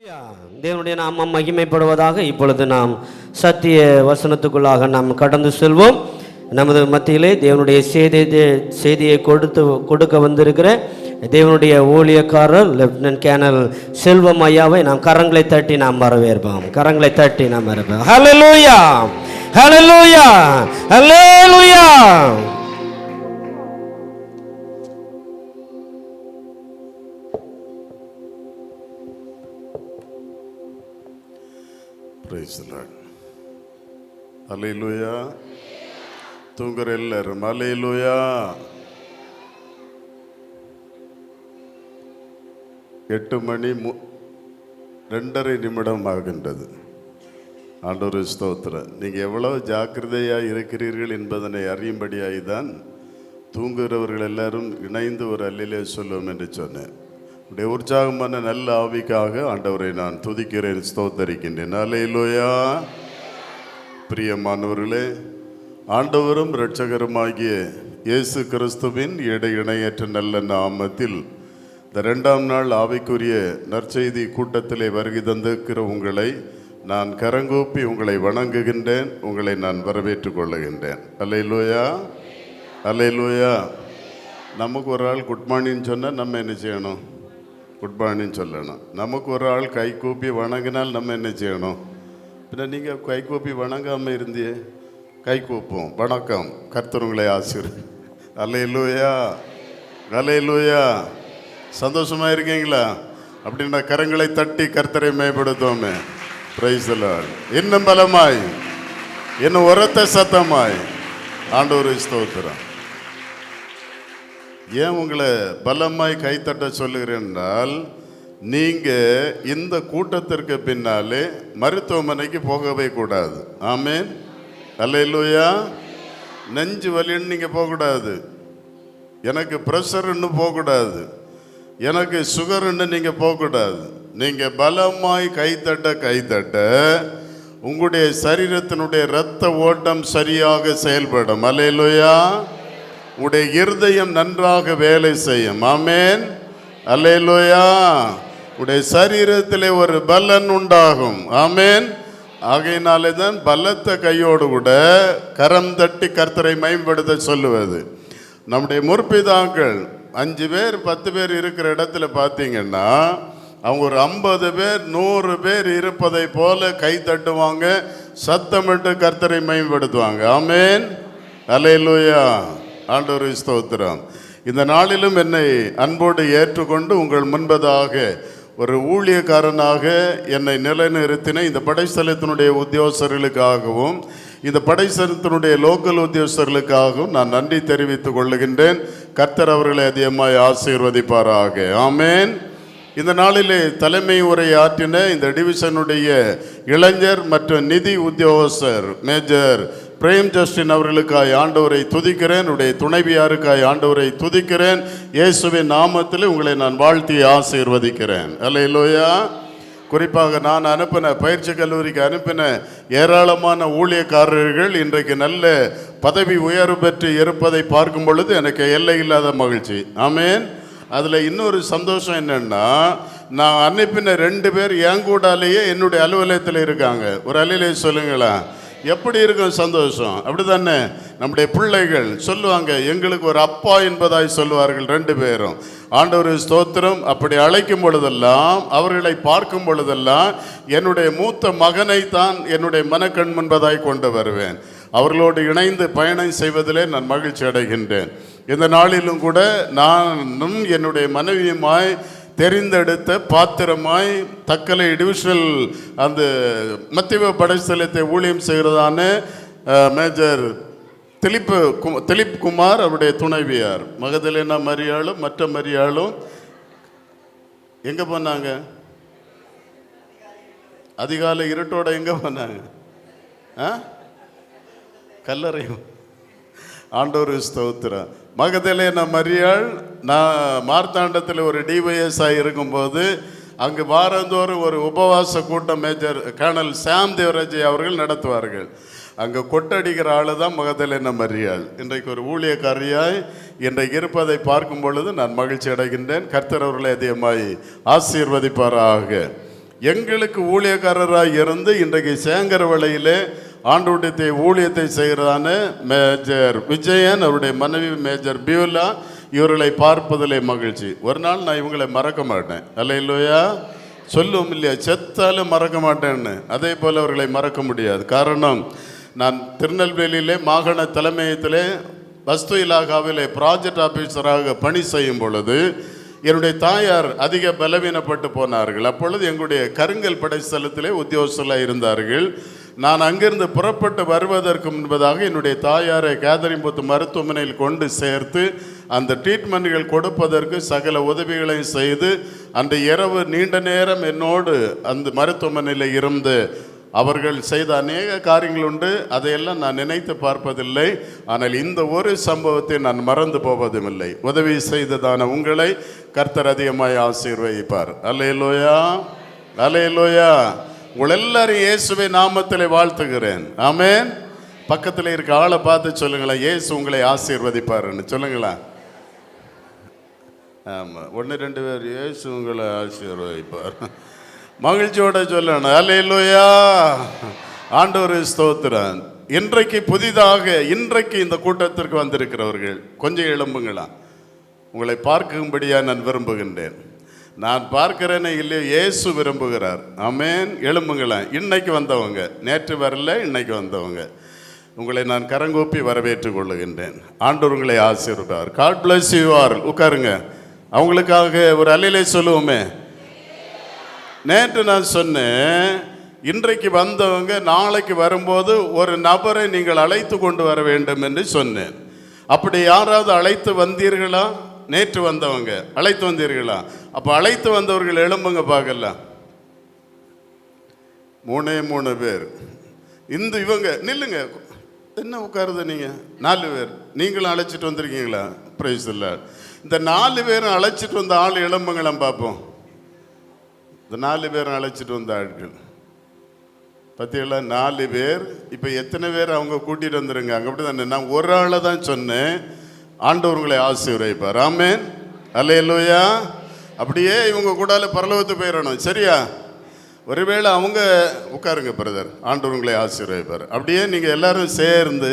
தேவனுடைய நாமம் மகிமைப்படுவதாக. இப்பொழுது நாம் சத்திய வசனத்துக்குள்ளாக நாம் கடந்து செல்வோம். நமது மத்தியிலே தேவனுடைய செய்தியை கொடுக்க வந்திருக்கிற தேவனுடைய ஊழியக்காரர் லெப்டினன்ட் கேர்னல் செல்வம் ஐயாவை நாம் கரங்களை தட்டி நாம் வரவேற்போம். கரங்களை தட்டி நாம் வரவேற்போம். ஹல்லேலூயா, ஹல்லேலூயா, ஹல்லேலூயா. Praise the Lord. Hallelujah. தூங்குற எல்லாரும் ஹல்லேலூயா. 8:02 ஆகின்றது. ஆண்டவர் ஸ்தோத்திரம். நீங்கள் எவ்வளவு ஜாக்கிரதையாக இருக்கிறீர்கள் என்பதனை அறியும்படியாய் தான் தூங்குகிறவர்கள் எல்லாரும் இணைந்து ஒரு அல்லேலூயா சொல்லுவோம் என்று சொன்னேன். உடைய உற்சாகமான நல்ல ஆவிக்காக ஆண்டவரை நான் துதிக்கிறேன், ஸ்தோத்தரிக்கின்றேன். ஹல்லேலூயா. பிரியமானவர்களே, ஆண்டவரும் இரட்சகருமாகிய இயேசு கிறிஸ்துவின் இணையற்ற நல்ல நாமத்தில் இந்த 2ஆம் நாள் ஆவிக்குரிய நற்செய்தி கூட்டத்திலே வருகை தந்திருக்கிற உங்களை நான் கரங்கூப்பி உங்களை வணங்குகின்றேன், உங்களை நான் வரவேற்றுக் கொள்ளுகின்றேன். ஹல்லேலூயா, ஹல்லேலூயா. நமக்கு ஒரு ஆள் குட் மார்னிங் சொன்னால் நம்ம என்ன செய்யணும்? குட் மார்னிங் சொல்லணும். நமக்கு ஒரு ஆள் கை கூப்பி வணங்கினால் நம்ம என்ன செய்யணும்? பின்ன நீங்கள் கை கூப்பி வணங்காமல் இருந்தியே, கை கூப்போம். வணக்கம், கர்த்தர் உங்களை ஆசீர்வதிப்பார். ஹல்லேலூயா, ஹல்லேலூயா. சந்தோஷமாக இருக்கீங்களா? அப்படின்னா கரங்களை தட்டி கர்த்தரை மேம்படுத்தோமே. Praise the Lord. இன்னும் பலமாய், இன்னும் உரத்த சத்தமாய் ஆண்டவரை ஸ்தோத்திரம். ஏன் உங்களை பலமாய் கைத்தட்ட சொல்லுகிறேன்னால், நீங்கள் இந்த கூட்டத்திற்கு பின்னாலே மருத்துவமனைக்கு போகவே கூடாது. ஆமென், ஹல்லேலூயா. நெஞ்சு வலின்னு நீங்கள் போகக்கூடாது, எனக்கு ப்ரெஷர்ன்னு போகக்கூடாது, எனக்கு சுகர்ன்னு நீங்கள் போகக்கூடாது. நீங்கள் பலமாய் கைத்தட்ட உங்களுடைய சரீரத்தினுடைய இரத்த ஓட்டம் சரியாக செயல்படும். ஹல்லேலூயா. உடைய இருதயம் நன்றாக வேலை செய்யும். ஆமென், ஹல்லேலூயா. உடைய சரீரத்திலே ஒரு பலன் உண்டாகும். ஆமென். ஆகையினாலே தான் பலத்த கையோடு கூட கரம் தட்டி கர்த்தரை மேம்படுத்த சொல்லுவது. நம்முடைய முற்பிதாக்கள் 5 பேர் 10 பேர் இருக்கிற இடத்துல பார்த்தீங்கன்னா, அவங்க ஒரு 50 பேர் 100 பேர் இருப்பதை போல கை தட்டுவாங்க, சத்தமிட்டு கர்த்தரை மேம்படுத்துவாங்க. ஆமென், ஹல்லேலூயா. ஆண்டவரே ஸ்தோத்திரம். இந்த நாளிலும் என்னை அன்போடு ஏற்றுக்கொண்டு உங்கள் முன்பதாக ஒரு ஊழியக்காரனாக என்னை நிலைநிறுத்தின இந்த படைஸ்தலத்தினுடைய உத்தியோகஸ்தர்களுக்காகவும் இந்த படைஸ்தலத்தினுடைய லோக்கல் உத்தியோகஸ்தர்களுக்காகவும் நான் நன்றி தெரிவித்துக் கொள்ளுகின்றேன். கர்த்தர் அவர்களை அதிகமாய் ஆசீர்வதிப்பாராக. ஆமென். இந்த நாளிலே தலைமை உரை ஆற்றின இந்த டிவிஷனுடைய இளைஞர் மற்றும் நிதி உத்தியோகஸ்தர் மேஜர் பிரேம் ஜஸ்டின் அவர்களுக்காய் ஆண்டவரை துதிக்கிறேன். உடைய துணைவியாருக்காய் ஆண்டவரை துதிக்கிறேன். இயேசுவின் நாமத்தில் உங்களை நான் வாழ்த்தி ஆசீர்வதிக்கிறேன். ஹல்லேலூயா. குறிப்பாக நான் அனுப்பின பயிற்சி கல்லூரிக்கு அனுப்பின ஏராளமான ஊழியக்காரர்கள் இன்றைக்கு நல்ல பதவி உயர்வு பெற்று இருப்பதை பார்க்கும் பொழுது எனக்கு எல்லை இல்லாத மகிழ்ச்சி. ஆமென். அதில் இன்னொரு சந்தோஷம் என்னென்னா, நான் அனுப்பின 2 பேர் என் கூடாலேயே என்னுடைய அலுவலகத்தில் இருக்காங்க. ஒரு அலையிலே சொல்லுங்களா, எப்படி இருக்கும் சந்தோஷம்? அப்படி தானே? நம்முடைய பிள்ளைகள் சொல்லுவாங்க, எங்களுக்கு ஒரு அப்பா என்பதாய் சொல்லுவார்கள் 2 பேரும். ஆண்டவர் ஸ்தோத்திரம். அப்படி அழைக்கும் பொழுதெல்லாம், அவர்களை பார்க்கும் பொழுதெல்லாம் என்னுடைய மூத்த மகனை தான் என்னுடைய மனக்கண் முன்பதாய் கொண்டு வருவேன். அவர்களோடு இணைந்து பயணம் செய்வதிலே நான் மகிழ்ச்சி அடைகின்றேன். இந்த நாளிலும் கூட நானும் என்னுடைய மனைவியுமாய் தெரிந்தெடுத்த பாத்திரமாய் தக்கலை டிவிஷனல் அந்த மத்திய படைஸ்தலத்தை ஊழியம் செய்கிறதான மேஜர் திலீப் குமார் அவருடைய துணைவியார் மகதலேனா மரியாளும் மற்ற மரியாளும் எங்கே போனாங்க? அதிகாலை இருட்டோட எங்கே போனாங்க? கல்லறை. ஆண்டவர் ஸ்தோத்திரம். மகதலேனா மரியாள் நான் மார்த்தாண்டத்தில் ஒரு டிவைஎஸ்ஆக இருக்கும்போது அங்கு வாரந்தோறும் ஒரு உபவாச கூட்டம் மேஜர் கர்னல் சாம் தேவராஜ் அவர்கள் நடத்துவார்கள். அங்கே கொட்டடிக்கிற ஆள் தான் மகதலேனா மரியாள். இன்றைக்கு ஒரு ஊழியக்காரியாய் இன்றைக்கு இருப்பதை பார்க்கும் பொழுது நான் மகிழ்ச்சி அடைகின்றேன். கர்த்தர் அவர்களை அதிகமாய் ஆசீர்வதிப்பாராக. எங்களுக்கு ஊழியக்காரராக இருந்து இன்றைக்கு சேங்கரவளையிலே ஆண்டவருடைய ஊழியத்தை செய்கிறதான மேஜர் விஜயன், அவருடைய மனைவி மேஜர் பியூலா, இவர்களை பார்ப்பதிலே மகிழ்ச்சி. ஒரு நாள் நான் இவங்களை மறக்க மாட்டேன். அல்லேலூயா. சொல்லுவோம் இல்லையா, செத்தாலும் மறக்க மாட்டேன்னு. அதே போல் அவர்களை மறக்க முடியாது. காரணம், நான் திருநெல்வேலியிலே மாகாண தலைமையத்திலே வஸ்து இலாகாவிலே ப்ராஜெக்ட் ஆஃபீஸராக பணி செய்யும் பொழுது என்னுடைய தாயார் அதிக பலவீனப்பட்டு போனார்கள். அப்பொழுது எங்களுடைய கருங்கல் படைத்தளத்திலே உத்தியோகஸ்தலாக இருந்தார்கள். நான் அங்கிருந்து புறப்பட்டு வருவதற்கு முன்பதாக என்னுடைய தாயாரை கேதரிம்புத்து மருத்துவமனையில் கொண்டு சேர்த்து அந்த ட்ரீட்மெண்ட்கள் கொடுப்பதற்கு சகல உதவிகளையும் செய்து அன்று இரவு நீண்ட நேரம் என்னோடு அந்த மருத்துவமனையில் இருந்து அவர்கள் செய்த அநேக காரியங்கள் உண்டு. அதையெல்லாம் நான் நினைத்து பார்ப்பதில்லை. ஆனால் இந்த ஒரு சம்பவத்தை நான் மறந்து போவதும் இல்லை. உதவி செய்ததான உங்களை கர்த்தர் அதிகமாய் ஆசீர்வதிப்பார். அல்லேலூயா, அல்லேலூயா. உங்கள் எல்லாரும் இயேசுவை நாமத்திலே வாழ்த்துகிறேன். ஆமென். பக்கத்தில் இருக்க ஆளை பார்த்து சொல்லுங்களேன், இயேசு உங்களை ஆசீர்வதிப்பாருன்னு சொல்லுங்களேன். ஆமாம், 1-2 பேர், இயேசு உங்களை ஆசீர்வதிப்பார். மகிழ்ச்சியோட சொல்லணும். அல்லேலூயா. ஆண்டவர் ஸ்தோத்திரம். இன்றைக்கு புதிதாக இந்த கூட்டத்திற்கு வந்திருக்கிறவர்கள் கொஞ்சம் எழும்புங்களா. உங்களை பார்க்கும்படியா நான் விரும்புகின்றேன். நான் பார்க்கிறேன்னு இல்லையோ, இயேசு விரும்புகிறார். ஆமென். எழும்புங்களா. இன்னைக்கு வந்தவங்க, நேற்று வரல, இன்னைக்கு வந்தவங்க, உங்களை நான் கரங்கூப்பி வரவேற்றுக் கொள்ளுகின்றேன். ஆண்டவர் உங்களை ஆசீர்வதிப்பார். God bless you all. உட்காருங்க. அவங்களுக்காக ஒரு அல்லேலூயா சொல்லுவோமே. நேற்று நான் சொன்னேன், இன்றைக்கு வந்தவங்க நாளைக்கு வரும்போது ஒரு நபரை நீங்கள் அழைத்து கொண்டு வர வேண்டும் என்று சொன்னேன். அப்படி யாராவது அழைத்து வந்தீர்களா? நேற்று வந்தவங்க அழைத்து வந்தீர்களா? அப்போ அழைத்து வந்தவர்கள் எழும்புங்க பார்க்கலாம். 3 பேர். இவங்க நில்லுங்க. என்ன உட்காருது நீங்கள்? 4 பேர். நீங்களும் அழைச்சிட்டு வந்திருக்கீங்களா? பிரைஸ் இல்லை. இந்த 4 பேரும் அழைச்சிட்டு வந்த ஆள் எழும்புங்களாம் பார்ப்போம். இந்த 4 பேரும் அழைச்சிட்டு வந்த ஆட்கள் பார்த்தீங்களா? 4 பேர். இப்போ எத்தனை பேர் அவங்க கூட்டிகிட்டு வந்துருங்க. அப்படி தானே. நான் ஒரு ஆளை தான் சொன்னேன். ஆண்டவர் உங்களை ஆசீர்வதிப்பார். ஆமென். அல்லேலூயா. அப்படியே இவங்க கூடால பரலோகத்துக்கு போயிடணும். சரியா? ஒருவேளை அவங்க உட்காருங்க பிரதர். ஆண்டவர் உங்களை ஆசீர்வதிப்பார். அப்படியே நீங்கள் எல்லாரும் சேர்ந்து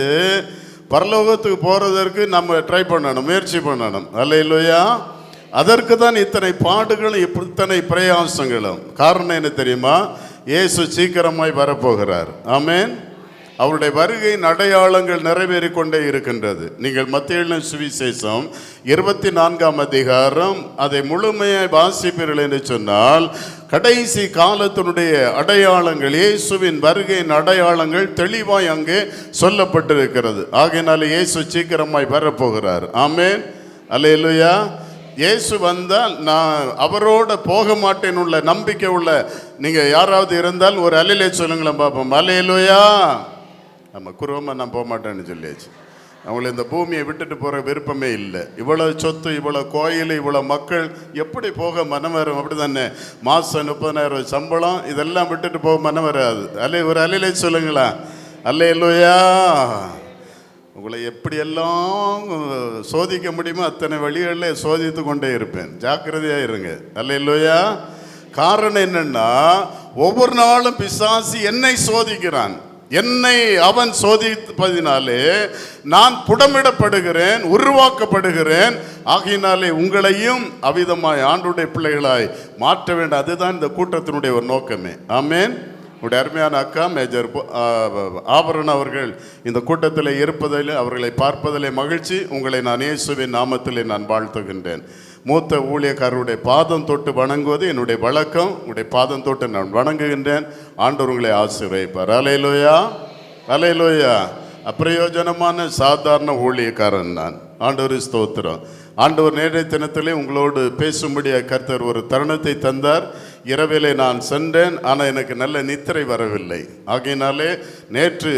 பரலோகத்துக்கு போகிறதற்கு நம்ம ட்ரை பண்ணணும், முயற்சி பண்ணணும். அல்லேலூயா. அதற்கு தான் இத்தனை பாடுகளும் இத்தனை பிரயாசங்களும். காரணம் என்ன தெரியுமா? இயேசு சீக்கிரமாய் வரப்போகிறார். ஆமென். அவருடைய வருகையின் அடையாளங்கள் நிறைவேறிக்கொண்டே இருக்கின்றது. நீங்கள் மத்தேயு சுவிசேஷம் 24ஆம் அதிகாரம் அதை முழுமையாக வாசிப்பீர்கள் என்று சொன்னால், கடைசி காலத்தினுடைய அடையாளங்கள், இயேசுவின் வருகையின் அடையாளங்கள் தெளிவாய் அங்கே சொல்லப்பட்டிருக்கிறது. ஆகையினால இயேசு சீக்கிரமாய் வரப்போகிறார். ஆமென். அல்லேலூயா. இயேசு வந்தால் நான் அவரோட போக மாட்டேன் உள்ள நம்பிக்கை உள்ள நீங்கள் யாராவது இருந்தால் ஒரு அல்லேலூயா சொல்லுங்களேன் பார்ப்போம். அல்லேலூயா. நம்ம குருவமாக நான் போக மாட்டேன்னு சொல்லியாச்சு. அவங்கள இந்த பூமியை விட்டுட்டு போகிற விருப்பமே இல்லை. இவ்வளோ சொத்து, இவ்வளோ கோயில், இவ்வளோ மக்கள், எப்படி போக மனம் வரும்? அப்படி தானே. மாதம் 30,000 சம்பளம், இதெல்லாம் விட்டுட்டு போக மனம் வராது. ஒரு அல்லேலூயா சொல்லுங்களா. அல்லேலூயா. உங்களை எப்படியெல்லாம் சோதிக்க முடியுமோ அத்தனை வழிகளில் சோதித்து கொண்டே இருப்பேன். ஜாக்கிரதையாக இருங்க. அல்லேலூயா. காரணம் என்னன்னா, ஒவ்வொரு நாளும் பிசாசு என்னை சோதிக்கிறான். என்னை அவன் சோதிப்பதினாலே நான் புடமிடப்படுகிறேன், உருவாக்கப்படுகிறேன். ஆகையினாலே உங்களையும் அவ்விதமாய் ஆண்டவருடைய பிள்ளைகளாய் மாற்ற வேண்டும். அதுதான் இந்த கூட்டத்தினுடைய ஒரு நோக்கமே. ஆமென். உடைய அருமையான அக்கா மேஜர் ஆபரணம் அவர்கள் இந்த கூட்டத்தில் இருப்பதில், அவர்களை பார்ப்பதிலே மகிழ்ச்சி. உங்களை நான் இயேசுவின் நாமத்திலே நான் வாழ்த்துகின்றேன். மூத்த ஊழியக்காரருடைய பாதம் தொட்டு வணங்குவது என்னுடைய வழக்கம். உங்களுடைய பாதம் தொட்டு நான் வணங்குகின்றேன். ஆண்டவர் உங்களை ஆசீர்வதிப்பார். அல்லேலூயா. அல்லேலூயா. அப்பிரயோஜனமான சாதாரண ஊழியக்காரன் நான். ஆண்டவர் ஸ்தோத்திரம். ஆண்டவர் நேற்றைய தினத்திலே உங்களோடு பேசும்படியாக கர்த்தர் ஒரு தருணத்தை தந்தார். இரவிலே நான் சென்றேன், ஆனால் எனக்கு நல்ல நித்திரை வரவில்லை. ஆகையினாலே நேற்று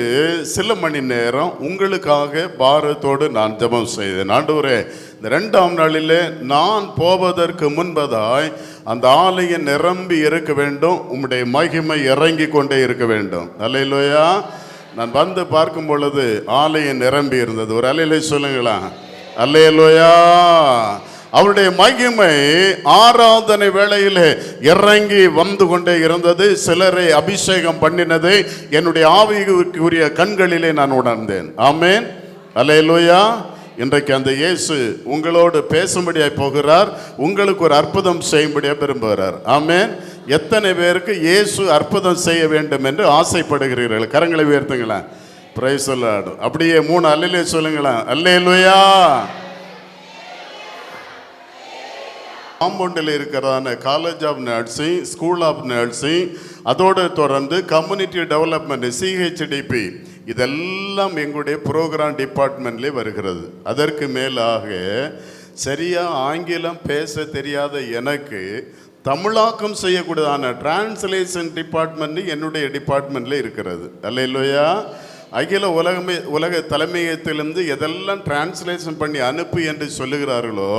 சில மணி நேரம் உங்களுக்காக பாரத்தோடு நான் ஜெபம் செய்தேன். ஆண்டவரே, இந்த 2ஆம் நாளிலே நான் போவதற்கு முன்பதாய் அந்த ஆலயம் நிரம்பி இருக்க வேண்டும், உம்முடைய மகிமை இறங்கி கொண்டே இருக்க வேண்டும். அல்லேலூயா. நான் வந்து பார்க்கும் பொழுது ஆலயம் நிரம்பி இருந்தது. ஒரு அல்லேலூயா சொல்லுங்களா. அல்லேலூயா. அவருடைய மகிமை ஆராதனை வேளையிலே இறங்கி வந்து கொண்டே இருந்தது. சிலரை அபிஷேகம் பண்ணினதை என்னுடைய ஆவிக்குரிய கண்களிலே நான் உணர்ந்தேன். ஆமென், அல்லேலூயா. இன்றைக்கு அந்த இயேசு உங்களோடு பேசும்படியாய் போகிறார், உங்களுக்கு ஒரு அற்புதம் செய்யும்படியாக விரும்புகிறார். ஆமென். எத்தனை பேருக்கு இயேசு அற்புதம் செய்ய வேண்டும் என்று ஆசைப்படுகிறீர்கள்? கரங்களை உயர்த்துங்களேன். Praise the Lord. அப்படியே 3 அல்லேலூயா சொல்லுங்களேன். அல்லேலூயா. காம்பவுண்டில் இருக்கிறதான college of nursing, school of nursing, அதோடு தொடர்ந்து கம்யூனிட்டி டெவலப்மெண்ட் CHDP, இதெல்லாம் எங்களுடைய ப்ரோக்ராம் டிபார்ட்மெண்ட்லேயே வருகிறது. அதற்கு மேலாக சரியாக ஆங்கிலம் பேச தெரியாத எனக்கு தமிழாக்கம் செய்யக்கூடியதான டிரான்ஸ்லேஷன் டிபார்ட்மெண்ட் என்னுடைய டிபார்ட்மெண்ட்டில் இருக்கிறது. அல்லேலூயா. அகில உலக தலைமையகத்திலிருந்து எதெல்லாம் டிரான்ஸ்லேஷன் பண்ணி அனுப்பு என்று சொல்லுகிறார்களோ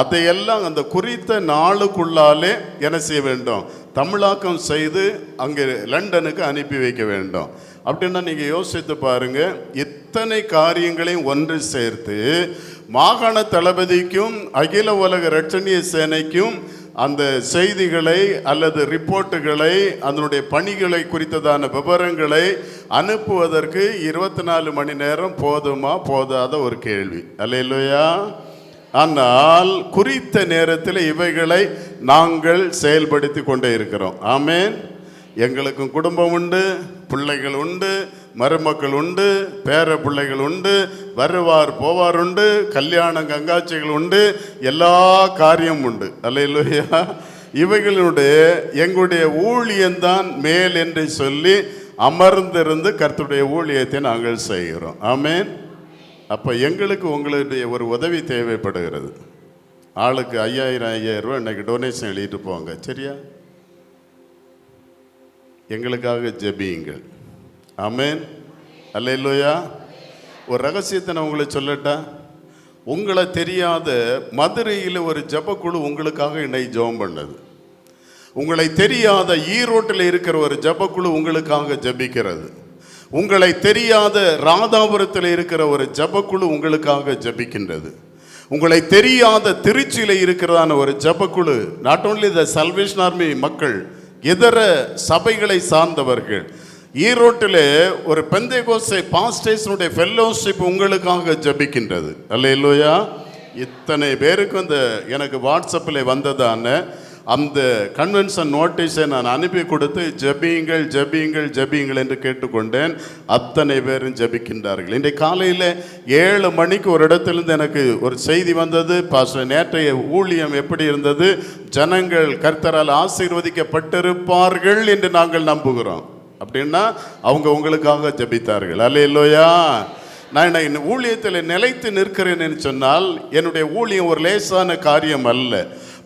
அதையெல்லாம் அந்த குறித்த நாளுக்குள்ளாலே என்ன செய்ய வேண்டும்? தமிழாக்கம் செய்து அங்கே லண்டனுக்கு அனுப்பி வைக்க வேண்டும். அப்படின்னா நீங்கள் யோசித்து பாருங்க, இத்தனை காரியங்களையும் ஒன்று சேர்த்து மாகாண தளபதிக்கும் அகில உலக இரட்சணிய சேனைக்கும் அந்த செய்திகளை அல்லது ரிப்போர்ட்டுகளை, அதனுடைய பணிகளை குறித்ததான விவரங்களை அனுப்புவதற்கு 24 மணி நேரம் போதுமா? போதாத ஒரு கேள்வி. அல்லேலூயா. ஆனால் குறித்த நேரத்தில் இவைகளை நாங்கள் செயல்படுத்தி கொண்டே இருக்கிறோம். ஆமென். எங்களுக்கும் குடும்பம் உண்டு, பிள்ளைகள் உண்டு, மருமக்கள் உண்டு, பேர பிள்ளைகள் உண்டு, வருவார் போவார் உண்டு, கல்யாணம் கங்காட்சிகள் உண்டு, எல்லா காரியம் உண்டு. அல்லேலூயா. இவைகளுடைய எங்களுடைய ஊழியம்தான் மேல் என்று சொல்லி அமர்ந்திருந்து கர்த்தருடைய ஊழியத்தை நாங்கள் செய்கிறோம். ஆமென். அப்போ எங்களுக்கு உங்களுடைய ஒரு உதவி தேவைப்படுகிறது. ஆளுக்கு 5000 ரூபா இன்னைக்கு டொனேஷன் எழுதிட்டு போங்க, சரியா? எங்களுக்காக ஜெபியுங்கள். ஆமென், அல்லேலூயா. ஒரு ரகசியத்தை நான் உங்களுக்கு சொல்லட்டா? உங்களை தெரியாத மதுரையில் ஒரு ஜெபக்குழு உங்களுக்காக இன்னைக்கு ஜெபம் பண்ணது. உங்களை தெரியாத ஈரோட்டில் இருக்கிற ஒரு ஜெபக்குழு உங்களுக்காக ஜெபிக்கிறது. உங்களை தெரியாத ராதாபுரத்தில் இருக்கிற ஒரு ஜெபக்குழு உங்களுக்காக ஜெபிக்கின்றது. உங்களை தெரியாத திருச்சியில் இருக்கிறதான ஒரு ஜெபக்குழு, not only the Salvation Army மக்கள், இதர சபைகளை சார்ந்தவர்கள், ஈரோட்டில் ஒரு பெந்தேகோஸ்தே பாஸ்டர்ஸுடைய ஃபெல்லோஷிப் உங்களுக்காக ஜெபிக்கின்றது. அல்லேலூயா. இத்தனை பேருக்கு அந்த எனக்கு வாட்ஸ்அப்பில் வந்ததான அந்த கன்வென்ஷன் நோட்டீஸை நான் அனுப்பி கொடுத்து ஜெபியுங்கள் ஜெபியுங்கள் ஜெபியுங்கள் என்று கேட்டுக்கொண்டேன். அத்தனை பேரும் ஜெபிக்கின்றார்கள். இன்றைக்கு காலையில் 7 மணிக்கு ஒரு இடத்திலிருந்து எனக்கு ஒரு செய்தி வந்தது. பாஸ்டர், நேற்றைய ஊழியம் எப்படி இருந்தது? ஜனங்கள் கர்த்தரால் ஆசீர்வதிக்கப்பட்டிருப்பார்கள் என்று நாங்கள் நம்புகிறோம். அப்படின்னா அவங்க உங்களுக்காக ஜெபித்தார்கள். அல்லேலூயா. நான் இந்த ஊழியத்தில் நிலைத்து நிற்கிறேன் என்று சொன்னால் என்னுடைய ஊழியம் ஒரு லேசான காரியம் அல்ல.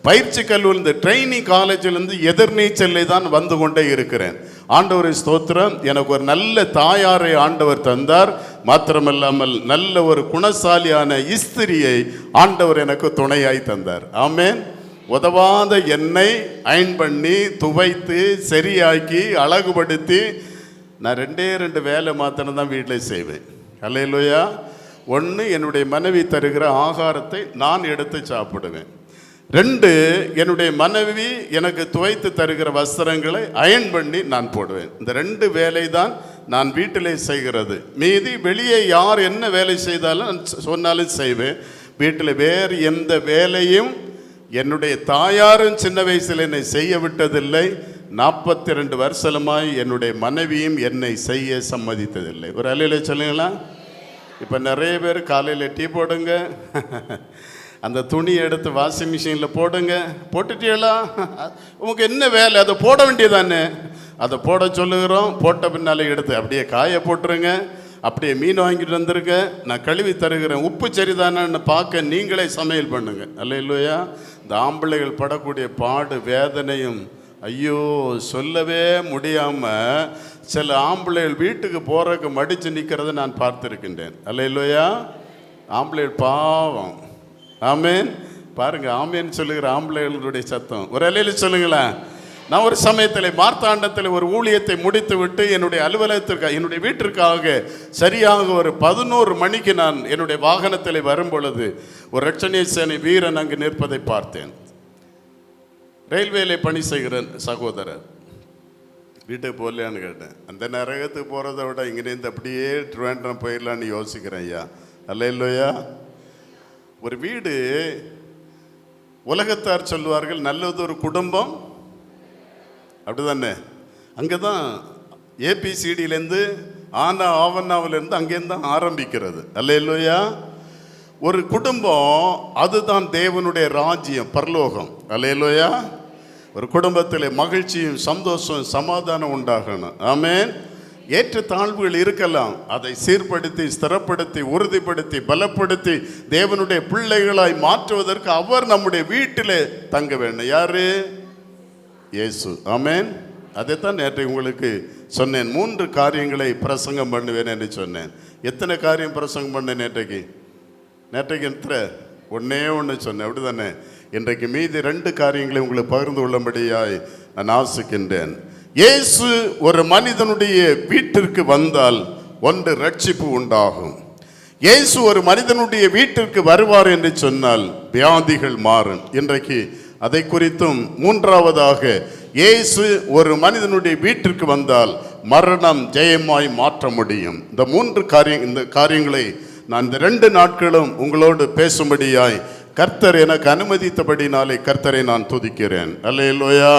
பயிற்சி கல்லூரிலிருந்து, ட்ரைனிங் காலேஜிலிருந்து எதிர்நீச்சலை தான் வந்து கொண்டே இருக்கிறேன். ஆண்டவரை ஸ்தோத்திரம். எனக்கு ஒரு நல்ல தாயாரை ஆண்டவர் தந்தார். மாத்திரமல்லாமல் நல்ல ஒரு குணசாலியான இஸ்திரியை ஆண்டவர் எனக்கு துணையாய் தந்தார். ஆமென். உதவாத எண்ணெய் அயன் பண்ணி துவைத்து சரியாக்கி அழகுபடுத்தி நான் 2 வேலை மாத்திரம் தான் வீட்டில் செய்வேன். அல்லேலூயா. 1, என்னுடைய மனைவி தருகிற ஆகாரத்தை நான் எடுத்து சாப்பிடுவேன். 2, என்னுடைய மனைவி எனக்கு துவைத்து தருகிற வஸ்திரங்களை அயன் பண்ணி நான் போடுவேன். இந்த 2 வேலை தான் நான் வீட்டிலே செய்கிறது. மீதி வெளியே யார் என்ன வேலை செய்தாலும் சொன்னாலும் செய்வேன். வீட்டில் வேறு எந்த வேலையும் என்னுடைய தாயாரும் சின்ன வயசில் என்னை செய்ய விட்டதில்லை. 42 வருஷமாய் என்னுடைய மனைவியும் என்னை செய்ய சம்மதித்ததில்லை. ஒரு அல்லேலூயா சொல்லுங்களா? இப்போ நிறைய பேர் காலையில் டீ போடுங்க, அந்த துணியை எடுத்து வாஷிங் மிஷினில் போடுங்க, போட்டுட்டீங்களா? உங்களுக்கு என்ன வேலை? அதை போட வேண்டியதானே. அதை போட சொல்லுகிறோம். போட்ட பின்னால் எடுத்து அப்படியே காய போட்டுருங்க. அப்படியே மீன் வாங்கிட்டு வந்துருங்க, நான் கழுவி தருகிறேன். உப்பு சரிதானு பார்க்க நீங்களே சமையல் பண்ணுங்க. அல்லேலூயா. இந்த ஆம்பளைகள் படக்கூடிய பாடு வேதனையும் ஐயோ சொல்லவே முடியாமல் சில ஆம்பளைகள் வீட்டுக்கு போகிறதுக்கு மடித்து நிற்கிறத நான் பார்த்துருக்கின்றேன். அல்லேலூயா. ஆம்பளைகள் பாவம். ஆமேன். பாருங்க, ஆமேன்னு சொல்லுகிற ஆம்பளைகளுடைய சத்தம் ஒரு அல்லேலூயா சொல்லுங்களேன். நான் ஒரு சமயத்தில் மார்த்தாண்டத்தில் ஒரு ஊழியத்தை முடித்து விட்டு என்னுடைய அலுவலகத்திற்காக, என்னுடைய வீட்டிற்காக சரியாக ஒரு 11 மணிக்கு நான் என்னுடைய வாகனத்தில் வரும் பொழுது ஒரு ரட்சணிய சேனை வீரன் அங்கு நிற்பதை பார்த்தேன். ரயில்வேல பணி செய்கிற சகோதரர். வீட்டுக்கு போகலையான்னு கேட்டேன். அந்த நரகத்துக்கு போகிறத விட இங்கேருந்து அப்படியே ட்ரிவாண்ட்ரம் போயிடலான்னு யோசிக்கிறேன் ஐயா. அல்ல இல்லையா? ஒரு வீடு, உலகத்தார் சொல்லுவார்கள் நல்லது ஒரு குடும்பம், அப்படிதானே? அங்கே தான் ஏபிசிடியிலேருந்து ஆனா ஆவண்ணாவிலேருந்து அங்கேருந்து தான் ஆரம்பிக்கிறது. அல்ல இல்லையா? ஒரு குடும்பம் அதுதான் தேவனுடைய ராஜ்யம், பரலோகம். அல்ல இல்லையா? ஒரு குடும்பத்தில் மகிழ்ச்சியும் சந்தோஷம் சமாதானம் உண்டாகணும். ஆமென். ஏற்ற தாழ்வுகள் இருக்கலாம், அதை சீர்படுத்தி ஸ்திரப்படுத்தி உறுதிப்படுத்தி பலப்படுத்தி தேவனுடைய பிள்ளைகளாய் மாற்றுவதற்கு அவர் நம்முடைய வீட்டில் தங்க வேண்டும். யாரு? இயேசு. ஆமென். அதைத்தான் நேற்று உங்களுக்கு சொன்னேன். 3 காரியங்களை பிரசங்கம் பண்ணுவேன் என்று சொன்னேன். எத்தனை காரியம் பிரசங்கம் பண்ணேன் நேற்றைக்கு? எத்தனை? ஒன்னே ஒன்று சொன்னேன், அப்படிதானே? இன்றைக்கு மீதி 2 காரியங்களை உங்களுக்கு பகிர்ந்து கொள்ளும்படியாய் நான் ஆசிக்கின்றேன். இயேசு ஒரு மனிதனுடைய வீட்டிற்கு வந்தால் ஒன்று ரட்சிப்பு உண்டாகும். இயேசு ஒரு மனிதனுடைய வீட்டிற்கு வருவார் என்று சொன்னால் வியாதிகள் மாறும். இன்றைக்கு அதை குறித்தும் 3வதாக இயேசு ஒரு மனிதனுடைய வீட்டிற்கு வந்தால் மரணம் ஜெயமாய் மாற்ற முடியும். இந்த காரியங்களை நான் இந்த 2 நாட்களும் உங்களோடு பேசும்படியாய் கர்த்தர் எனக்கு அனுமதித்தபடினாலே கர்த்தரை நான் துதிக்கிறேன். அல்லேலூயா.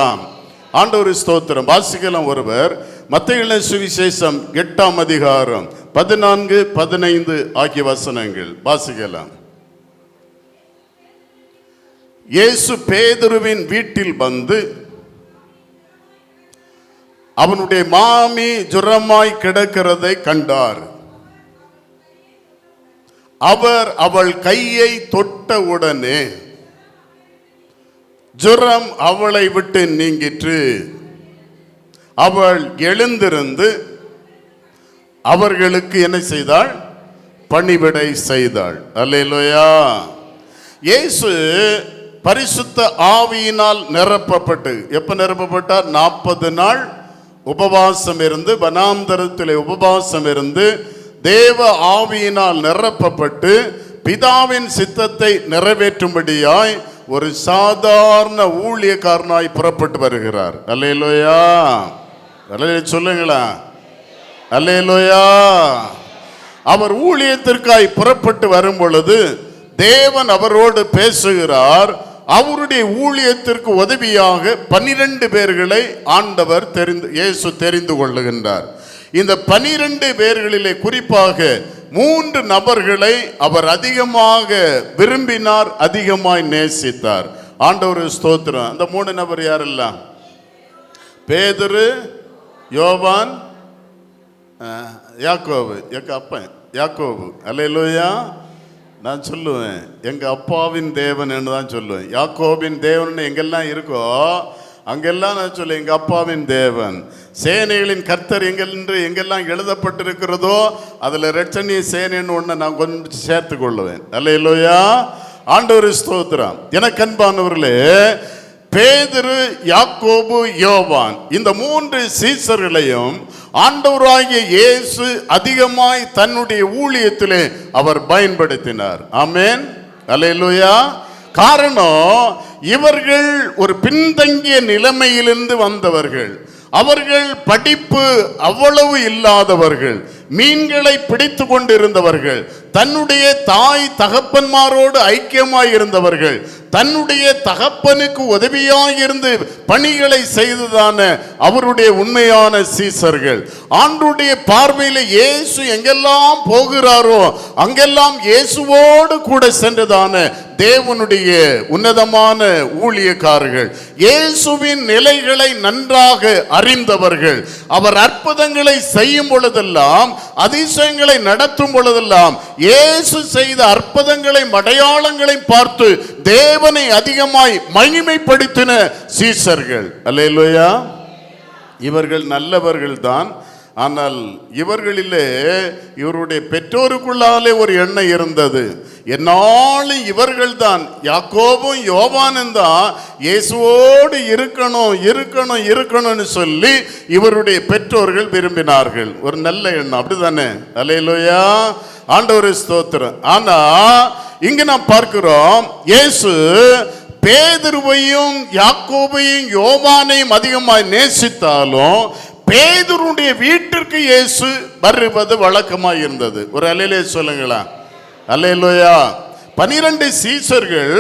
ஆண்டவர் ஸ்தோத்திரம். வாசிக்கலாம். ஒருவர் மத்தேயு சுவிசேஷம் 8ஆம் அதிகாரம் 14, 15 ஆகிய வசனங்கள் வாசிக்கலாம். இயேசு பேதுருவின் வீட்டில் வந்து அவனுடைய மாமி ஜுரமாய் கிடக்கிறதை கண்டார். அவர் அவள் கையை தொட்டவுடனே ஜுரம் அவளை விட்டு நீங்கிற்று. அவள் எழுந்திருந்து அவர்களுக்கு என்ன செய்தாள்? பணிவிடை செய்தாள். அல்லேலூயா. இயேசு பரிசுத்த ஆவியினால் நிரப்பப்பட்டு, எப்ப நிரப்பப்பட்டார்? 40 நாள் உபவாசம் இருந்து, வனாந்தரத்திலே உபவாசம் இருந்து தேவ ஆவியினால் நிரப்பப்பட்டு பிதாவின் சித்தத்தை நிறைவேற்றும்படியாய் ஒரு சாதாரண ஊழியக்காரனாய் புறப்பட்டு வருகிறார். அல்லேலூயா. சொல்லுங்களா? அல்லேலூயா. அவர் ஊழியத்திற்காய் புறப்பட்டு வரும் பொழுது தேவன் அவரோடு பேசுகிறார். அவருடைய ஊழியத்திற்கு உதவியாக 12 பேர்களை ஆண்டவர் இயேசு தெரிந்து கொள்ளுகின்றார். இந்த 12 பேர்களிலே குறிப்பாக 3 நபர்களை அவர் அதிகமாக விரும்பினார், அதிகமாய் நேசித்தார். ஆண்டவர் ஸ்தோத்திரம். அந்த 3 நபர் யாரெல்லாம்? பேதுரு, யோவான், யாக்கோபு. எங்க அப்பன் யாக்கோபு. அல்லேலூயா. நான் சொல்லுவேன் எங்க அப்பாவின் தேவன் என்று தான் சொல்லுவேன். யாக்கோபின் தேவன் எங்கெல்லாம் இருக்கோ அங்கெல்லாம் நான் சொல்ல எங்க அப்பாவின் தேவன். சேனைகளின் கர்த்தர் எங்கெல்லாம் எழுதப்பட்டிருக்கிறதோ அதுல இரட்சணிய சேனைன்னு ஒண்ணு நான் கொஞ்சம் சேர்த்து கொள்ளுவேன். அல்லேலூயா. ஆண்டவர் ஸ்தோத்திரம். எனக்கு அன்பானவர்களே, பேதுரு, யாக்கோபு, யோவான் இந்த 3 சீசர்களையும் ஆண்டவராகிய இயேசு அதிகமாய் தன்னுடைய ஊழியத்திலே அவர் பயன்படுத்தினார். ஆமென். அல்லேலூயா. காரணம், இவர்கள் ஒரு பின்தங்கிய நிலைமையிலிருந்து வந்தவர்கள். அவர்கள் படிப்பு அவ்வளவு இல்லாதவர்கள், மீன்களை பிடித்து கொண்டிருந்தவர்கள், தன்னுடைய தாய் தகப்பன்மாரோடு ஐக்கியமாய் இருந்தவர்கள், தன்னுடைய தகப்பனுக்கு உதவியாயிருந்து பணிகளை செய்ததான அவருடைய உண்மையான சீசர்கள். ஆண்டவருடைய பார்வையில் இயேசு எங்கெல்லாம் போகிறாரோ அங்கெல்லாம் இயேசுவோடு கூட சென்றதான தேவனுடைய உன்னதமான ஊழியக்காரர்கள், இயேசுவின் நிலைகளை நன்றாக அறிந்தவர்கள். அவர் அற்புதங்களை செய்யும் பொழுதெல்லாம், அதிசயங்களை நடத்தும் பொழுதெல்லாம் இயேசு செய்த அற்புதங்களை அடையாளங்களை பார்த்து தேவனை அதிகமாய் மகிமைப்படுத்தின சீசர்கள். அல்லேலூயா. இவர்கள் நல்லவர்கள் தான். ஆனால் இவர்களிலே இவருடைய பெற்றோருக்குள்ளாலே ஒரு எண்ணம் இருந்தது. என்னாலும் இவர்கள் தான், யாக்கோபும் யோவானும் தான் இயேசுவோடு இருக்கணும்னு சொல்லி இவருடைய பெற்றோர்கள் விரும்பினார்கள். ஒரு நல்ல எண்ணம், அப்படிதானே? அல்லேலூயா, ஆண்டவரே ஸ்தோத்திரம். ஆனா இங்க நாம் பார்க்கிறோம், இயேசு பேதுருவையும் யாக்கோபையும் யோவானையும் அதிகமாய் நேசித்தாலும் பேதுருடைய வீட்டிற்கு இயேசு வருவது வழக்கமாய் இருந்தது. ஒரு அல்லேலூயா சொல்லுங்களா? அல்லேலூயா. 12 சீஷர்கள்,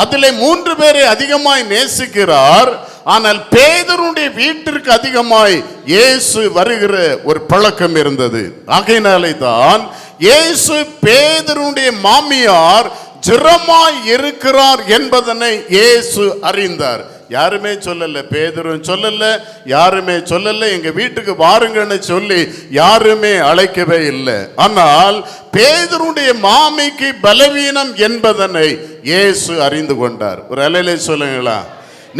அதிலே 3 பேரை அதிகமாய் நேசிக்கிறார். ஆனால் பேதுருடைய வீட்டிற்கு அதிகமாய் இயேசு வருகிற ஒரு பழக்கம் இருந்தது. ஆகையினாலே தான் இயேசு பேதுருடைய மாமியார் ஜெரமாய் இருக்கிறார் என்பதனை இயேசு அறிந்தார். யாருமே சொல்லல, பேதுரும் சொல்லல, யாருமே சொல்லல, எங்க வீட்டுக்கு வாருங்கன்னு சொல்லி யாருமே அழைக்கவே இல்லை. ஆனால் பேதுருடைய மாமிக்கு பலவீனம் என்பதனை இயேசு அறிந்து கொண்டார். ஒரு அல்லேலூயா சொல்லுங்களா?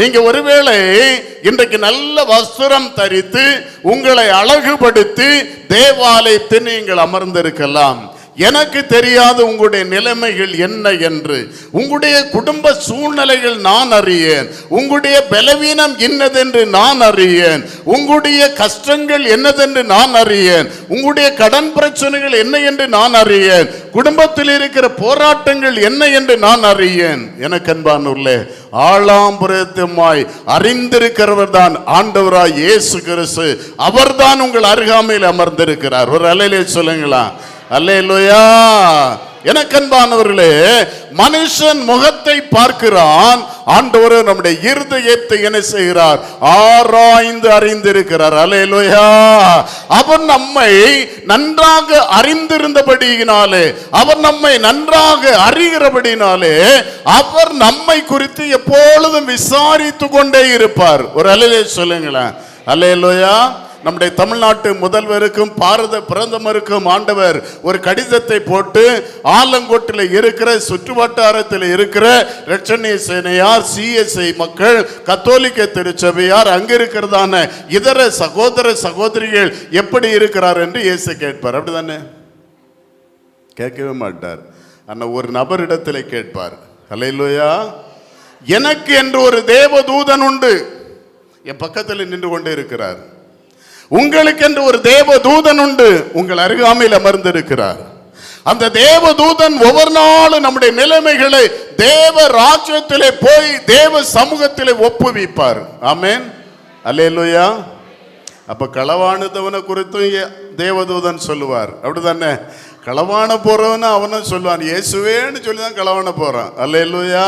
நீங்க ஒருவேளை இன்றைக்கு நல்ல வஸ்திரம் தரித்து உங்களை அழகுபடுத்தி தேவாலயத்தில் நீங்கள் அமர்ந்திருக்கலாம். எனக்கு தெரியாது உங்களுடைய நிலைமைகள் என்ன என்று, உங்களுடைய குடும்ப சூழ்நிலைகள் நான் அறியேன், உங்களுடைய பலவீனம் என்னதென்று நான் அறியேன், உங்களுடைய கஷ்டங்கள் என்னதென்று நான் அறியேன், உங்களுடைய கடன் பிரச்சனைகள் என்ன என்று நான் அறியேன், குடும்பத்தில் இருக்கிற போராட்டங்கள் என்ன என்று நான் அறியேன். எனக்கு அன்பானவர்களே, ஆளாம்புறத்துமாய் அறிந்திருக்கிறவர் தான் ஆண்டவராய் இயேசு கிறிஸ்து. அவர்தான் உங்கள் அருகாமையில் அமர்ந்திருக்கிறார். ஒரு அல்லேலூயா சொல்லுங்களா? அல்லேலூயா. எனக்கு அன்பானவர்களே, மனுஷன் முகத்தை பார்க்கிறான், ஆண்டவர் நம்முடைய இருதயத்தை என்ன செய்கிறார்? ஆராய்ந்து அறிந்திருக்கிறார். அல்லேலூயா. அவர் நம்மை நன்றாக அறிந்திருந்தபடியினாலே, அவர் நம்மை நன்றாக அறிகிறபடினாலே, அவர் நம்மை குறித்து எப்பொழுதும் விசாரித்து கொண்டே இருப்பார். ஒரு அல்லேலூயா சொல்லுங்களேன். அல்லேலூயா. நம்முடைய தமிழ்நாட்டு முதல்வருக்கும் பாரத பிரதமருக்கும் ஆண்டவர் ஒரு கடிதத்தை போட்டு ஆலங்கோட்டில் இருக்கிற சுற்றுவட்டாரத்தில் இருக்கிற இரட்சணிய சேனையார், சிஎஸ்ஐ மக்கள், கத்தோலிக்க திருச்சபையார், அங்க இருக்கிறதான இதர சகோதர சகோதரிகள் எப்படி இருக்கிறார் என்று இயேசு கேட்பார். அப்படிதானே? கேட்கவே மாட்டார். ஆனால் ஒரு நபரிடத்தில் கேட்பார். அல்லேலூயா. எனக்கு என்று ஒரு தேவதூதன் உண்டு, என் பக்கத்தில் நின்று கொண்டே இருக்கிறார். உங்களுக்கு என்று ஒரு தேவதூதன் உண்டு, உங்கள் அருகாமையில் அமர்ந்திருக்கிறார். அந்த தேவதூதன் ஒவ்வொரு நாளும் நம்முடைய நிலைமைகளை தேவ ராஜ்யத்திலே போய் தேவ சமூகத்திலே ஒப்புவிப்பார். ஆமென். அல்லேலூயா. அப்ப களவாணுதவனை குறித்தும் தேவதூதன் சொல்லுவார். அப்படிதானே? களவான போறவன அவனும் சொல்லுவான், இயேசுவேன்னு சொல்லி தான் களவான போறான். அல்லேலூயா.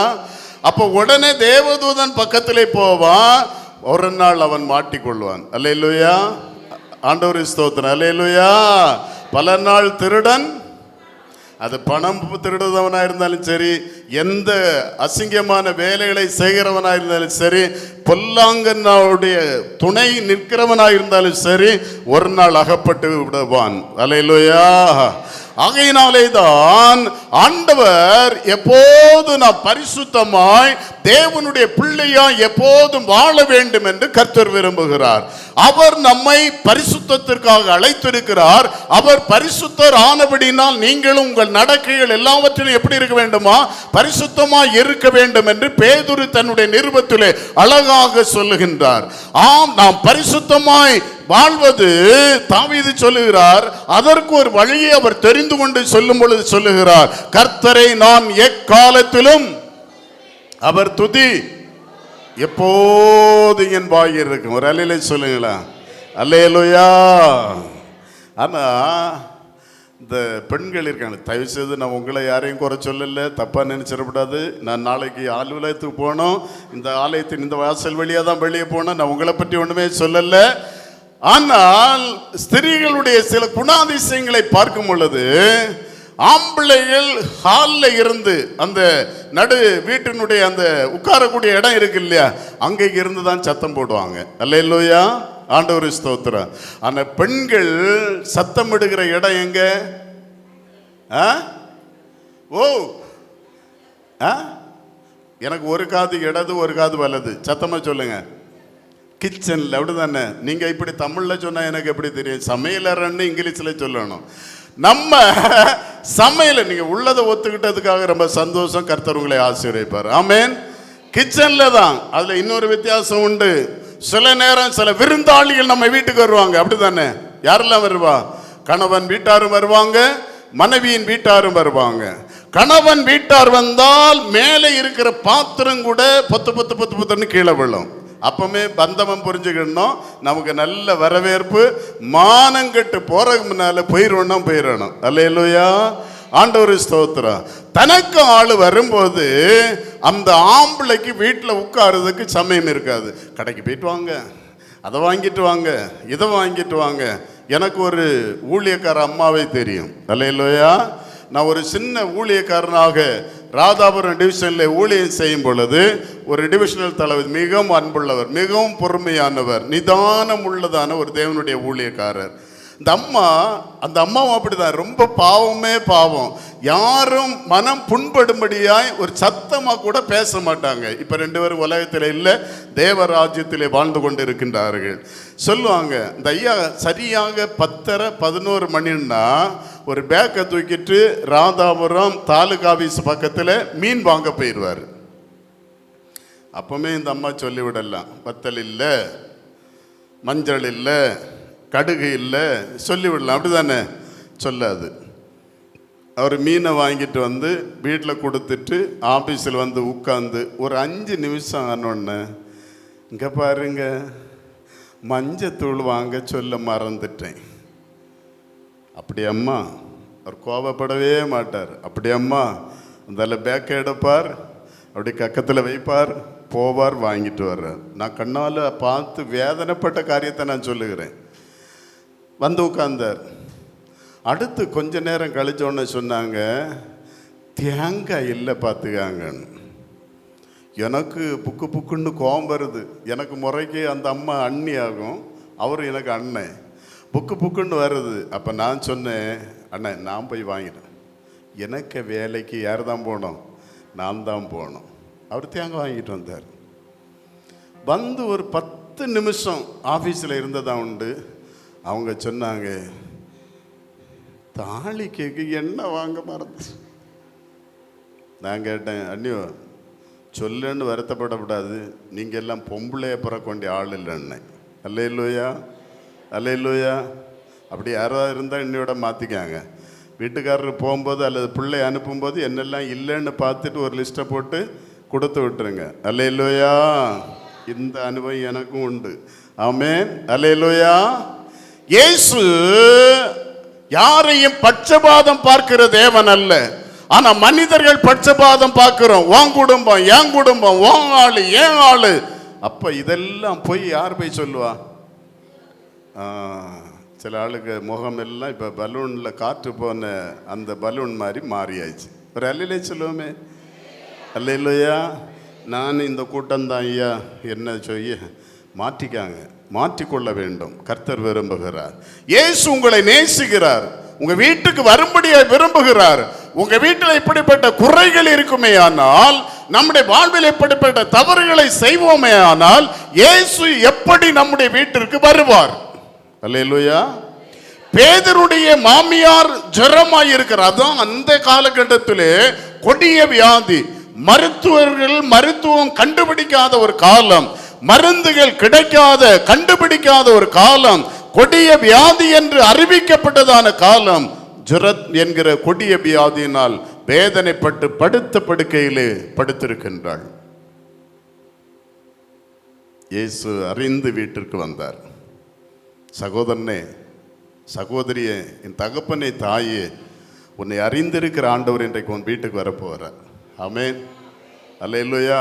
அப்ப உடனே தேவதூதன் பக்கத்திலே போவான். ஒரு நாள் அவன் மாட்டிக்கொள்வான். அல்லேலூயா. ஆண்டவர் ஸ்தோத்திரம். அல்லேலூயா. பல நாள் திருடன், அது பணம் திருடுறவனாக இருந்தாலும் சரி, எந்த அசிங்கமான வேலைகளை செய்கிறவனாக இருந்தாலும் சரி, பொல்லாங்கனுடைய துணை நிற்கிறவனாக இருந்தாலும் சரி, ஒரு நாள் அகப்பட்டு விடுவான். அல்லேலூயா. ஆகையினாலே தான் ஆண்டவர் எப்போது நாம் பரிசுத்தமாய் தேவனுடைய பிள்ளையாய் எப்போதும் வாழ வேண்டும் என்று கர்த்தர் விரும்புகிறார். அவர் நம்மை பரிசுத்தத்திற்காக அழைத்திருக்கிறார். அவர் பரிசுத்தர் ஆனபடினால் நீங்களும் உங்கள் நடக்கைகள் எல்லாவற்றிலும் எப்படி இருக்க வேண்டுமா? பரிசுத்தமாய் இருக்க வேண்டும் என்று பேதுரு தன்னுடைய நிருபத்திலே அழகாக சொல்லுகின்றார். ஆம், நாம் பரிசுத்தமாய் வாழ்வது தாவீது சொல்லுகிறார். அதற்கு ஒரு வழியை அவர் தெரிந்து கொண்டு சொல்லும் பொழுது சொல்லுகிறார், கர்த்தரை நான் எக்காலத்திலும் அவர் துதி எப்போது என் வாயில் இருக்கும். ஒரு அல்லேலூயா சொல்லுங்களா? அல்லேலூயா. ஆனா இந்த பெண்கள் இருக்காங்க, தயவு செய்து நான் உங்களை யாரையும் குறை சொல்லல, தப்பா நினைச்சிடக்கூடாது. நான் நாளைக்கு ஆலயத்துக்கு போனோம், இந்த ஆலயத்தின் இந்த வாசல் வழியா தான் வெளியே போனோம், நான் உங்களை பற்றி ஒண்ணுமே சொல்லல. ஆனால் ஸ்திரீகளுடைய சில குணாதிசயங்களை பார்க்கும் பொழுது, ஆம்பிள்ளைகள் ஹாலில் இருந்து அந்த நடு வீட்டினுடைய அந்த உட்காரக்கூடிய இடம் இருக்கு இல்லையா, அங்கே இருந்து தான் சத்தம் போடுவாங்க. அல்லேலூயா. ஆண்டவர் ஸ்தோத்திரம். ஆனா பெண்கள் சத்தம் இடுகிற இடம் எங்க? ஓ, எனக்கு ஒரு காது இடது ஒரு காது வலது. சத்தமா சொல்லுங்க. கிச்சனில், அப்படி தானே? நீங்கள் இப்படி தமிழில் சொன்னால் எனக்கு எப்படி தெரியும்? சமையலறைன்னு இங்கிலீஷில் சொல்லணும். நம்ம சமையல் நீங்கள் உள்ளதை ஒத்துக்கிட்டதுக்காக ரொம்ப சந்தோஷம். கர்த்தர் உங்களை ஆசீர்வதிப்பார். ஆமென். கிச்சனில் தான். அதில் இன்னொரு வித்தியாசம் உண்டு. சில நேரம் சில விருந்தாளிகள் நம்ம வீட்டுக்கு வருவாங்க, அப்படி தானே? யாரெல்லாம் வருவா? கணவன் வீட்டாரும் வருவாங்க, மனைவியின் வீட்டாரும் வருவாங்க. கணவன் வீட்டார் வந்தால் மேலே இருக்கிற பாத்திரம் கூட பொத்துன்னு கீழே விழும். அப்பமே பந்தமம் புரிஞ்சுக்கணும். நமக்கு நல்ல வரவேற்பு. மானங்கட்டு போறதுக்கு முன்னால போயிடணும். அல்லேலூயா, ஆண்டவர் ஸ்தோத்திரம். தனக்கு ஆள் வரும்போது அந்த ஆம்பளைக்கு வீட்டில் உட்காருறதுக்கு சமயம் இருக்காது. கடைக்கு போயிட்டு வாங்க, அதை வாங்கிட்டு வாங்க, இதை வாங்கிட்டு வாங்க. எனக்கு ஒரு ஊழியக்கார அம்மாவே தெரியும். அல்லேலூயா. நான் ஒரு சின்ன ஊழியக்காரனாக ராதாபுரம் டிவிஷனில் ஊழியம் செய்யும் பொழுது ஒரு டிவிஷனல் தலைவர், மிகவும் அன்புள்ளவர், மிகவும் பொறுமையானவர், நிதானம் உள்ளதான ஒரு தேவனுடைய ஊழியக்காரர். அந்த அம்மாவும் அப்படிதான். ரொம்ப பாவமே பாவம். யாரும் மனம் புண்படும்படியாய் ஒரு சத்தமாக கூட பேச மாட்டாங்க. இப்போ 2 பேரும் உலகத்தில் இல்லை, தேவராஜ்யத்திலே வாழ்ந்து கொண்டு இருக்கின்றார்கள். சொல்லுவாங்க, இந்த ஐயா சரியாக 10:30-11 மணின்னா ஒரு பேக்கை தூக்கிட்டு ராதாபுரம் தாலுகா ஆபீஸ் பக்கத்தில் மீன் வாங்க போயிடுவார். அப்பவுமே இந்த அம்மா சொல்லிவிடலாம், வத்தல் இல்லை, மஞ்சள் இல்லை, கடுகு இல்லை, சொல்லிவிடலாம். அப்படி தானே? சொல்லாது. அவர் மீனை வாங்கிட்டு வந்து வீட்டில் கொடுத்துட்டு ஆஃபீஸில் வந்து உட்காந்து ஒரு 5 நிமிஷம் ஆனோடனே, இங்கே பாருங்க, மஞ்சத்தூள் வாங்க சொல்ல மறந்துட்டேன். அப்படி அம்மா. அவர் கோபப்படவே மாட்டார். அப்படி அம்மா அந்த பேக்கை எடுப்பார், அப்படி கக்கத்தில் வைப்பார், போவார், வாங்கிட்டு வர்றார். நான் கண்ணால் பார்த்து வேதனைப்பட்ட காரியத்தை நான் சொல்லுகிறேன். வந்து உட்கார்ந்தார். அடுத்து கொஞ்ச நேரம் கழிச்சோன்னு சொன்னாங்க, தேங்காய் இல்லை பார்த்துக்காங்கன்னு. எனக்கு புக்குன்னு கோபம் வருது. எனக்கு முறைக்கு அந்த அம்மா அண்ணி ஆகும், அவர் எனக்கு அண்ணன். புக்குன்னு வருது. அப்போ நான் சொன்னேன், அண்ணன் நான் போய் வாங்கிட்டேன். எனக்கு வேலைக்கு யார் தான் போனோம்? நான் தான் போனோம். அவர் தேங்காய் வாங்கிட்டு வந்தார். வந்து ஒரு 10 நிமிஷம் ஆஃபீஸில் இருந்ததான் உண்டு. அவங்க சொன்னாங்க, தாலி கேக்கு எண்ணெய் வாங்க மறந்து. நான் கேட்டேன், அண்ணியோ சொல்லுன்னு வருத்தப்படக்கூடாது, நீங்கள் எல்லாம் பொம்பளைய பிறக்க வேண்டிய ஆள் இல்லைன்னு. அல்லேலூயா, அல்லேலூயா. அப்படி யாராவது இருந்தால் இன்னையோட மாற்றிக்காங்க. வீட்டுக்காரர் போகும்போது அல்லது பிள்ளை அனுப்பும்போது என்னெல்லாம் இல்லைன்னு பார்த்துட்டு ஒரு லிஸ்ட்டை போட்டு கொடுத்து விட்டுருங்க. அல்லேலூயா. இந்த அனுபவம் எனக்கும் உண்டு. ஆமென். அல்லேலூயா. இயேசு யாரையும் பட்சபாதம் பார்க்கிற தேவன் அல்ல. ஆனா மனிதர்கள் பட்சபாதம் பார்க்கிறோம். உன் குடும்பம், என் குடும்பம், உன் ஆளு, ஏன் ஆளு. அப்ப இதெல்லாம் போய் யார் போய் சொல்லுவா? சில ஆளுக்கு முகம் எல்லாம் இப்போ பலூனில் காற்று போன அந்த பலூன் மாதிரி மாறியாச்சு. ஒரு அல்லையிலே சொல்லுவோமே, அல்லையிலையா. நான் இந்த கூட்டம்தான் ஐயா, என்ன செய்ய மாற்றிக்காங்க, மாற்றிக்கொள்ள வேண்டும். கர்த்தர் விரும்புகிறார். இயேசு உங்களை நேசிக்கிறார். உங்க வீட்டுக்கு வரும்படியாக விரும்புகிறார். உங்க வீட்டில் இப்படிப்பட்ட குறைகள் இருக்குமே ஆனால், நம்முடைய வாழ்வில் இப்படிப்பட்ட தவறுகளை செய்வோமே ஆனால், இயேசு எப்படி நம்முடைய வீட்டிற்கு வருவார்? அல்லேலூயா. பேதருடைய மாமியார் ஜுரமாய் இருக்கிறார். அதான் அந்த காலகட்டத்திலே கொடிய வியாதி. மருத்துவம் கண்டுபிடிக்காத ஒரு காலம், மருந்துகள் கிடைக்காத கண்டுபிடிக்காத ஒரு காலம், கொடிய வியாதி என்று அறிவிக்கப்பட்டதான காலம். ஜுரத் என்கிற கொடிய வியாதியினால் வேதனைப்பட்டு படுத்த படுக்கையிலே படுத்திருக்கின்றாள். இயேசு அறிந்து வீட்டிற்கு வந்தார். சகோதரனே, சகோதரியே, என் தகப்பனே, தாயே, உன்னை அறிந்திருக்கிற ஆண்டவர் இன்றைக்கு உன் வீட்டுக்கு வரப்போகிறார். ஆமென். அல்லேலூயா.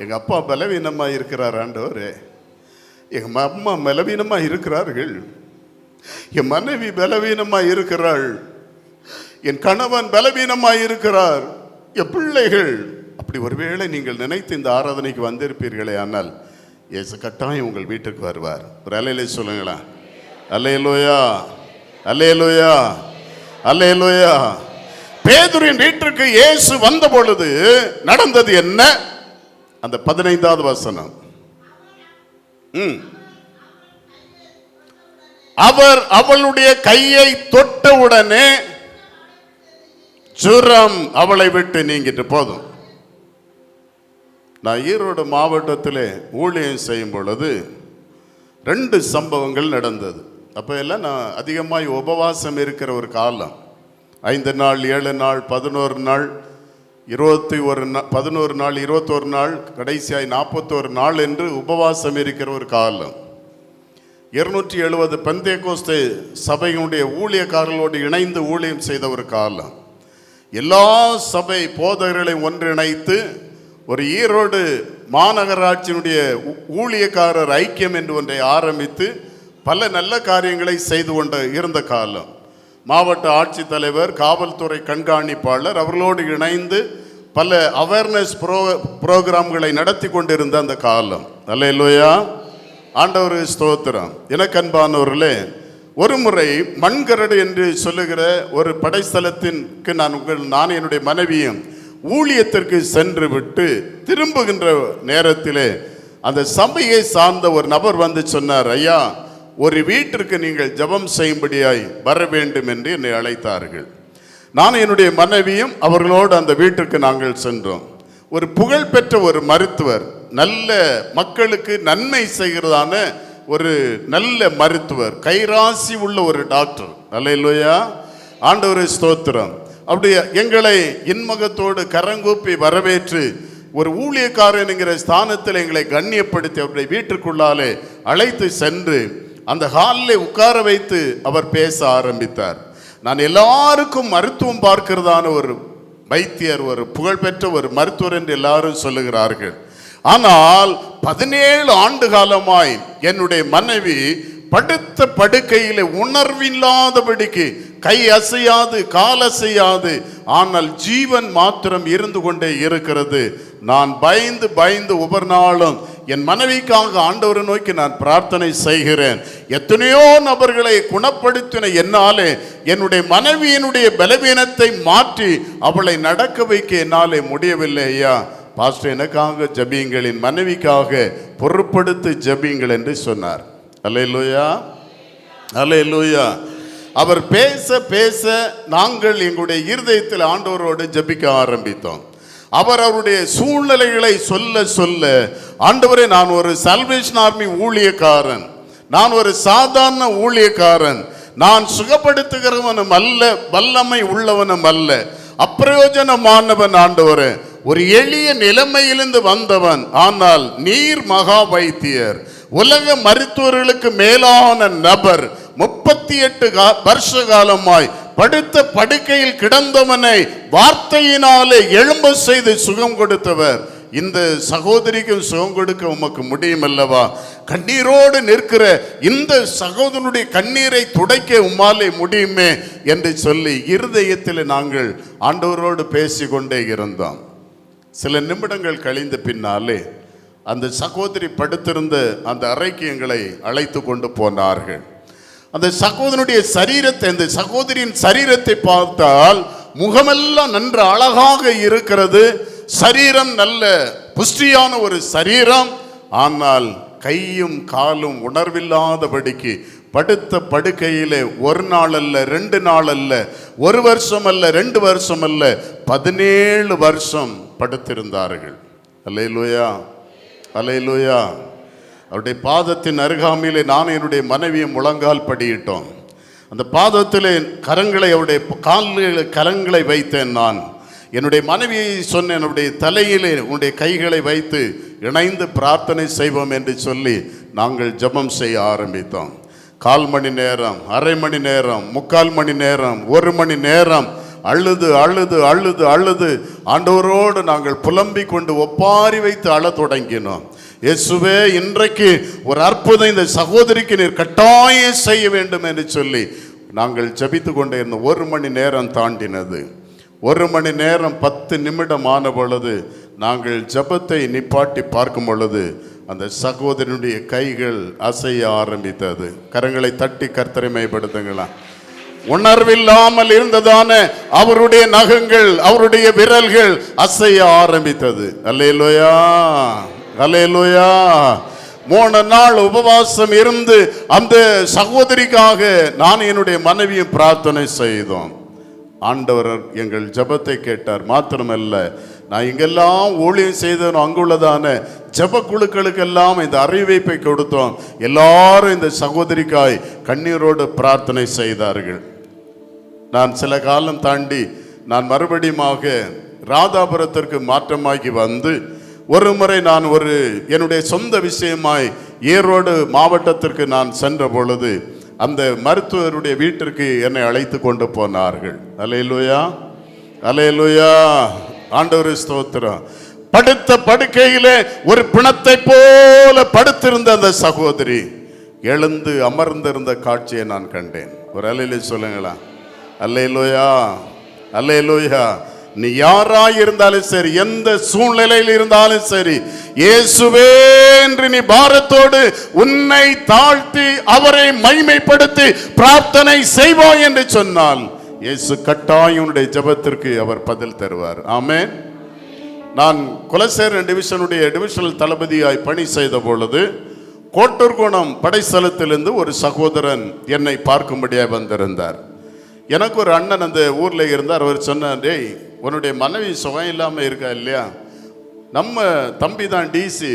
எங்கள் அப்பா பலவீனமாக இருக்கிறார் ஆண்டவரே. எங்கள் அம்மா பலவீனமாக இருக்கிறார்கள். என் மனைவி பலவீனமாக இருக்கிறாள். என் கணவன் பலவீனமாக இருக்கிறார். என் பிள்ளைகள். அப்படி ஒருவேளை நீங்கள் நினைத்து இந்த ஆராதனைக்கு வந்திருப்பீர்களே ஆனால், இயேசு கட்டாயம் உங்கள் வீட்டுக்கு வருவார். ஒரு அல்லேலூயா சொல்லுங்களா. அல்லேலூயா, அல்லேலூயா, அல்லேலூயா. பேதுருவின் வீட்டிற்கு இயேசு வந்த பொழுது நடந்தது என்ன? அந்த 15வது வசனம். அவர் அவளுடைய கையை தொட்டவுடனே ஜுரம் அவளை விட்டு நீங்கிட்டு. போதும். நான் ஈரோடு மாவட்டத்தில் ஊழியம் செய்யும் பொழுது 2 சம்பவங்கள் நடந்தது. அப்போ எல்லாம் நான் அதிகமாக உபவாசம் இருக்கிற ஒரு காலம். 5 நாள், 7 நாள், 11 நாள், 11 நாள், 21 நாள், கடைசியாய் 41 நாள் என்று உபவாசம் இருக்கிற ஒரு காலம். 270 பெந்தேகோஸ்தே சபையினுடைய ஊழியக்காரர்களோடு இணைந்து ஊழியம் செய்த ஒரு காலம். எல்லா சபை போதகர்களை ஒன்றிணைத்து ஒரு ஈரோடு மாநகராட்சியினுடைய ஊழியக்காரர் ஐக்கியம் என்று ஒன்றை ஆரம்பித்து பல நல்ல காரியங்களை செய்து கொண்டு இருந்த காலம். மாவட்ட ஆட்சித்தலைவர், காவல்துறை கண்காணிப்பாளர் அவர்களோடு இணைந்து பல அவேர்னஸ் ப்ரோக்ராம்களை நடத்தி கொண்டிருந்த அந்த காலம். அல்லேலூயா, ஆண்டவர் ஸ்தோத்திரம். எனக்கு அன்பானவர்களே, ஒரு முறை மண்கரடு என்று சொல்லுகிற ஒரு படைஸ்தலத்திற்கு நான் என்னுடைய மனைவியும் ஊழியத்திற்கு சென்று விட்டு திரும்புகின்ற நேரத்திலே அந்த சபையை சார்ந்த ஒரு நபர் வந்து சொன்னார், ஐயா, ஒரு வீட்டிற்கு நீங்கள் ஜெபம் செய்யும்படியாய் வர வேண்டும் என்று என்னை அழைத்தார்கள். நான் என்னுடைய மனைவியும் அவர்களோடு அந்த வீட்டிற்கு நாங்கள் சென்றோம். ஒரு புகழ்பெற்ற ஒரு மருத்துவர், நல்ல மக்களுக்கு நன்மை செய்கிறதான ஒரு நல்ல மருத்துவர், கைராசி உள்ள ஒரு டாக்டர். அல்லேலூயா, ஆண்டவரே ஸ்தோத்திரம். அப்படி எங்களை இன்முகத்தோடு கரங்கூப்பி வரவேற்று ஒரு ஊழியக்காரன் என்கிற ஸ்தானத்தில் எங்களை கண்ணியப்படுத்தி அவருடைய வீட்டிற்குள்ளாலே அழைத்து சென்று அந்த ஹாலில் உட்கார வைத்து அவர் பேச ஆரம்பித்தார். நான் எல்லாருக்கும் மருத்துவம் பார்க்கிறதான ஒரு வைத்தியர், ஒரு புகழ்பெற்ற ஒரு மருத்துவர் என்று எல்லாரும் சொல்லுகிறார்கள். ஆனால் 17 ஆண்டு காலமாய் என்னுடைய மனைவி படுத்த படுக்கையிலே உணர்வில்லாதபடிக்கு கை அசையாது, கால் அசையாது, ஆனால் ஜீவன் மாத்திரம் இருந்து கொண்டே இருக்கிறது. நான் பயந்து பயந்து ஒவ்வொரு நாளும் என் மனைவிக்காக ஆண்டவரை நோக்கி நான் பிரார்த்தனை செய்கிறேன். எத்தனையோ நபர்களை குணப்படுத்தின என்னாலே என்னுடைய மனைவியினுடைய பலவீனத்தை மாற்றி அவளை நடக்க வைக்க என்னாலே முடியவில்லை. ஐயா, பாஸ்டர் எனக்காக ஜபியுங்கள், என் மனைவிக்காக பொறுப்படுத்தி ஜபியுங்கள் என்று சொன்னார். அல்லேலூயா, அல்லேலூயா. அவர் பேச பேச நாங்கள் எங்களுடைய இருதயத்தில் ஆண்டவரோடு ஜபிக்க ஆரம்பித்தோம். அவர் அவருடைய சூழ்நிலைகளை சொல்ல சொல்ல, ஆண்டவரே, நான் ஒரு சால்வேஷன் ஆர்மி ஊழியக்காரன், நான் ஒரு சாதாரண ஊழியக்காரன், நான் சுகப்படுத்துகிறவனும் அல்ல, வல்லமை உள்ளவனும் அல்ல, அப்பிரயோஜனமானவன் ஆண்டவரே, ஒரு எளிய நிலைமையிலிருந்து வந்தவன். ஆனால் நீர் மகா வைத்தியர், உலக மருத்துவர்களுக்கு மேலான நபர், 38 வருஷ காலமாய் படுத்த படுக்கையில் கிடந்தவனை வார்த்தையினாலே எழும்ப செய்து சுகம் கொடுத்தவர். இந்த சகோதரிக்கும் சுகம் கொடுக்க உமக்கு முடியும் அல்லவா? கண்ணீரோடு நிற்கிற இந்த சகோதரனுடைய கண்ணீரை துடைக்க உம்மாலே முடியுமே என்று சொல்லி இருதயத்தில் நாங்கள் ஆண்டவரோடு பேசிக்கொண்டே இருந்தோம். சில நிமிடங்கள் கழிந்த பின்னாலே அந்த சகோதரி படுத்திருந்த அந்த அறைக்கு எங்களை அழைத்து கொண்டு போனார்கள். அந்த சகோதரனுடைய சரீரத்தை, அந்த சகோதரியின் சரீரத்தை பார்த்தால் முகமெல்லாம் நன்று அழகாக இருக்கிறது, சரீரம் நல்ல புஷ்டியான ஒரு சரீரம். ஆனால் கையும் காலும் உணர்வில்லாதபடிக்கு படுத்த படுக்கையிலே 1 நாள் அல்ல, 2 நாள் அல்ல, 1 வருஷம் அல்ல, 2 வருஷம் அல்ல, 17 வருஷம் படுத்திருந்தார்கள். அல்லேலூயா, அல்லேலூயா. அவருடைய பாதத்தின் அருகாமையிலே நான் என்னுடைய மனைவியை முழங்கால் படியிட்டோம். அந்த பாதத்திலே கரங்களை, அவருடைய கால்களில் கரங்களை வைத்தேன். நான் என்னுடைய மனைவியை சொன்னேன், என்னுடைய தலையிலே உன்னுடைய கைகளை வைத்து இணைந்து பிரார்த்தனை செய்வோம் என்று சொல்லி நாங்கள் ஜெபம் செய்ய ஆரம்பித்தோம். 1/4 மணி நேரம், அரை மணி நேரம், 3/4 மணி நேரம், 1 மணி நேரம் அழுது அழுது அழுது அழுது ஆண்டவரோடு நாங்கள் புலம்பிக் கொண்டு ஒப்பாரி வைத்து அழ தொடங்கினோம். இயேசுவே, இன்றைக்கு ஒரு அற்புதம் இந்த சகோதரிக்கு நீர் கட்டாயம் செய்ய வேண்டும் என்று சொல்லி நாங்கள் ஜெபித்து கொண்டே இருந்தோம். 1 மணி நேரம் தாண்டினது. 1 மணி நேரம் 10 நிமிடம் ஆன பொழுது நாங்கள் ஜெபத்தை நிப்பாட்டி பார்க்கும் பொழுது அந்த சகோதரனுடைய கைகள் அசைய ஆரம்பித்தது. கரங்களை தட்டி கர்த்தரை மைப்படுத்துங்களா. உணர்வில்லாமல் இருந்ததான அவருடைய நகங்கள், அவருடைய விரல்கள் அசைய ஆரம்பித்தது. அல்லேலூயா, அல்லேலூயா. 3 நாள் உபவாசம் இருந்து அந்த சகோதரிக்காக நான் என்னுடைய மனைவியும் பிரார்த்தனை செய்தோம். ஆண்டவர் எங்கள் ஜெபத்தை கேட்டார். மாத்திரமல்ல, நான் இங்கெல்லாம் ஊழியம் செய்தோம், அங்குள்ளதான ஜெப குழுக்களுக்கெல்லாம் இந்த அறிவிப்பை கொடுத்தோம். எல்லாரும் இந்த சகோதரிக்காய் கண்ணீரோடு பிரார்த்தனை செய்தார்கள். நான் சில காலம் தாண்டி நான் மறுபடியுமாக ராதாபுரத்திற்கு மாற்றமாகி வந்து ஒரு முறை நான் என்னுடைய சொந்த விஷயமாய் ஈரோடு மாவட்டத்திற்கு நான் சென்ற பொழுது அந்த மருத்துவருடைய வீட்டிற்கு என்னை அழைத்து கொண்டு போனார்கள். அல்லேலூயா, அல்லேலூயா, ஆண்டவர் ஸ்தோத்திரம். படுத்த படுக்கையிலே ஒரு பிணத்தை போல படுத்திருந்த அந்த சகோதரி எழுந்து அமர்ந்திருந்த காட்சியை நான் கண்டேன். ஒரு அல்லேலூயா சொல்லுங்களா? அல்லேலூயா, அல்லேலூயா. நீ யாராய் இருந்தாலும் சரி, எந்த சூழ்நிலையில் இருந்தாலும் சரி, இயேசுவே என்று நீ பாரத்தோடு உன்னை தாழ்த்தி அவரை மகிமைப்படுத்தி பிரார்த்தனை செய்வாய் என்று சொன்னால் இயேசு கட்டாயம் உன்னுடைய ஜெபத்திற்கு அவர் பதில் தருவார். ஆமென். நான் குலசேகரன் டிவிஷனுடைய டிவிஷனல் தளபதியாய் பணி செய்த பொழுது கோட்டூர்குணம் படைத்தளத்திலிருந்து ஒரு சகோதரன் என்னை பார்க்கும்படியாக வந்திருந்தார். எனக்கு ஒரு அண்ணன் அந்த ஊரில் இருந்தார். அவர் சொன்னார், டேய், உன்னுடைய மனைவி சுகம் இல்லாமல் இருக்கா இல்லையா, நம்ம தம்பி தான் டிசி,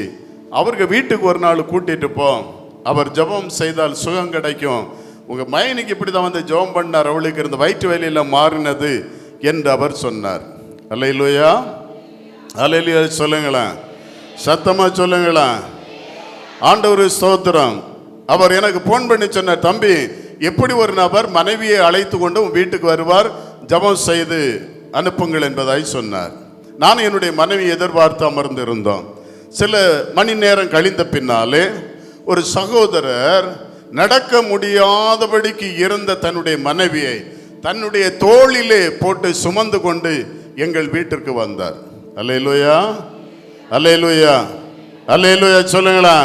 அவருக்கு வீட்டுக்கு ஒரு நாள் கூட்டிகிட்டு போ, அவர் ஜெபம் செய்தால் சுகம் கிடைக்கும். உங்கள் மைனிக்கு இப்படி தான் வந்து ஜெபம் பண்ணார், அவளுக்கு இருந்த வயிற்று வலியில் மாறினது என்று அவர் சொன்னார். அல்லேலூயா, அல்லேலூயா சொல்லுங்களேன், சத்தமாக சொல்லுங்களேன். ஆண்டவர் ஸ்தோத்திரம். அவர் எனக்கு ஃபோன் பண்ணி சொன்னார், தம்பி, எப்படி ஒரு நபர் மனைவியை அழைத்து கொண்டு உன் வீட்டுக்கு வருவார், ஜெபம் செய்து அனுப்புங்கள் என்பதாய் சொன்னார். நான் என்னுடைய மனைவி எதிர்பார்த்து அமர்ந்திருந்தோம். சில மணி நேரம் கழிந்த பின்னாலே ஒரு சகோதரர் நடக்க முடியாதபடிக்கு இருந்த தன்னுடைய மனைவியை தன்னுடைய தோளிலே போட்டு சுமந்து கொண்டு எங்கள் வீட்டிற்கு வந்தார். அல்லேலூயா, அல்லேலூயா, அல்லேலூயா சொல்லுங்களா.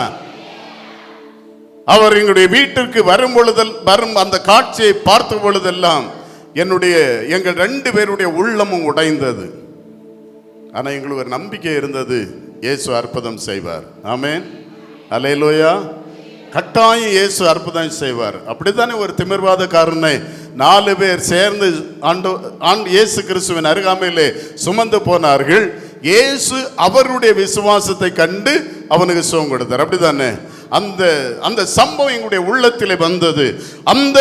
அவர் எங்களுடைய வீட்டிற்கு வரும் அந்த காட்சியை பார்த்த பொழுதெல்லாம் எங்கள் 2 பேருடைய உள்ளமும் உடைந்தது. ஆனால் எங்களுக்கு ஒரு நம்பிக்கை இருந்தது, இயேசு அற்புதம் செய்வார். ஆமென், அல்லேலூயா. கட்டாயம் இயேசு அற்புதம் செய்வார். அப்படித்தானே ஒரு திமிர்வாதக்காரனை 4 பேர் சேர்ந்து இயேசு கிறிஸ்துவின் அருகாமையிலே சுமந்து போனார்கள். இயேசு அவருடைய விசுவாசத்தை கண்டு அவனுக்கு சுகம் கொடுத்தார். அப்படித்தானே? அந்த சம்பவம் எங்களுடைய உள்ளத்திலே வந்தது. அந்த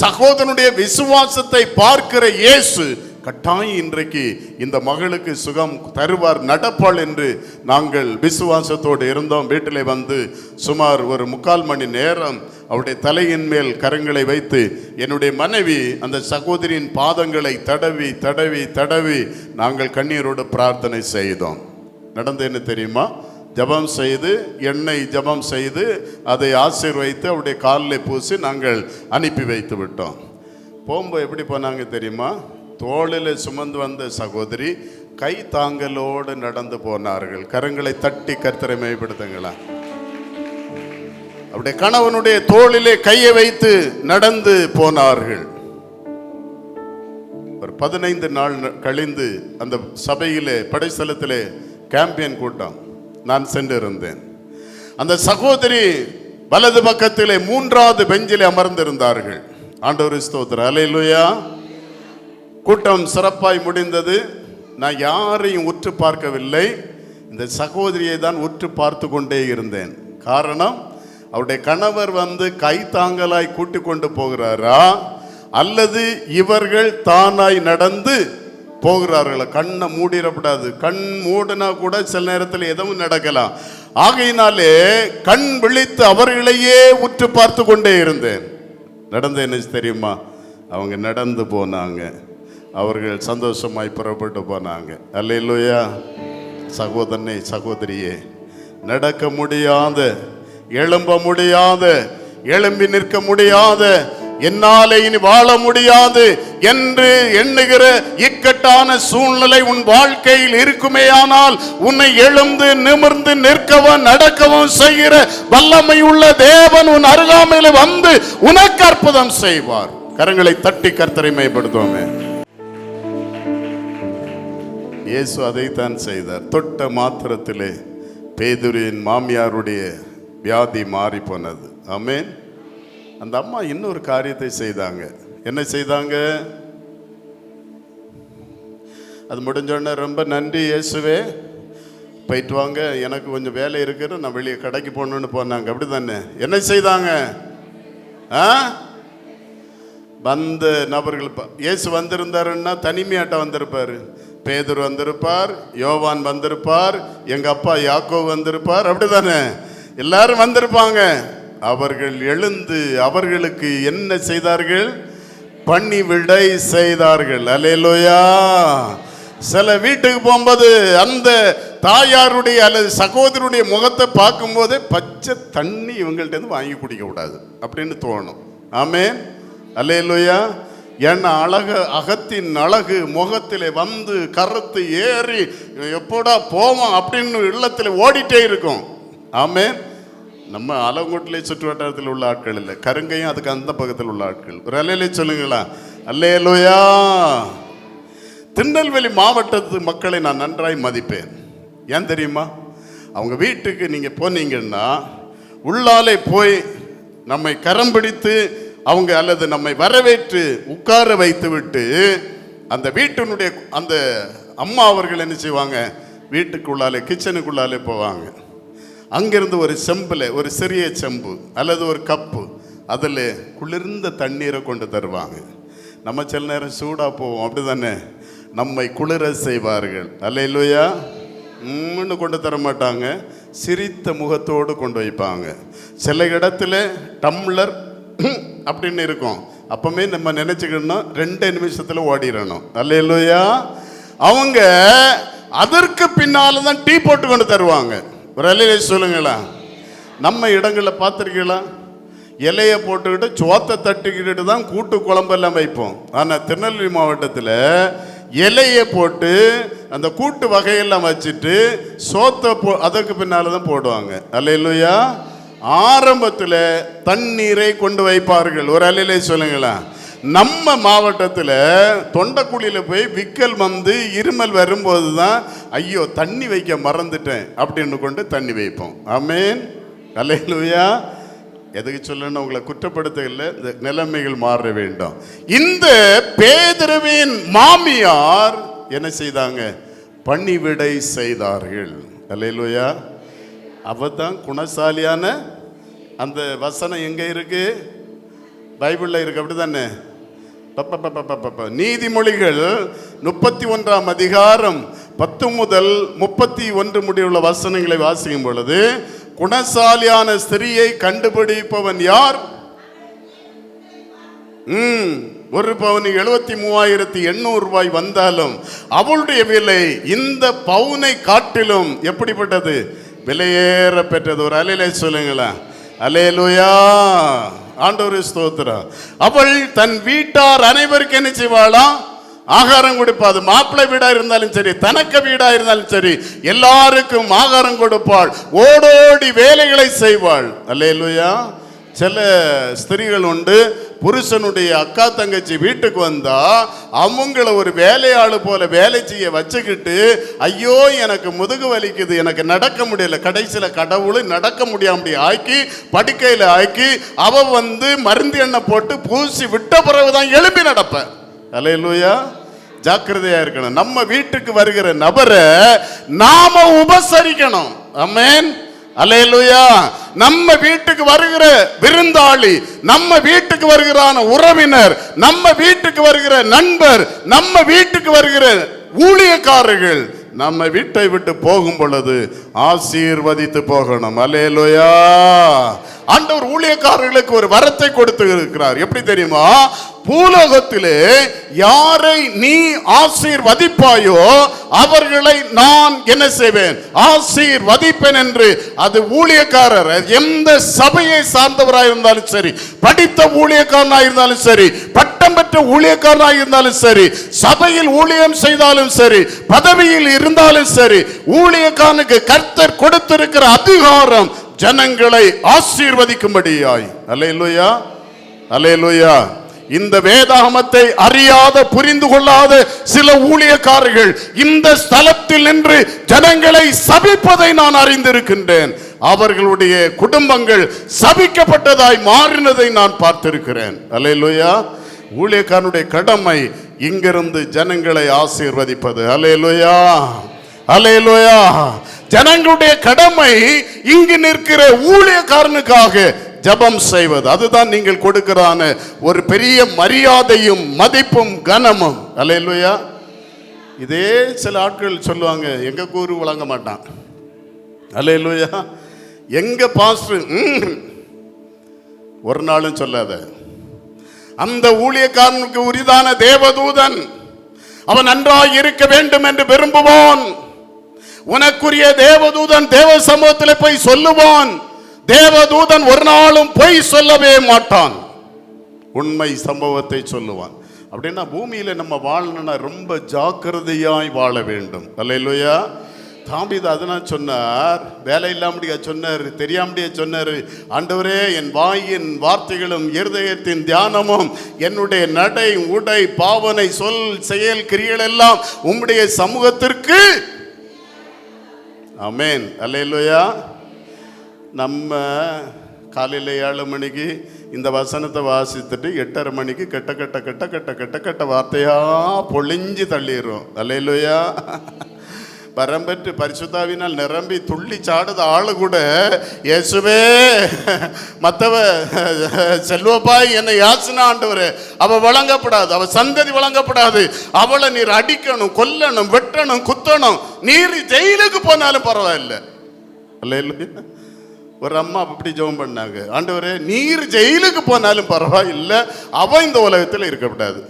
சகோதரனுடைய விசுவாசத்தை பார்க்கிற இயேசு கட்டாயம் இன்றைக்கு இந்த மகளுக்கு சுகம் தருவார், நடப்பாள் என்று நாங்கள் விசுவாசத்தோடு இருந்தோம். வீட்டிலே வந்து சுமார் ஒரு 3/4 மணி நேரம் அவருடைய தலையின் மேல் கரங்களை வைத்து என்னுடைய மனைவி அந்த சகோதரியின் பாதங்களை தடவி தடவி தடவி நாங்கள் கண்ணீரோடு பிரார்த்தனை செய்தோம். நடந்து என்ன தெரியுமா? ஜபம் செய்து எண்ணெய் ஜபம் செய்து அதை ஆசீர்வைத்து அவருடைய காலில் பூசி நாங்கள் அனுப்பி வைத்து விட்டோம். போகும்போது எப்படி போனாங்க தெரியுமா? தோளில் சுமந்து வந்த சகோதரி கை தாங்கலோடு நடந்து போனார்கள். கரங்களை தட்டி கர்த்தரை மேம்படுத்துங்களா. அவருடைய கணவனுடைய தோளிலே கையை வைத்து நடந்து போனார்கள். ஒரு 15 நாள் கழிந்து அந்த சபையிலே படைத்தளத்திலே கேம்பியன் கூட்டம் நான் சென்று இருந்தேன். அந்த சகோதரி வலது பக்கத்திலே 3வது பெஞ்சிலே அமர்ந்திருந்தார்கள். ஆண்டவர் ஸ்தோத்திரம், அல்லேலூயா. கூட்டம் சிறப்பாய் முடிந்தது. நான் யாரையும் உற்று பார்க்கவில்லை, இந்த சகோதரியை தான் உற்று பார்த்து கொண்டே இருந்தேன். காரணம், அவருடைய கணவர் வந்து கை தாங்கலாய் கூட்டி கொண்டு போகிறாரா அல்லது இவர்கள் தானாய் நடந்து போகிறார்கள்? கண்ணை மூடிடக்கூடாது. கண் மூடினா கூட சில நேரத்தில் எதுவும் நடக்கலாம். ஆகையினாலே கண் விழித்து அவர்களையே உற்று பார்த்து கொண்டே இருந்தேன். நடந்து என்ன தெரியுமா? அவங்க நடந்து போனாங்க. அவர்கள் சந்தோஷமாய் புறப்பட்டு போனாங்க. அல்லேலூயா. சகோதரனே, சகோதரியே, நடக்க முடியாத, எழும்ப முடியாத, எழும்பி நிற்க முடியாத, என்னாலே இனி வாழ முடியாது என்று எண்ணுகிற இக்கட்டான சூழ்நிலை உன் வாழ்க்கையில் இருக்குமேயானால் உன்னை எழுந்து நிமிர்ந்து நிற்கவும் நடக்கவும் செய்கிற வல்லமை உள்ள தேவன் உன் அருகாமையில் வந்து உனக்கு அற்புதம் செய்வார். கரங்களை தட்டி கர்த்தரை மேம்படுத்துவோமே. இயேசு அதைத்தான் செய்தார். தொட்ட மாத்திரத்திலே பேதுருவின் மாமியாருடைய வியாதி மாறி போனது. ஆமென். அந்த அம்மா இன்னொரு காரியத்தை செய்தாங்க. என்ன செய்தாங்க? அது முடிஞ்சோடனே ரொம்ப நன்றி இயேசுவே, போயிட்டு வாங்க, எனக்கு கொஞ்சம் வேலை இருக்குது, நான் வெளியே கடைக்கு போகணுன்னு போனாங்க. அப்படி தானே? என்ன செய்தாங்க? வந்த நபர்கள், இயேசு வந்திருந்தாருன்னா தனிமையாட்ட வந்திருப்பார். பேதுரு வந்திருப்பார், யோவான் வந்திருப்பார், எங்க அப்பா யாக்கோபு வந்திருப்பார். அப்படிதானே? எல்லாரும் வந்திருப்பாங்க. அவர்கள் எழுந்து அவர்களுக்கு என்ன செய்தார்கள்? பணிவிடை செய்தார்கள். அல்லேலூயா. சில வீட்டுக்கு போகும்போது அந்த தாயாருடைய அல்லது சகோதரருடைய முகத்தை பார்க்கும்போதே பச்சை தண்ணி இவங்கள்ட்ட இருந்து வாங்கி குடிக்க கூடாது அப்படின்னு தோணும். ஆமென். அல்லேலூயா. ஏன்னா அழகு, அகத்தின் அழகு முகத்தில் வந்து கருத்து ஏறி எப்போடா போவோம் அப்படின்னு இல்லத்தில் ஓடிட்டே இருக்கும். ஆமென். நம்ம ஆலங்கோட்டிலே சுற்று வட்டாரத்தில் உள்ள ஆட்கள் இல்லை, கருங்கையும் அதுக்கு அந்த பக்கத்தில் உள்ள ஆட்கள். ஒரு அல்லேலே சொல்லுங்களா? அல்லேலூயா. திருநெல்வேலி மாவட்டத்து மக்களை நான் நன்றாய் மதிப்பேன். ஏன் தெரியுமா? அவங்க வீட்டுக்கு நீங்கள் போனீங்கன்னா உள்ளாலே போய் நம்மை கரம் பிடித்து அவங்க அல்லது நம்மை வரவேற்று உட்கார வைத்து விட்டு அந்த வீட்டினுடைய அந்த அம்மா அவர்கள் என்ன செய்வாங்க? வீட்டுக்குள்ளாலே கிச்சனுக்குள்ளாலே போவாங்க. அங்கிருந்து ஒரு செம்பில், ஒரு சிறிய செம்பு அல்லது ஒரு கப்பு, அதில் குளிர்ந்த தண்ணீரை கொண்டு தருவாங்க. நம்ம சில நேரம் சூடாக போவோம், அப்படி தானே? நம்மை குளிர செய்வார்கள். அல்லேலூயா. கொண்டு தர மாட்டாங்க, சிரித்த முகத்தோடு கொண்டு வைப்பாங்க. சில இடத்துல டம்ளர் அப்படின்னு இருக்கும். அப்பவுமே நம்ம நினைச்சுக்கணும் 2 நிமிஷத்துல ஓடிடணும். அல்லேலூயா. அவங்க அதற்கு பின்னால தான் டீ போட்டு கொண்டு தருவாங்க. ஒரு இலையை சொல்லுங்களா? நம்ம இடங்களில் பார்த்துருக்கீங்களா? இலையை போட்டுக்கிட்டு சோத்தை தட்டிக்கிட்டு தான் கூட்டு குழம்பெல்லாம் வைப்போம். ஆனால் திருநெல்வேலி மாவட்டத்தில் இலையை போட்டு அந்த கூட்டு வகையெல்லாம் வச்சுட்டு சோத்தை அதற்கு பின்னால் தான் போடுவாங்க. அல்லேலூயா. ஆரம்பத்தில் தண்ணீரை கொண்டு வைப்பார்கள். ஒரு அலையிலே சொல்லுங்களா? நம்ம மாவட்டத்தில் தொண்டைக்குழியில் போய் விக்கல் வந்து இருமல் வரும்போது தான் ஐயோ தண்ணி வைக்க மறந்துட்டேன் அப்படின்னு கொண்டு தண்ணி வைப்போம். ஆமென். அல்லேலூயா. எதுக்கு சொல்லணும்? உங்களை குற்றப்படுத்த இல்லை, இந்த நிலைமைகள் மாற வேண்டும். இந்த பேதுருவின் மாமியார் என்ன செய்தாங்க? பணிவிடை செய்தார்கள். அல்லேலூயா. அவ தான் குணசாலியான. அந்த வசனம் எங்க இருக்கு? பைபிள்ல இருக்கு. அப்படி தானே? நீதிமொழிகள் 31ஆம் அதிகாரம் 10 முதல் 31 முடிவுள்ள வசனங்களை வாசிக்கும் பொழுது, குணசாலியான ஸ்திரியை கண்டுபிடிப்பவன் யார்? ஒரு பவுனுக்கு 73,800 ரூபாய் வந்தாலும் அவளுடைய விலை இந்த பவுனை காட்டிலும் எப்படிப்பட்டது? விலையேற பெற்றது. ஒரு அலையிலே சொல்லுங்களா? அல்லேலூயா. ஆண்டவரே ஸ்தோத்திரம். அவள் தன் வீட்டார் அனைவருக்கு என்ன செய்வாளா? ஆகாரம் கொடுப்பாள். மாப்பிள்ளை வீடா இருந்தாலும் சரி, தனக்கு வீடா இருந்தாலும் சரி, எல்லாருக்கும் ஆகாரம் கொடுப்பாள். ஓடோடி வேலைகளை செய்வாள். அல்லேலூயா. சில ஸ்திரீகள் உண்டு, புருஷனுடைய அக்கா தங்கச்சி வீட்டுக்கு வந்தா அவங்கள ஒரு வேலையாளு போல வேலை செய்ய வச்சுக்கிட்டு, ஐயோ எனக்கு முதுகு வலிக்குது, எனக்கு நடக்க முடியல, கடைசியில் கடவுளை நடக்க முடியாமடி ஆக்கி படுக்கையில் ஆக்கி அவ வந்து மருந்து எண்ணெய் போட்டு பூசி விட்ட பிறகுதான் எழுப்பி நடப்ப. அல்லேலூயா. ஜாக்கிரதையா இருக்கணும். நம்ம வீட்டுக்கு வருகிற நபரை நாம உபசரிக்கணும். ஆமென். அல்லேலூயா. நம்ம வீட்டுக்கு வருகிற விருந்தாளி, நம்ம வீட்டுக்கு வருகிறான உறவினர், நம்ம வீட்டுக்கு வருகிற நண்பர், நம்ம வீட்டுக்கு வருகிற ஊழியக்காரர்கள் நம்ம வீட்டை விட்டு போகும் பொழுது ஆசீர்வதித்து போகணும். அல்லேலூயா. ஆண்டவர் ஊழியக்காரர்களுக்கு ஒரு வரத்தை கொடுத்து இருக்கிறார். எப்படி தெரியுமா? பூலோகத்திலே யாரை நீ ஆசீர்வதிப்பாயோ அவர்களை நான் என்ன செய்வேன்? ஆசீர்வதிப்பேன் என்று. அது ஊழியக்காரர், எந்த சபையை சார்ந்தவராக இருந்தாலும் சரி, படித்த ஊழியக்காரனாக இருந்தாலும் சரி, பட்டம் பெற்ற ஊழியக்காரனாக இருந்தாலும் சரி, சபையில் ஊழியம் செய்தாலும் சரி, பதவியில் இருந்தாலும் சரி, ஊழியக்காரனுக்கு கர்த்தர் கொடுத்திருக்கிற அதிகாரம் ஜனங்களை ஆசீர்வதிக்கும்படியாய். அல்லேலூயா. அல்லேலூயா. இந்த வேதாகமத்தை அறியாத, புரிந்து கொள்ளாத சில ஊழியக்காரர்கள் இந்த ஸ்தலத்தில் நின்று ஜனங்களை சபிப்பதை நான் அறிந்திருக்கின்றேன். அவர்களுடைய குடும்பங்கள் சபிக்கப்பட்டதாய் மாறினதை நான் பார்த்திருக்கிறேன். அல்லேலூயா. ஊழியக்காரனுடைய கடமை இங்கிருந்து ஜனங்களை ஆசீர்வதிப்பது. அல்லேலூயா, அல்லேலூயா. ஜனங்களுடைய கடமை இங்கு நிற்கிற ஊழியக்காரனுக்காக ஜெபம் செய்வது. அதுதான் நீங்கள் கொடுக்கிறான ஒரு பெரிய மரியாதையும் மதிப்பும் கனமும். அல்லேலூயா. இதே சில ஆட்கள் சொல்லுவாங்க, எங்க கூறு வழங்க மாட்டான். அல்லேலூயா. எங்க பாஸ்டர் ஒரு நாளும் சொல்லாத. அந்த ஊழியக்காரனுக்கு உரிதான தேவதூதன் அவன் நன்றாய் இருக்க வேண்டும் என்று விரும்புவான். உனக்குரிய தேவதூதன் தேவ சமூகத்தில் போய் சொல்லுவான். தேவதூதன் ஒரு நாளும் பொய் சொல்லவே மாட்டான், உண்மை சம்பவத்தை சொல்லுவான். அப்படின்னா பூமியில நம்ம வாழணும்னா ரொம்ப ஜாக்கிரதையாய் வாழ வேண்டும். அல்லேலூயா. தாவீது அதனால் சொன்னார், வேலை இல்லாமடியா சொன்னார், தெரியாமடியா சொன்னார், ஆண்டவரே என் வாயின் வார்த்தைகளும் இருதயத்தின் தியானமும் என்னுடைய நடை உடை பாவனை சொல் செயல் கிரியல் எல்லாம் உம்முடைய சமூகத்திற்கு. ஆமென். அல்லேலூயா. நம்ம காலையில் 7 மணிக்கு இந்த வசனத்தை வாசித்துட்டு 8:30 மணிக்கு கெட்ட கெட்ட கெட்ட கெட்ட கெட்ட கெட்ட வார்த்தையா பொழிஞ்சு தள்ளிடுறோம். அல்லேலூயா. பரம்பெற்று பரிசுத்தாவினால் நிரம்பி துள்ளி சாடுத ஆளு கூட இயேசுவே மற்றவ செல்வப்பாய் என்னை யாசனா ஆண்டவரே, அவ வழங்கப்படாது, அவ சந்ததி வழங்கப்படாது, அவளை நீர் அடிக்கணும், கொல்லணும், வெட்டணும், குத்தணும், நீர் ஜெயிலுக்கு போனாலும் பரவாயில்லை. அல்லேலூயா. ஒரு அம்மா அப்படி ஜெபம் பண்ணாங்க, ஆண்டவரே நீர் ஜெயிலுக்கு போனாலும் பரவாயில்லை, அவ இந்த உலகத்தில் இருக்கக்கூடாது.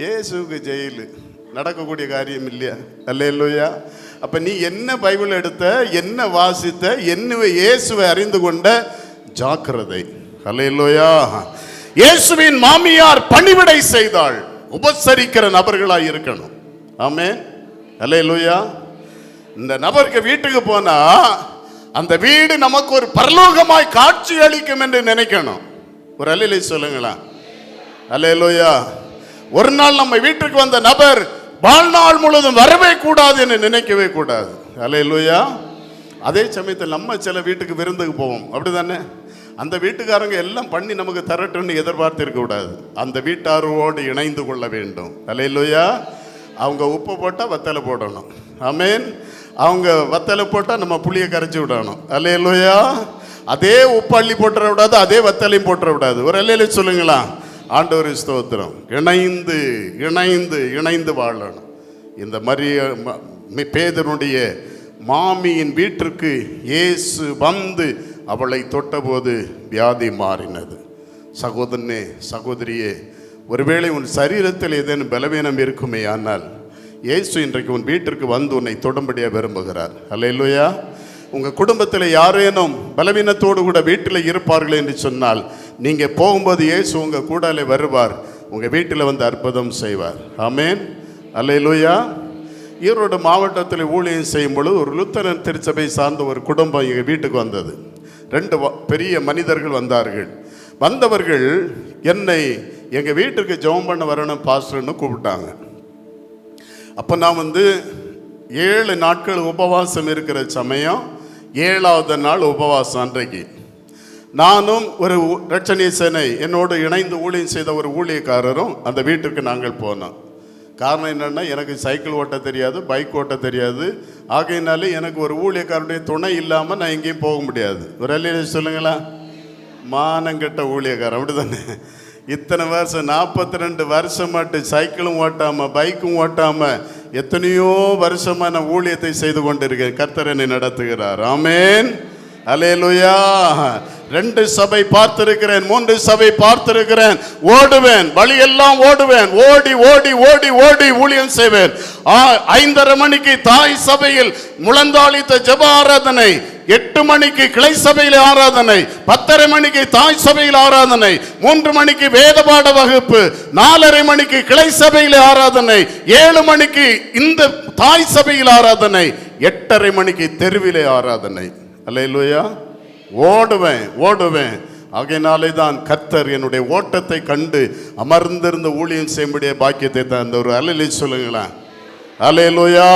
இயேசுக்கு ஜெயிலு நடக்கக்கூடிய காரியம் இல்லையா? அல்லேலூயா. அப்ப நீ என்ன பைபிள் எடுத்த, என்ன வாசித்த, என்ன இயேசுவை அறிந்து கொண்ட, ஜாக்கிரதை. அல்லேலூயா. இயேசுவின் மாமியார் பணிவிடை செய்தாள். உபசரிக்கிற நபர்களாய் இருக்கணும். ஆமென். அல்லேலூயா. இந்த நபருக்கு வீட்டுக்கு போனா அந்த வீடு நமக்கு ஒரு பரலோகமாய் காட்சி அளிக்கும் என்று நினைக்கணும். ஒரு அல்லேலூயா சொல்லுங்களா? அல்லேலூயா. ஒரு நாள் நம்ம வீட்டுக்கு வந்த நபர் வாழ்நாள் முழுவதும் வரவே கூடாது என்று நினைக்கவே கூடாது. அல்லேலூயா. அதே சமயத்தில் நம்ம சில வீட்டுக்கு விருந்துக்கு போவோம், அப்படிதானே? அந்த வீட்டுக்காரங்க எல்லாம் பண்ணி நமக்கு தரட்டுன்னு எதிர்பார்த்து இருக்க கூடாது. அந்த வீட்டாரோடு இணைந்து கொள்ள வேண்டும். அல்லேலூயா. அவங்க உப்பு போட்டால் வத்தலை போடணும். ஆமென். அவங்க வத்தலை போட்டால் நம்ம புளியை கரைச்சி விடணும். அல்லேலூயா. அதே உப்பு அள்ளி போட்டுற விடாது, அதே வத்தலையும் போட்டுற விடாது. ஒரு அல்லேலூயா சொல்லுங்களா? ஆண்டவர் ஸ்தோத்திரம். இணைந்து இணைந்து இணைந்து வாழணும். இந்த பேதருடைய மாமியின் வீட்டிற்கு இயேசு வந்து அவளை தொட்டபோது வியாதி மாறினது. சகோதரனே, சகோதரியே, ஒருவேளை உன் சரீரத்தில் ஏதேனும் பலவீனம் இருக்குமே, ஆனால் இயேசு இன்றைக்கு உன் வீட்டிற்கு வந்து உன்னை தொடும்படியாக விரும்புகிறார். அல்லேலூயா. உங்கள் குடும்பத்தில் யாரேனும் பலவீனத்தோடு கூட வீட்டில் இருப்பார்கள் என்று சொன்னால், நீங்கள் போகும்போது இயேசு உங்கள் கூடாலே வருவார், உங்கள் வீட்டில் வந்து அற்புதம் செய்வார். ஆமென். அல்லேலூயா. ஈரோடு மாவட்டத்தில் ஊழியம் செய்யும் பொழுது ஒரு லுத்தரன் திருச்சபை சார்ந்த ஒரு குடும்பம் எங்கள் வீட்டுக்கு வந்தது. 2 பெரிய மனிதர்கள் வந்தார்கள். வந்தவர்கள் என்னை எங்கள் வீட்டுக்கு ஜெபம் பண்ண வரணும் பாஸ்டர்னு கூப்பிட்டாங்க. அப்போ நான் 7 நாட்கள் உபவாசம் இருக்கிற சமயம், 7வது நாள் உபவாசம் அன்றைக்கு நானும் ஒரு இரட்சணிய சேனை என்னோடு இணைந்து ஊழியம் செய்த ஒரு ஊழியக்காரரும் அந்த வீட்டிற்கு நாங்கள் போனோம். காரணம் என்னென்னா, எனக்கு சைக்கிள் ஓட்ட தெரியாது, பைக் ஓட்ட தெரியாது. ஆகையினாலே எனக்கு ஒரு ஊழியக்காரருடைய துணை இல்லாமல் நான் எங்கேயும் போக முடியாது. ஒரு அல்லேலூயா சொல்லுங்களா? மானங்கெட்ட ஊழியக்காரன், அப்படி தானே? இத்தனை வருஷம் 42 வருஷம் மட்டும் சைக்கிளும் ஓட்டாமல் பைக்கும் ஓட்டாமல் எத்தனையோ வருஷமாக நான் ஊழியத்தை செய்து கொண்டிருக்கேன். கர்த்தர் என்னை நடத்துகிறார். ஆமென். அல்லேலூயா. 2 சபை பார்த்திருக்கிறேன், 3 சபை பார்த்திருக்கிறேன். ஓடுவேன், வழியெல்லாம் ஓடுவேன், ஓடி ஓடி ஓடி ஓடி ஊழியம் செய்வேன். 5:30 மணிக்கு தாய் சபையில் முழந்தாளித்த ஜெப ஆராதனை, 8 மணிக்கு கிளை சபையில் ஆராதனை, 10:30 மணிக்கு தாய் சபையில் ஆராதனை, 3 மணிக்கு வேத பாட வகுப்பு, 4:30 மணிக்கு கிளை சபையில் ஆராதனை, 7 மணிக்கு இந்த தாய் சபையில் ஆராதனை, 8:30 மணிக்கு தெருவிலே ஆராதனை. அல்லேலூயா. ஓடுவேன் ஓடுவேன். ஆகையினாலே தான் கர்த்தர் என்னுடைய ஓட்டத்தை கண்டு அமர்ந்திருந்த ஊழியம் செய்யும்படிய பாக்கியத்தை தான். அந்த ஒரு அல்லேலூயா சொல்லுங்களேன். அல்லேலூயா.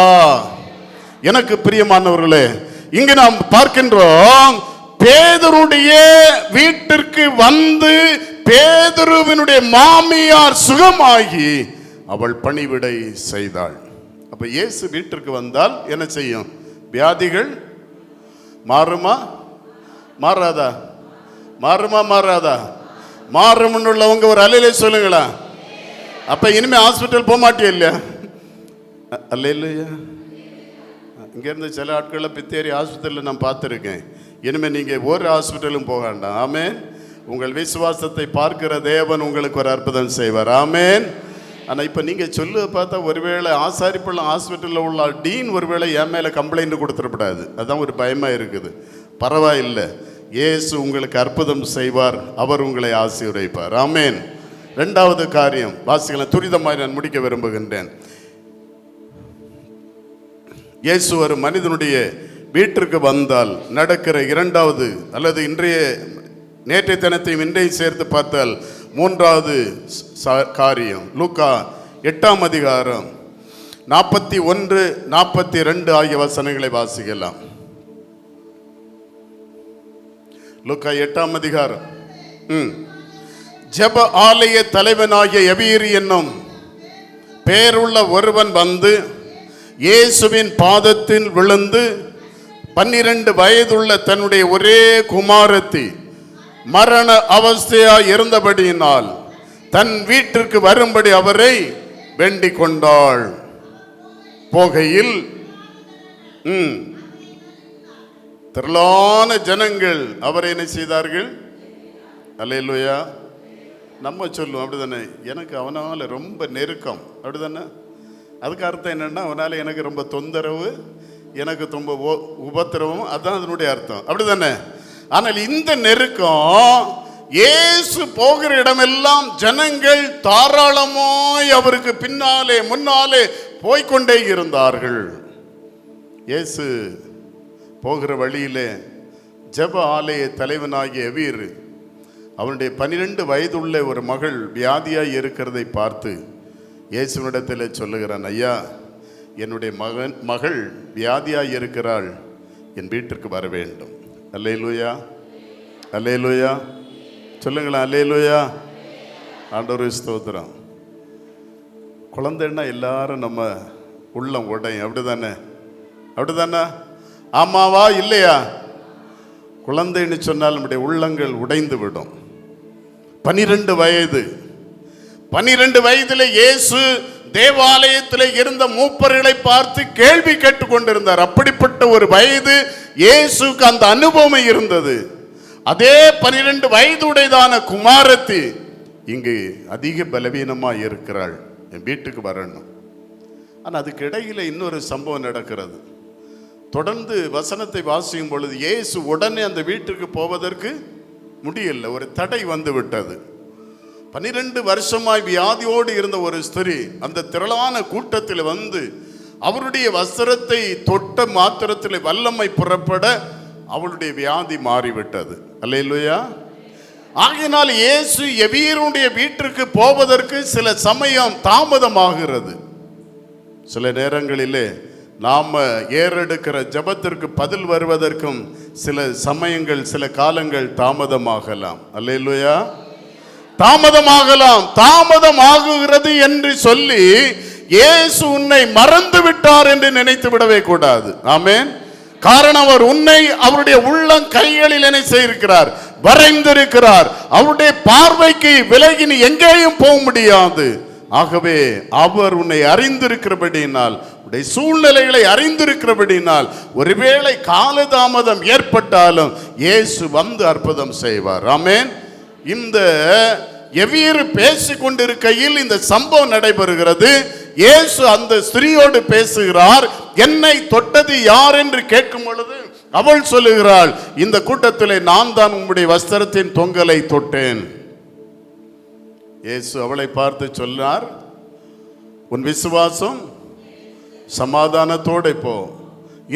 எனக்கு பிரியமானவர்களே, இங்கு நாம் பார்க்கின்றோம், பேதுருடைய வீட்டிற்கு வந்து பேதுருவினுடைய மாமியார் சுகமாகி அவள் பணிவிடை செய்தாள். அப்ப இயேசு வீட்டிற்கு வந்தால் என்ன செய்யும்? வியாதிகள் மாறுமா மாறாதா? மாறுமா மாறாதா? மாறும்னு உள்ளவங்க ஒரு அலையிலே சொல்லுங்களா. அப்ப இனிமே ஹாஸ்பிட்டல் போக மாட்டே இல்லையா? அல்ல இல்லையா? இங்க இருந்து சில ஆட்களை பித்தேரி ஹாஸ்பிட்டலில் நான் பார்த்துருக்கேன். இனிமே நீங்க ஒரு ஹாஸ்பிட்டலும் போக வேண்டாம். ஆமேன். உங்கள் விசுவாசத்தை பார்க்கிற தேவன் உங்களுக்கு ஒரு அற்புதம் செய்வார். ஆமேன். ஆனால் இப்போ நீங்கள் சொல்ல பார்த்தா ஒருவேளை ஆசாரிப்பள்ளம் ஹாஸ்பிட்டலில் உள்ள டீன் ஒருவேளை என் மேலே கம்ப்ளைண்ட் கொடுத்துடக்கூடாது. அதுதான் ஒரு பயமாக இருக்குது. பரவாயில்லை, இயேசு உங்களுக்கு அற்புதம் செய்வார், அவர் உங்களை ஆசீர்வதிப்பார். ஆமேன். ரெண்டாவது காரியம் வாசிகளை துரிதமாக நான் முடிக்க விரும்புகின்றேன். இயேசு ஒரு மனிதனுடைய வீட்டிற்கு வந்தால் நடக்கிற இரண்டாவது அல்லது நேற்றைய தினத்தையும் இன்றையும் சேர்த்து பார்த்தால் மூன்றாவது காரியம் லூக்கா 8ஆம் அதிகாரம் 41, 42 ஆகிய வசனங்களை வாசிக்கலாம். லூக்கா 8ஆம் அதிகாரம். ஜெப ஆலய தலைவனாகிய எவீரு என்னும் பேருள்ள ஒருவன் வந்து இயேசுவின் பாதத்தில் விழுந்து 12 வயதுள்ள தன்னுடைய ஒரே குமாரத்தி மரண அவஸ்தையாய் இருந்தபடியினால் தன் வீட்டிற்கு வரும்படி அவரை வேண்டிக் கொண்டாள். போகையில் திரளான ஜனங்கள் அவரை என்ன செய்தார்கள்? அல்லேலூயா. நம்ம சொல்லுவோம் அப்படிதானே, எனக்கு அவனால ரொம்ப நெருக்கம் அப்படிதானே. அதுக்கு அர்த்தம் என்னன்னா, அவனால எனக்கு ரொம்ப தொந்தரவு, எனக்கு ரொம்ப உபத்திரவம், அதுதான் அதனுடைய அர்த்தம் அப்படிதானே. ஆனால் இந்த நெருக்கம் இயேசு போகிற இடமெல்லாம் ஜனங்கள் தாராளமாய் அவருக்கு பின்னாலே முன்னாலே போய்கொண்டே இருந்தார்கள். இயேசு போகிற வழியிலே ஜெப ஆலய தலைவனாகிய எவீரு அவனுடைய 12 வயதுள்ள ஒரு மகள் வியாதியாய் இருக்கிறதை பார்த்து இயேசுவினிடத்தில் சொல்லுகிறான், ஐயா, என்னுடைய மகள் வியாதியாய் இருக்கிறாள், என் வீட்டிற்கு வர வேண்டும். அல்லேலூயா, அல்லேலூயா சொல்லுங்களா, அல்லேலூயா. ஆண்டவருக்கு ஸ்தோத்திரம். குழந்தைன்னா எல்லாரும் நம்ம உள்ளம் உடையும் அப்படிதானே, அப்படிதானே? ஆமாவா இல்லையா? குழந்தைன்னு சொன்னால் நம்முடைய உள்ளங்கள் உடைந்து விடும். 12 வயது, 12 வயதில் இயேசு தேவாலயத்தில் இருந்த மூப்பர்களை பார்த்து கேள்வி கேட்டுக் கொண்டிருந்தார். அப்படிப்பட்ட ஒரு வயது இயேசுக்கு அந்த அனுபவம் இருந்தது. அதே 12 வயதுடையதான குமாரத்தி இங்கு அதிக பலவீனமாக இருக்கிறாள், என் வீட்டுக்கு வரணும். ஆனால் அதுக்கு இடையில இன்னொரு சம்பவம் நடக்கிறது. தொடர்ந்து வசனத்தை வாசிக்கும் பொழுது இயேசு உடனே அந்த வீட்டுக்கு போவதற்கு முடியல, ஒரு தடை வந்து விட்டது. 12 வருஷமாய் வியாதியோடு இருந்த ஒரு ஸ்திரீ அந்த திரளான கூட்டத்தில் வந்து அவருடைய வஸ்திரத்தை தொட்ட மாத்திரத்தில் வல்லமை புறப்பட அவளுடைய வியாதி மாறிவிட்டது. அல்லேலூயா. ஆகையினால் இயேசு எவீருடைய வீட்டிற்கு போவதற்கு சில சமயம் தாமதமாகிறது. சில நேரங்களிலே நாம ஏறெடுக்கிற ஜெபத்திற்கு பதில் வருவதற்கும் சில சமயங்கள் சில காலங்கள் தாமதமாகலாம். அல்லேலூயா. தாமதமாகலாம். தாமதமாகுகிறது என்று சொல்லி இயேசு உன்னை மறந்து விட்டார் என்று நினைத்து விடவே கூடாது. ஆமென். காரணம், அவர் உன்னை அவருடைய உள்ளம் கைகளில் என்ன செய்திருக்கிறார்? வரைந்திருக்கிறார். அவருடைய பார்வைக்கு விலகி நீ எங்கேயும் போக முடியாது. ஆகவே அவர் உன்னை அறிந்திருக்கிறபடியினால், உடைய சூழ்நிலைகளை அறிந்திருக்கிறபடியினால், ஒருவேளை காலதாமதம் ஏற்பட்டாலும் இயேசு வந்து அற்புதம் செய்வார். ஆமென். இந்த எவீரு பேசிக் கொண்டிருக்கையில் இந்த சம்பவம் நடைபெறுகிறது. இயேசு அந்த ஸ்திரீயோடு பேசுகிறார். என்னை தொட்டது யார் என்று கேட்கும் பொழுது அவள் சொல்லுகிறாள், இந்த கூட்டத்திலே நான் தான் உம்முடைய வஸ்திரத்தின் தொங்கலை தொட்டேன். இயேசு அவளை பார்த்து சொன்னார், உன் விசுவாசம் சமாதானத்தோடு போ.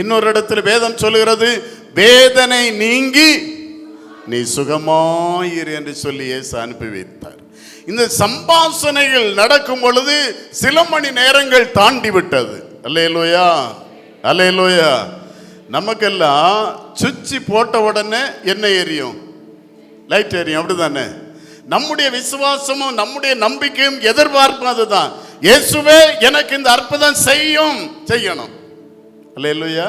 இன்னொரு இடத்துல வேதம் சொல்லுகிறது, வேதனை நீங்கி நீ சுகமாயிரு என்று சொல்லி இயேசு அனுப்பி வைத்தார். இந்த சம்பாஷணைகள் நடக்கும் பொழுது சில மணி நேரங்கள் தாண்டி விட்டது. அல்லேலூயா, அல்லேலூயா. நமக்கெல்லாம் சுவிட்ச் போட்ட உடனே என்ன எரியும்? லைட் எரியும், அப்படிதானே? நம்முடைய விசுவாசமும் நம்முடைய நம்பிக்கையும் எதிர்பார்ப்பும் அதுதான். இயேசுவே எனக்கு இந்த அற்புதம் செய்யணும். அல்லேலூயா.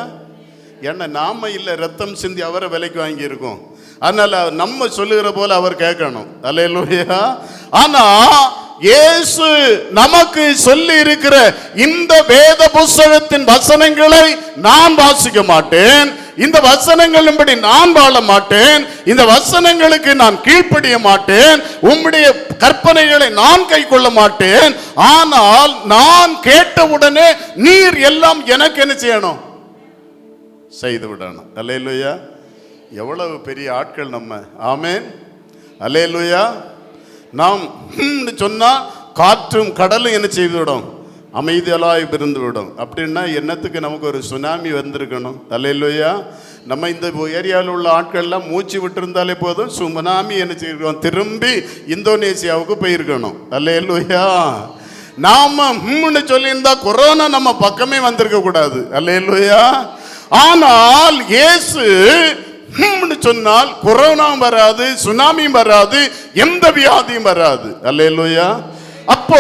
ஏன்னா நாம இல்லை, ரத்தம் சிந்தி அவரை விலைக்கு வாங்கி இருக்கோம். அதனால நம்ம சொல்லுகிற போல அவர் கேட்கணும். அல்லேலூயா. ஆனா இயேசு நமக்கு சொல்லி இருக்கிற இந்த வேத புஸ்தகத்தின் வசனங்களை நான் வாசிக்க மாட்டேன், இந்த வசனங்களின்படி நான் வாழ மாட்டேன், இந்த வசனங்களுக்கு நான் கீழ்ப்படிய மாட்டேன், உம்முடைய கற்பனைகளை நான் கை கொள்ள மாட்டேன், ஆனால் நான் கேட்டவுடனே நீர் எல்லாம் எனக்கு என்ன செய்யணும்? செய்து விடணும். அல்லேலூயா. எவ்வளவு பெரிய ஆட்கள் நம்ம. ஆமென். அல்லேலூயா. நாம் சொன்னா காற்றும் கடலும் என்ன செய்து விடும்? அமைதியலாய் இருந்து விடும். அப்படின்னா என்னத்துக்கு நமக்கு ஒரு சுனாமி வந்திருக்கணும்? அல்லேலூயா. நம்ம இந்த ஏரியாவில் உள்ள ஆட்கள்லாம் மூச்சு விட்டு இருந்தாலே போதும், சுனாமி என்ன செய்யிருக்கோம்? திரும்பி இந்தோனேசியாவுக்கு போயிருக்கணும். அல்லேலூயா. நாம சொல்லியிருந்தா கொரோனா நம்ம பக்கமே வந்திருக்க கூடாது. அல்லேலூயா. ஆனால் இயேசு சொன்னால் கொரோனா வராது, சுனாமியும் வராது, எந்த வியாதியும் வராது. அல்லேலூயா. அப்போ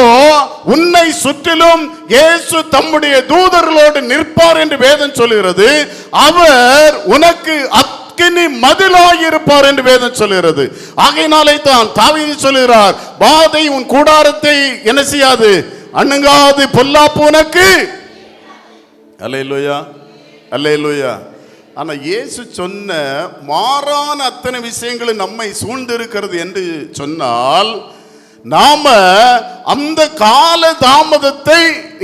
உன்னை சுற்றிலும் இயேசு தம்முடைய தூதர்களோடு நிற்பார் என்று வேதம் சொல்லுகிறது. அவர் உனக்கு அக்கினி மதிலாய் இருப்பார் என்று வேதம் சொல்லுகிறது. ஆகையினாலே தான் தாவீது சொல்லுகிறார், வாதை உன் கூடாரத்தை என்ன செய்யாது, அணுகாது, பொல்லாப்பு உனக்கு. அல்லேலூயா. அல்லேலூயா. ஆனா இயேசு சொன்ன மாறான அத்தனை விஷயங்களும் நம்மை சூழ்ந்திருக்கிறது என்று சொன்னால், நாம அந்த கால தாமதத்தை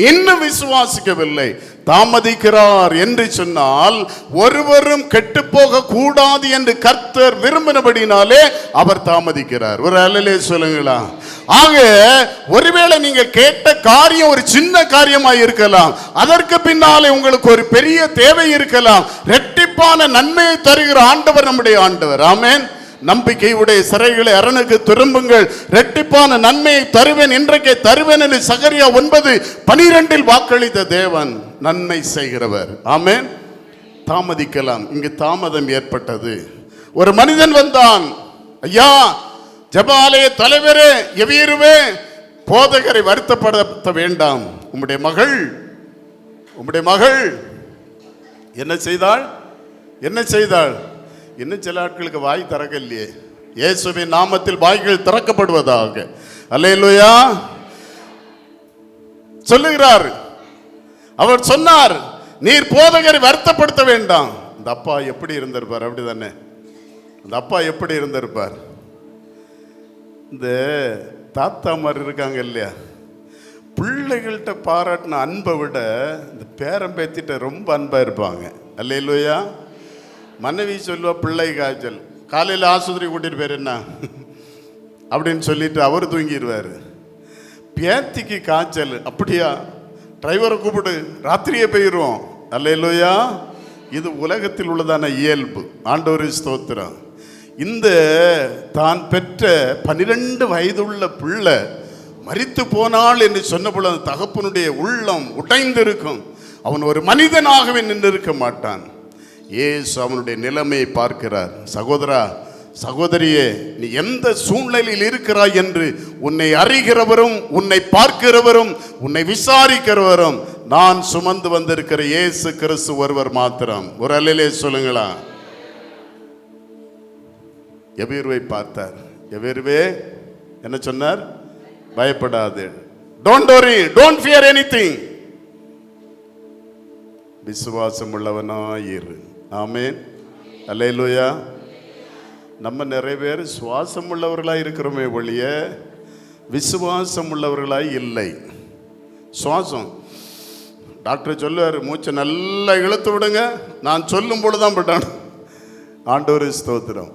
இன்னும் விசுவாசிக்கவில்லை. தாமதிக்கிறார் என்று சொன்னால் ஒருவரும் கெட்டு போக கூடாது என்று கர்த்தர் விரும்பினபடினாலே அவர் தாமதிக்கிறார். ஒரு அல்லேலூயா சொல்லுங்களா. ஆக ஒருவேளை நீங்க கேட்ட காரியம் ஒரு சின்ன காரியமாய் இருக்கலாம், அதற்கு பின்னாலே உங்களுக்கு ஒரு பெரிய தேவை இருக்கலாம். இரட்டிப்பான நன்மையை தருகிற ஆண்டவர் நம்முடைய ஆண்டவர். ஆமென். நம்பிக்கையுடைய சிறைகளை அரணுக்கு திரும்புங்கள், இரட்டிப்பான நன்மையை தருவேன், இன்றைக்கே தருவேன் என்று சகரியா 9:12 வாக்களித்த தேவன் நன்மை செய்கிறவர். ஆமென். தாமதிக்கலாம். இங்கு தாமதம் ஏற்பட்டது. ஒரு மனிதன் வந்தான், ஐயா ஜெப ஆலய தலைவரே, எவீருவே, போதகரை வருத்தப்படுத்த வேண்டாம், உம்முடைய மகள் என்ன செய்தாள்? இன்னும் சில ஆட்களுக்கு வாய் திறக்கலையே. இயேசுவின் நாமத்தில் வாய்கள் திறக்கப்படுவதாக. அல்லேலூயா. சொல்லுகிறார். அவர் சொன்னார், நீர் போதகரை வருத்தப்படுத்த வேண்டாம். இந்த அப்பா எப்படி இருந்திருப்பார்? அப்படிதானே? அந்த அப்பா எப்படி இருந்திருப்பார்? இந்த தாத்தா மாதிரி இருக்காங்க இல்லையா, பிள்ளைகள்கிட்ட பாராட்டின அன்பை விட இந்த பேரம்பேத்திட்ட ரொம்ப அன்பா இருப்பாங்க. அல்லேலூயா. மனைவி சொல்லுவா, பிள்ளை காய்ச்சல், காலையில் ஆஸ்பத்திரி கூட்டிட்டு போயிரு என்ன அப்படின்னு சொல்லிட்டு அவர் தூங்கிடுவார். பேத்திக்கு காய்ச்சல், அப்படியா, டிரைவரை கூப்பிடு, ராத்திரியே போயிடுவோம். அல்லேலூயா. இது உலகத்தில் உள்ளதான இயல்பு. ஆண்டவரே ஸ்தோத்திரம். இந்த தான் பெற்ற 12 வயதுள்ள பிள்ளை மரித்து போனாள் என்று சொன்ன பொழுது தகப்பனுடைய உள்ளம் உடைந்திருக்கும். அவன் ஒரு மனிதனாகவே நின்றிருக்க மாட்டான். இயேசு அவனுடைய நிலைமையை பார்க்கிறார். சகோதரா, சகோதரியே, நீ எந்த சூழ்நிலையில் இருக்கிறாய் என்று உன்னை அறிகிறவரும், உன்னை பார்க்கிறவரும், உன்னை விசாரிக்கிறவரும் நான் சுமந்து வந்திருக்கிற இயேசு கிறிஸ்து ஒருவர் மாத்திரம். ஒரு அல்லேலூயா சொல்லுங்களா. எபிருவை பார்த்தார். எபிருவே என்ன சொன்னார்? பயப்படாது. Don't worry, don't fear anything. விசுவாசம் உள்ளவனாயிரு. ஆமென். அல்லேலூயா. நம்ம நிறைய பேர் சுவாசம் உள்ளவர்களாய் இருக்கிறோமே ஒழிய விசுவாசம் உள்ளவர்களாய் இல்லை. சுவாசம் டாக்டர் சொல்லுவார், மூச்சை நல்லா இழுத்து விடுங்க, நான் சொல்லும் பொழுதுதான் விட்டான். ஆண்டவரே ஸ்தோத்திரம்.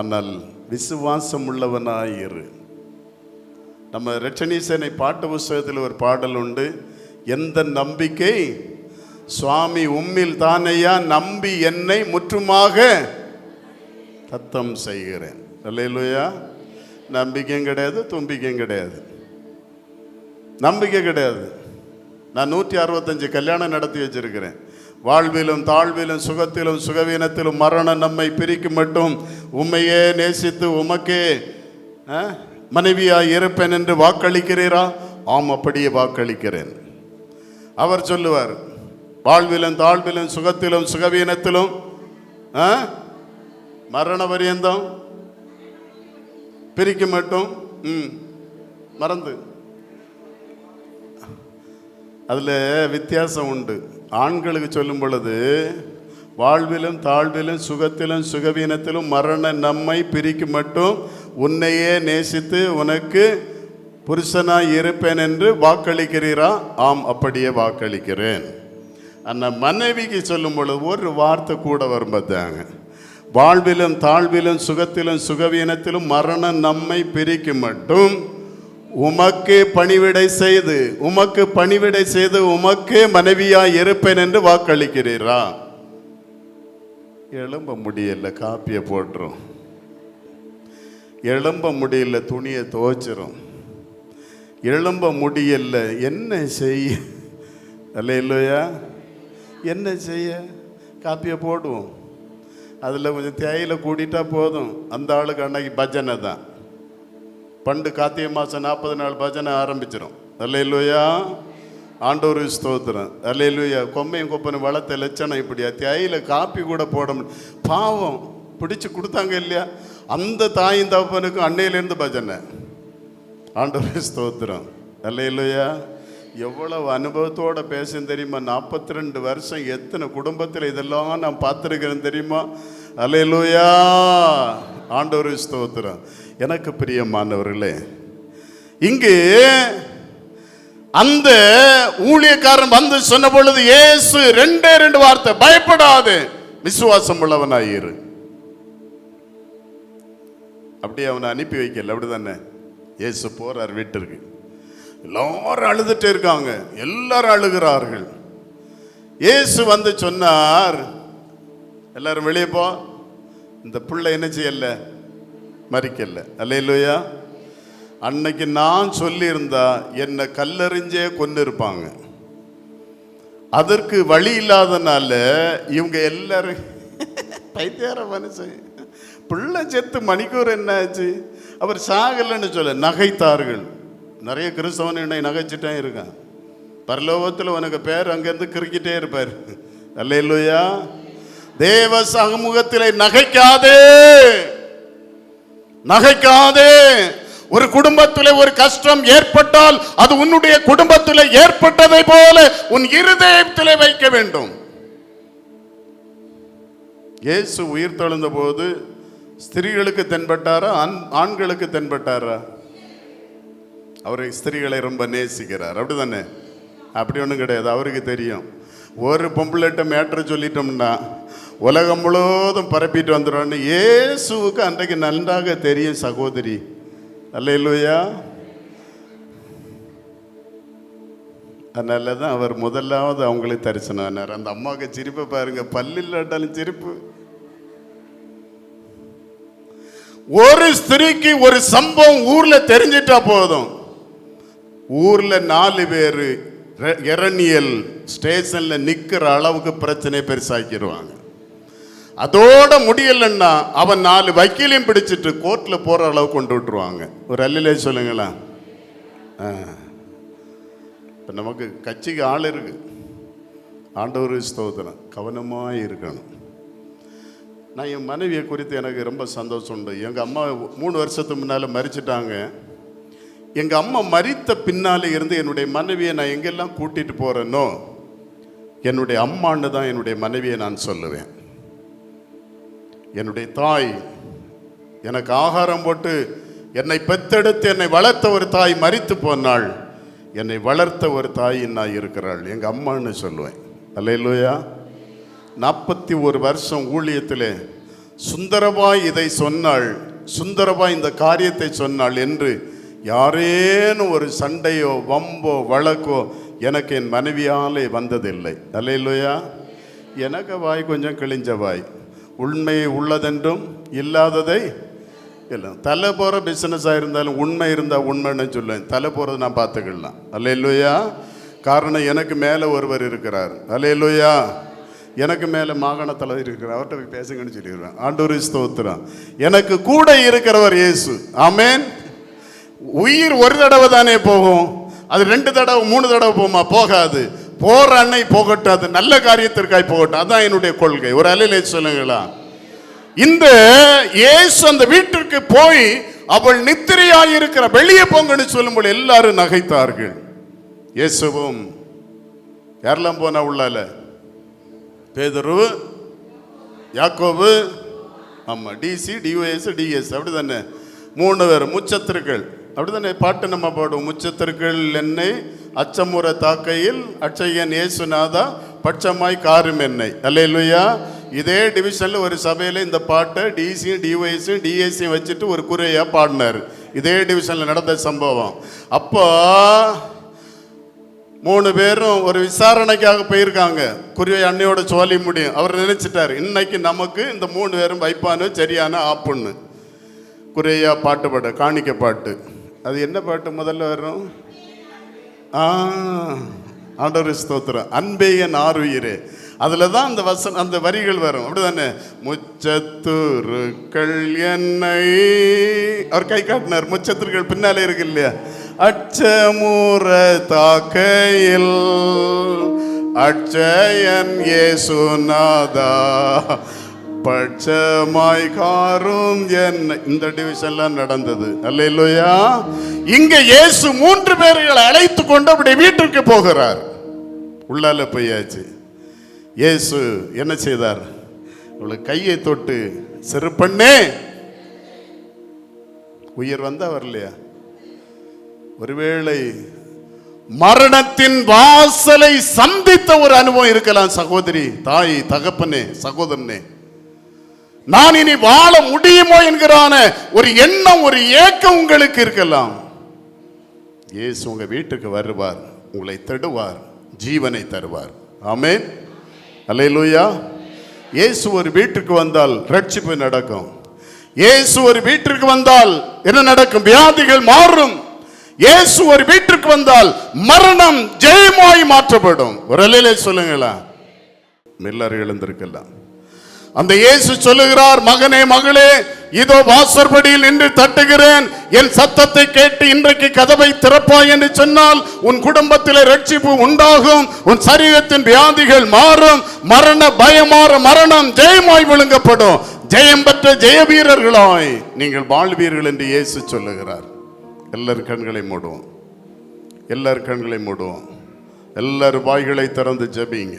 ஆனால் விசுவாசம் உள்ளவனாயிரு. நம்ம ரட்சணீசனை பாட்டு புஸ்தகத்தில் ஒரு பாடல் உண்டு, எந்த நம்பிக்கை சுவாமி உம்மில் தானையா நம்பி என்னை முற்றுமாக தத்தம் செய்கிறேன். அல்லேலூயா. நம்பிக்கையும் கிடையாது, தும்பிக்கையும் கிடையாது, நம்பிக்கை கிடையாது. நான் 165 கல்யாணம் நடத்தி வச்சிருக்கிறேன். வாழ்விலும் தாழ்விலும் சுகத்திலும் சுகவீனத்திலும் மரணம் நம்மை பிரிக்கும் மட்டும் உம்மையே நேசித்து உமக்கே மனைவியாய் இருப்பேன் என்று வாக்களிக்கிறீரா? ஆம், அப்படியே வாக்களிக்கிறேன். அவர் சொல்லுவார், வாழ்விலும் தாழ்விலும் சுகத்திலும் சுகவீனத்திலும் மரண பரியந்தம் பிரிக்க மட்டும் மறந்து. அதில் வித்தியாசம் உண்டு. ஆண்களுக்கு சொல்லும் பொழுது வாழ்விலும் தாழ்விலும் சுகத்திலும் சுகவீனத்திலும் மரண நம்மை பிரிக்கும் மட்டும் உன்னையே நேசித்து உனக்கு புருஷனாய் இருப்பேன் என்று வாக்களிக்கிறீரா? ஆம், அப்படியே வாக்களிக்கிறேன். ஆனால் மனைவிக்கு சொல்லும் பொழுது ஒரு வார்த்தை கூட வரும்போதாங்க, வாழ்விலும் தாழ்விலும் சுகத்திலும் சுகவீனத்திலும் மரணம் நம்மை பிரிக்கும் மட்டும் உமக்கு பணிவிடை செய்து உமக்கு மனைவியாய் இருப்பேன் என்று வாக்களிக்கிறீரா? எழும்ப முடியல, காப்பியை போட்டுரும். எழும்ப முடியல, துணியை துவைச்சிரும். எழும்ப முடியல, என்ன செய்ய? அல்லேலூயா. என்ன செய்ய? காப்பியை போடுவோம். அதில் கொஞ்சம் தேயிலை கூட்டிட்டா போதும், அந்த ஆளுக்கு அன்னைக்கு பஜனை தான். பண்டு கார்த்திகை மாதம் 40 நாள் பஜனை ஆரம்பிச்சிடும். அல்லேலூயா, ஆண்டவர் ஸ்தோத்திரம். அல்லேலூயா. கொம்மையும் கொப்பனும் வளர்த்த லட்சணம் இப்படியா? தேயிலை காப்பி கூட போட முடியும். பாவம் பிடிச்சி கொடுத்தாங்க இல்லையா? அந்த தாயின் தகப்பனுக்கும் அன்னையிலேருந்து பஜனை. ஆண்டவர் ஸ்தோத்திரம். அல்லேலூயா. எவ்வளவு அனுபவத்தோடு பேசுன்னு தெரியுமா? 42 வருஷம் எத்தனை குடும்பத்தில் இதெல்லாம் நான் பார்த்துருக்கிறேன் தெரியுமா? அல்லேலூயா. ஆண்டவர் ஸ்தோத்திரம். எனக்கு பிரியமானவர்களே, இங்கு அந்த ஊழியக்காரன் வந்து சொன்ன பொழுது இயேசு 2 வார்த்தை, பயப்படாது, விசுவாசம் உள்ளவனாயிரு. அப்படியே அவனை அனுப்பி வைக்கல, அப்படிதானே? இயேசு போறார் வீட்டிற்கு. எல்லாரும் அழுதுட்டே இருக்காங்க, எல்லாரும் அழுகிறார்கள். இயேசு வந்து சொன்னார், எல்லாரும் வெளியே போ, இந்த பிள்ளை என்ன செய்யல, மறிக்கல. அல்லேலூயா. அன்னைக்கு நான் சொல்லியிருந்தா என்னை கல்லறிஞ்சே கொண்டு இருப்பாங்க. அதற்கு வழி இல்லாதனால இவங்க எல்லாரும் பைத்தியார மனுஷன், பிள்ளை செத்து மணிக்கூர் என்ன ஆச்சு, அவர் சாகலன்னு சொல்ல நகைத்தார்கள். நிறைய கிறிஸ்தவன் என்னை நகைச்சிட்டே இருக்கான். பரலோகத்தில் உனக்கு பேர் அங்கேருந்து கிறுக்கிட்டே இருப்பார். அல்லேலூயா. தேவ சமூகத்திலே நகைக்காதே, நகைக்காதே. ஒரு குடும்பத்தில் ஒரு கஷ்டம் ஏற்பட்டால் அது உன்னுடைய குடும்பத்தில் ஏற்பட்டதை போல உன் இருதயத்தில் வைக்க வேண்டும். இயேசு உயிர் தெழுந்த போது ஸ்திரீகளுக்கு தென்பட்டாரா, ஆண்களுக்கு தென்பட்டாரா? அவரை ஸ்திரீகளை ரொம்ப நேசிக்கிறார், அப்படிதானே? அப்படி ஒன்றும் கிடையாது. அவருக்கு தெரியும், ஒரு பொம்பளைட்ட மேட்ரு சொல்லிட்டோம்னா உலகம் முழுவதும் பரப்பிட்டு வந்துடுவான்னு இயேசுவுக்கு அன்றைக்கு நன்றாக தெரியும் சகோதரி. அல்லேலூயா. அதனால தான் அவர் முதலாவது அவங்களுக்கு தரிசனம். அந்த அம்மாவுக்கு சிரிப்பை பாருங்க, பல்லில்லாட்டாலும் சிரிப்பு. ஒரு ஸ்திரீக்கு ஒரு சம்பவம் ஊர்ல தெரிஞ்சிட்டா போதும், ஊர்ல 4 பேர் இரணியல் ஸ்டேஷன்ல நிக்கிற அளவுக்கு பிரச்சனை பெருசாக்கிடுவாங்க. அதோட முடியலன்னா அவன் 4 வக்கீலையும் பிடிச்சிட்டு கோர்ட்ல போற அளவு கொண்டு விட்டுருவாங்க. ஒரு அல்லிலே சொல்லுங்களா. இப்போ நமக்கு கட்சிக்கு ஆள் இருக்கு. ஆண்டவர் ஸ்தோத்திரம். கவனமாக இருக்கணும். நான் என் மனைவியை குறித்து எனக்கு ரொம்ப சந்தோஷம் உண்டு. எங்கள் அம்மா 3 வருஷத்துக்கு முன்னால் மரிச்சிட்டாங்க. எங்கள் அம்மா மரித்த பின்னாலே இருந்து என்னுடைய மனைவியை நான் எங்கெல்லாம் கூட்டிகிட்டு போகிறேனோ என்னுடைய அம்மான்னு தான் என்னுடைய மனைவியை நான் சொல்லுவேன். என்னுடைய தாய் எனக்கு ஆகாரம் போட்டு என்னை பெத்தெடுத்து என்னை வளர்த்த ஒரு தாய் மரித்து போனாள். என்னை வளர்த்த ஒரு தாய் நான் இருக்கிறாள், எங்கள் அம்மான்னு சொல்லுவேன். அல்லேலூயா. 41 வருஷம் ஊழியத்திலே சுந்தரபாய் இதை சொன்னாள், சுந்தரபாய் இந்த காரியத்தை சொன்னாள் என்று யாரேனும் ஒரு சண்டையோ வம்போ வழக்கோ எனக்கு என் மனைவியாலே வந்ததில்லை. அல்லேலூயா. எனக்கு வாய் கொஞ்சம் கிழிஞ்ச வாய், உண்மை உள்ளதென்றும் இல்லாததை இல்லை. தலை போகிற பிஸ்னஸாக இருந்தாலும் உண்மை இருந்தால் உண்மைன்னு சொல்லுவேன். தலை போகிறது நான் பார்த்துக்கலாம். அல்லேலூயா. காரணம் எனக்கு மேலே ஒருவர் இருக்கிறார். அல்லேலூயா. எனக்கு மேலே மாகாணத்தில் இருக்கிறார், அவர்கிட்ட போய் பேசுங்கன்னு சொல்லிடுவேன். ஆண்டவரே ஸ்தோத்திரம். எனக்கு கூட இருக்கிறவர் இயேசு. ஆமென். உயிர் ஒரு தடவை தானே போகும், அது 2 தடவை 3 தடவை போகுமா? போகாது. போற அன்னை போகட்டும், அது நல்ல காரியத்திற்காய் போகட்டும். அதான் என்னுடைய கொள்கை. ஒரு அலையிலே சொல்லுங்களா. இந்த இயேசு அந்த வீட்டிற்கு போய் அவள் நித்திரையாயிருக்கிற வெளியே போங்கன்னு சொல்லும்போது எல்லாரும் நகைத்தார்கள். இயேசுவும் யாரெல்லாம் போனா உள்ளால? பேதுரு, யாக்கோபு, ஆமா, டிசி, டிஒஎஸ், டிஎஸ், அப்படிதானே 3 பேர் முச்சத்திற்கள். அப்படிதானே பாட்டு நம்ம பாடுவோம். முச்சத்திற்கள் என்னை அச்சமுற தாக்கையில் அச்சையன் இயேசுநாதா பட்சமாய் காரும் என்னை. அல்லேலூயா. இதே டிவிஷன்ல ஒரு சபையில இந்த பாட்டை டிசியும் டிஒஎஸும் டிஎஸ்சியும் வச்சுட்டு ஒரு குறையா பாடினார். இதே டிவிஷன்ல நடந்த சம்பவம். அப்போ 3 பேரும் ஒரு விசாரணைக்காக போயிருக்காங்க. குருவை அன்னையோட சொல்லி முடியும். அவர் நினைச்சிட்டாரு இன்னைக்கு நமக்கு இந்த 3 பேரும் வைப்பானு சரியான ஆப்புன்னு. குறையா பாட்டு பாட காணிக்க பாட்டு. அது என்ன பாட்டு முதல்ல வரும்? ஆண்டவர் ஸ்தோத்திரம். அன்பே என் ஆருயிரே. அதில் தான் அந்த அந்த வரிகள் வரும். அப்படிதானே? முச்சத்துருக்கள் என்னை, அவர் கை காட்டினார். முச்சத்துருக்கள் பின்னாலே இருக்கு இல்லையா? அச்சமுற தாக்கையில் அச்சயன் இயேசுநாதா பட்சமாய் காரும் என்ன. இந்த டிவிஷன்ல நடந்தது. அல்லேலூயா. இங்க இயேசு 3 பேர்களை அழைத்து கொண்டு அப்படி வீட்டிற்கு போகிறார். உள்ளால போயாச்சு. இயேசு என்ன செய்தார்? அவளுக்கு கையை தொட்டு, சிறுபண்ணே, உயிர் வந்தா வரலையா? ஒருவேளை மரணத்தின் வாசலை சந்தித்த ஒரு அனுபவம் இருக்கலாம். சகோதரி, தாய், தகப்பனே, சகோதரனே, நான் இனி வாழ முடியுமோ என்கிறான ஒரு எண்ணம், ஒரு ஏக்கம் உங்களுக்கு இருக்கலாம். இயேசு உங்க வீட்டுக்கு வருவார், உங்களை தேடுவார், ஜீவனை தருவார். ஆமென். அல்லேலூயா. இயேசு ஒரு வீட்டுக்கு வந்தால் ரட்சிப்பு நடக்கும். இயேசு ஒரு வீட்டிற்கு வந்தால் என்ன நடக்கும்? வியாதிகள் மாறும். இயேசு ஒரு வீட்டிற்கு வந்தால் மரணம் ஜெயமாய் மாற்றப்படும். ஒரு அல்லேலூயா சொல்லுங்களா. எல்லாரும் எழுந்திருக்கலாம். அந்த இயேசு சொல்லுகிறார், மகனே, மகளே, இதோ வாசற்படியில் நின்று தட்டுகிறேன். என் சத்தத்தை கேட்டு இன்றைக்கு கதவை திறப்பாய் என்று சொன்னால் உன் குடும்பத்தில் ரட்சிப்பு உண்டாகும். உன் சரீரத்தின் வியாதிகள் மாறும். மரண பயமாற மரணம் ஜெயமாய் விழுங்கப்படும். ஜெயம் பெற்ற ஜெய வீரர்களாய் நீங்கள் வாழ்வீர்கள் என்று இயேசு சொல்லுகிறார். எல்லாரும் கண்களை மூடுவோம். எல்லாரும் கண்களை மூடுவோம். எல்லாரும் வாய்களை திறந்து ஜெபிங்க.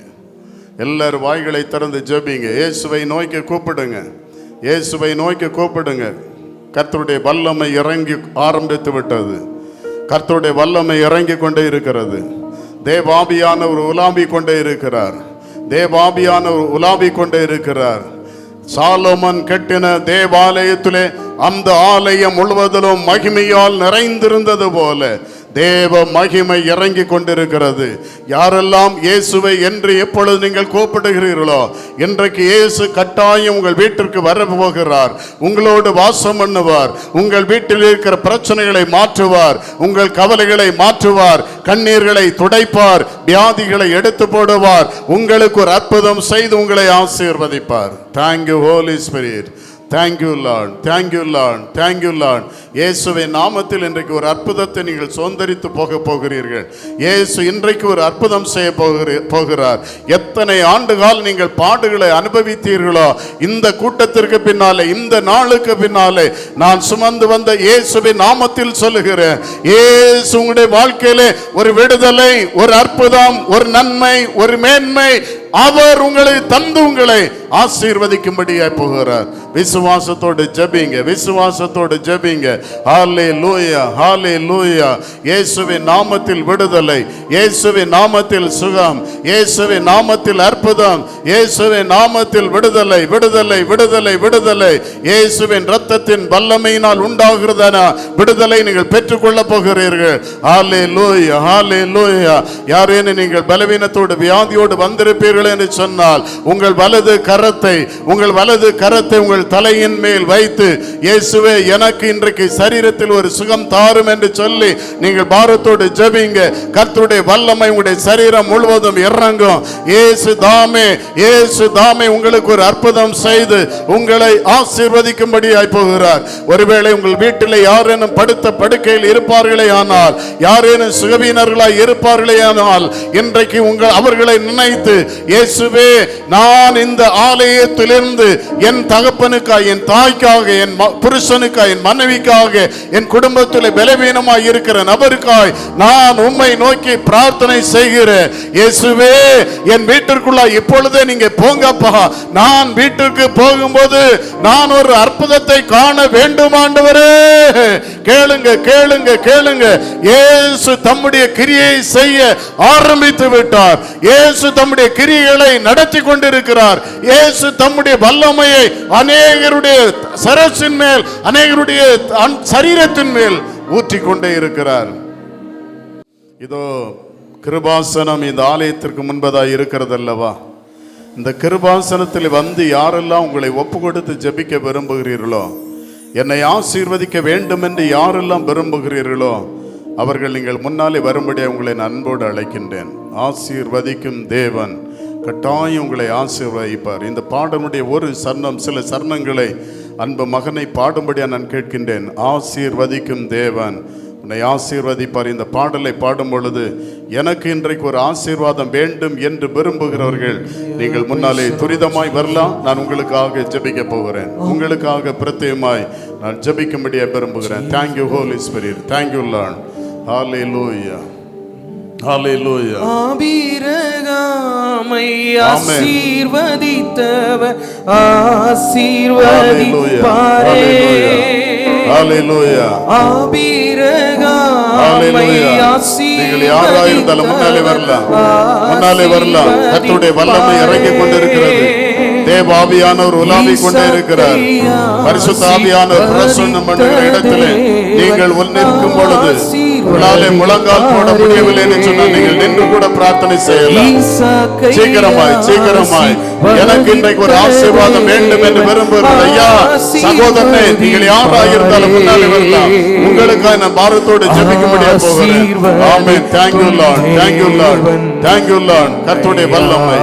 எல்லாரும் வாய்களை திறந்து ஜெபிங்க. இயேசுவை நோக்கி கூப்பிடுங்க. இயேசுவை நோக்கி கூப்பிடுங்க. கர்த்தருடைய வல்லமை இறங்கி ஆரம்பித்து விட்டது. கர்த்தருடைய வல்லமை இறங்கி கொண்டே இருக்கிறது. தேவாபியானவர் உலாவி கொண்டே இருக்கிறார். தேவாபியானவர் உலாவி கொண்டே இருக்கிறார். சாலோமன் கட்டின தேவாலயத்திலே அந்த ஆலயம் முழுவதிலும் மகிமையால் நிறைந்திருந்தது போல தேவ மகிமை இறங்கி கொண்டிருக்கிறது. யாரெல்லாம் இயேசுவை என்று எப்பொழுது நீங்கள் கூப்பிடுகிறீர்களோ இன்றைக்கு இயேசு கட்டாயம் உங்கள் வீட்டிற்கு வர போகிறார். உங்களோடு வாசம் பண்ணுவார். உங்கள் வீட்டில் இருக்கிற பிரச்சனைகளை மாற்றுவார். உங்கள் கவலைகளை மாற்றுவார். கண்ணீர்களை துடைப்பார். வியாதிகளை எடுத்து போடுவார். உங்களுக்கு ஒரு அற்புதம் செய்து உங்களை ஆசீர்வதிப்பார். Thank you Holy Spirit. Thank you Lord. Thank you Lord. Thank you Lord. இயேசுவின் நாமத்தில் இன்றைக்கு ஒரு அற்புதத்தை நீங்கள் சுதந்தரித்து போக போகிறீர்கள். இயேசு இன்றைக்கு ஒரு அற்புதம் செய்ய போகிறார். எத்தனை ஆண்டுகால் நீங்கள் பாடுகளை அனுபவித்தீர்களோ இந்த கூட்டத்திற்கு பின்னாலே, இந்த நாளுக்கு பின்னாலே நான் சுமந்து வந்த இயேசுவின் நாமத்தில் சொல்லுகிறேன், இயேசு உங்களுடைய வாழ்க்கையிலே ஒரு விடுதலை, ஒரு அற்புதம், ஒரு நன்மை, ஒரு மேன்மை அவர் உங்களை தந்து உங்களை ஆசீர்வதிக்கும்படியாய் போகிறார். விசுவாசத்தோடு ஜெபிங்க. விசுவாசத்தோடு ஜெபிங்க. ஹல்லேலூயா, ஹல்லேலூயா. இயேசுவின் நாமத்தில் விடுதலை, இயேசுவின் நாமத்தில் சுகம், இயேசுவின் நாமத்தில் அற்புதம், இயேசுவின் நாமத்தில் விடுதலை, விடுதலை, விடுதலை, விடுதலை. இயேசுவின் இரத்தத்தின் வல்லமையினால் உண்டாகிறதான விடுதலை நீங்கள் பெற்றுக்கொள்ள போகிறீர்கள். ஹல்லேலூயா, ஹல்லேலூயா. யாரேனும் நீங்கள் பலவீனத்தோடு வியாதியோடு வந்திருப்பீர்கள் விரும்புகிறீர்கள் என்று சொன்னால் உங்கள் வலது கரத்தை உங்கள் தலையின் மேல் வைத்து, இயேசுவே எனக்கு இன்றைக்கு சரீரத்தில் ஒரு சுகம் தாரும் என்று சொல்லி நீங்கள் பாரத்தோடு ஜெபிங்க. கர்த்தருடைய வல்லமை உங்களுடைய சரீரம் முழுவதும் இறங்கும். இயேசு தாமே உங்களுக்கு ஒரு அற்புதம் செய்து உங்களை ஆசீர்வதிக்கும்படியாய் போகிறார். ஒருவேளை உங்கள் வீட்டில் யாரேனும் படுத்த படுக்கையில் இருப்பார்களே ஆனால், யாரேனும் சுகவீனர்களாய் இருப்பார்களே ஆனால், இன்றைக்கு அவர்களை நினைத்து, இயேசுவே நான் இந்த ஆலயத்திலிருந்து என் தகப்பனுக்காக, என் தாய்க்காக, என் புருஷனுக்காக, என் மனைவிக்காக, என் குடும்பத்தில் பலவீனமாய் இருக்கிற நபருக்காய் நான் உம்மை நோக்கி பிரார்த்தனை செய்கிறேன். இயேசுவே என் வீட்டிற்குள்ள இப்பொழுதே நீங்க போங்கப்பா. நான் வீட்டிற்கு போகும்போது நான் ஒரு அற்புதத்தை காண வேண்டும் ஆண்டவரே. கேளுங்க கேளுங்க கேளுங்க. இயேசு தம்முடைய கிரியை செய்ய ஆரம்பித்து விட்டார். இயேசு தம்முடைய கிரியைகளை நடத்தி கொண்டிருக்கிறார். இயேசு தம்முடைய வல்லமையை அநேகருடைய சரசின் மேல், அநேகருடைய சரீரத்தின் மேல் ஊற்றி கொண்டே இருக்கிறார். இதோ கிருபாசனம் இந்த ஆலயத்திற்கு முன்பதாக இருக்கிறது அல்லவா? இந்த கிருபாசனத்தில் வந்து யாரெல்லாம் உங்களை ஒப்பு கொடுத்து ஜெபிக்க விரும்புகிறீர்களோ, என்னை ஆசீர்வதிக்க வேண்டும் என்று யாரெல்லாம் விரும்புகிறீர்களோ, அவர்கள் நீங்கள் முன்னாலே வரும்படி உங்களை அன்போடு அழைக்கின்றேன். ஆசீர்வதிக்கும் தேவன் கட்டாயம் உங்களை ஆசீர்வதிப்பார். இந்த பாடலுடைய ஒரு சரணம், சில சரணங்களை அன்பு மகனை பாடும்படியா நான் கேட்கின்றேன். ஆசீர்வதிக்கும் தேவன் உன்னை ஆசீர்வதிப்பார். இந்த பாடலை பாடும் பொழுது எனக்கு இன்றைக்கு ஒரு ஆசீர்வாதம் வேண்டும் என்று விரும்புகிறவர்கள் நீங்கள் முன்னாலே துரிதமாய் வரலாம். நான் உங்களுக்காக ஜெபிக்க போகிறேன். உங்களுக்காக பிரத்யேகமாய் நான் ஜெபிக்கும்படியா விரும்புகிறேன். Thank you holy spirit. Thank you lord. Hallelujah. Hallelujah. ஆபிரகாமை ஆசீர்வதித்தவர் ஆசீர்வதிப்பாரே. ஹalleluya. ஆபிரகாமை நீங்கள் யாராக இருந்தாலும் முன்னாலே வரலாம். கர்த்தருடைய வல்லமை இறங்கிக் கொண்டிருக்கிறது. தேவ ஆவியானவர் உலாவிக் கொண்டே இருக்கிறார். பரிசுத்த ஆவியானவர் பிரசன்னம் பண்ணுகிற இடத்திலே நீங்கள் நிற்கும் பொழுது உங்களாலே முழங்கால் போட முடியவில்லை என்று சொன்னால் நீங்கள் நின்று கூட பிரார்த்தனை செய்யலாம். சீக்கிரமாய் எனக்கு இன்றைக்கு ஒரு ஆசீர்வாதம் வேண்டும் என்று விரும்புகிறேன். ஐயா சகோதரனே, நீங்கள் யாராக இருந்தாலும் முன்னாலே வரலாம். உங்களுக்காக நான் பாரத்தோடு ஜெபிக்கும்படியா போகிறேன். Amen. Thank you lord. Thank you lord. Thank you lord. கர்த்தருடைய வல்லமை.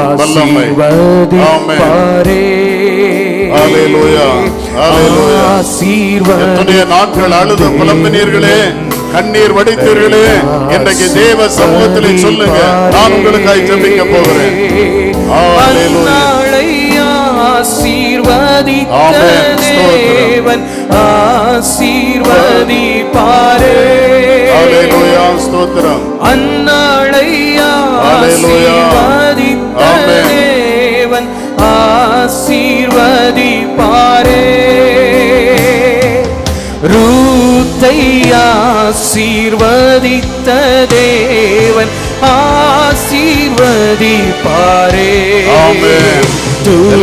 ஆமென். ஹalleluya. ஹalleluya. எத்தனை நாட்கள் அழுது புலம்பினீர்களே, கண்ணீர் வடித்தீர்களே, இன்றைக்கு தேவ சமூகத்திலே சொல்லுங்க, நான் உங்களுக்காக ஜெபிக்க போகிறேன். ஹalleluya. ஆசீர்வதித்த தேவன் ஆசீர்வதிப்பாரே. ஹalleluya. ஸ்தோத்திரம். அன்னாளை ஆசீர்வதித்த தேவன் ஆசீர்வதிப்பாரே. ரூத்தை ஆசீர்வதித்த தேவன் ஆசீர்வதிப்பாரே.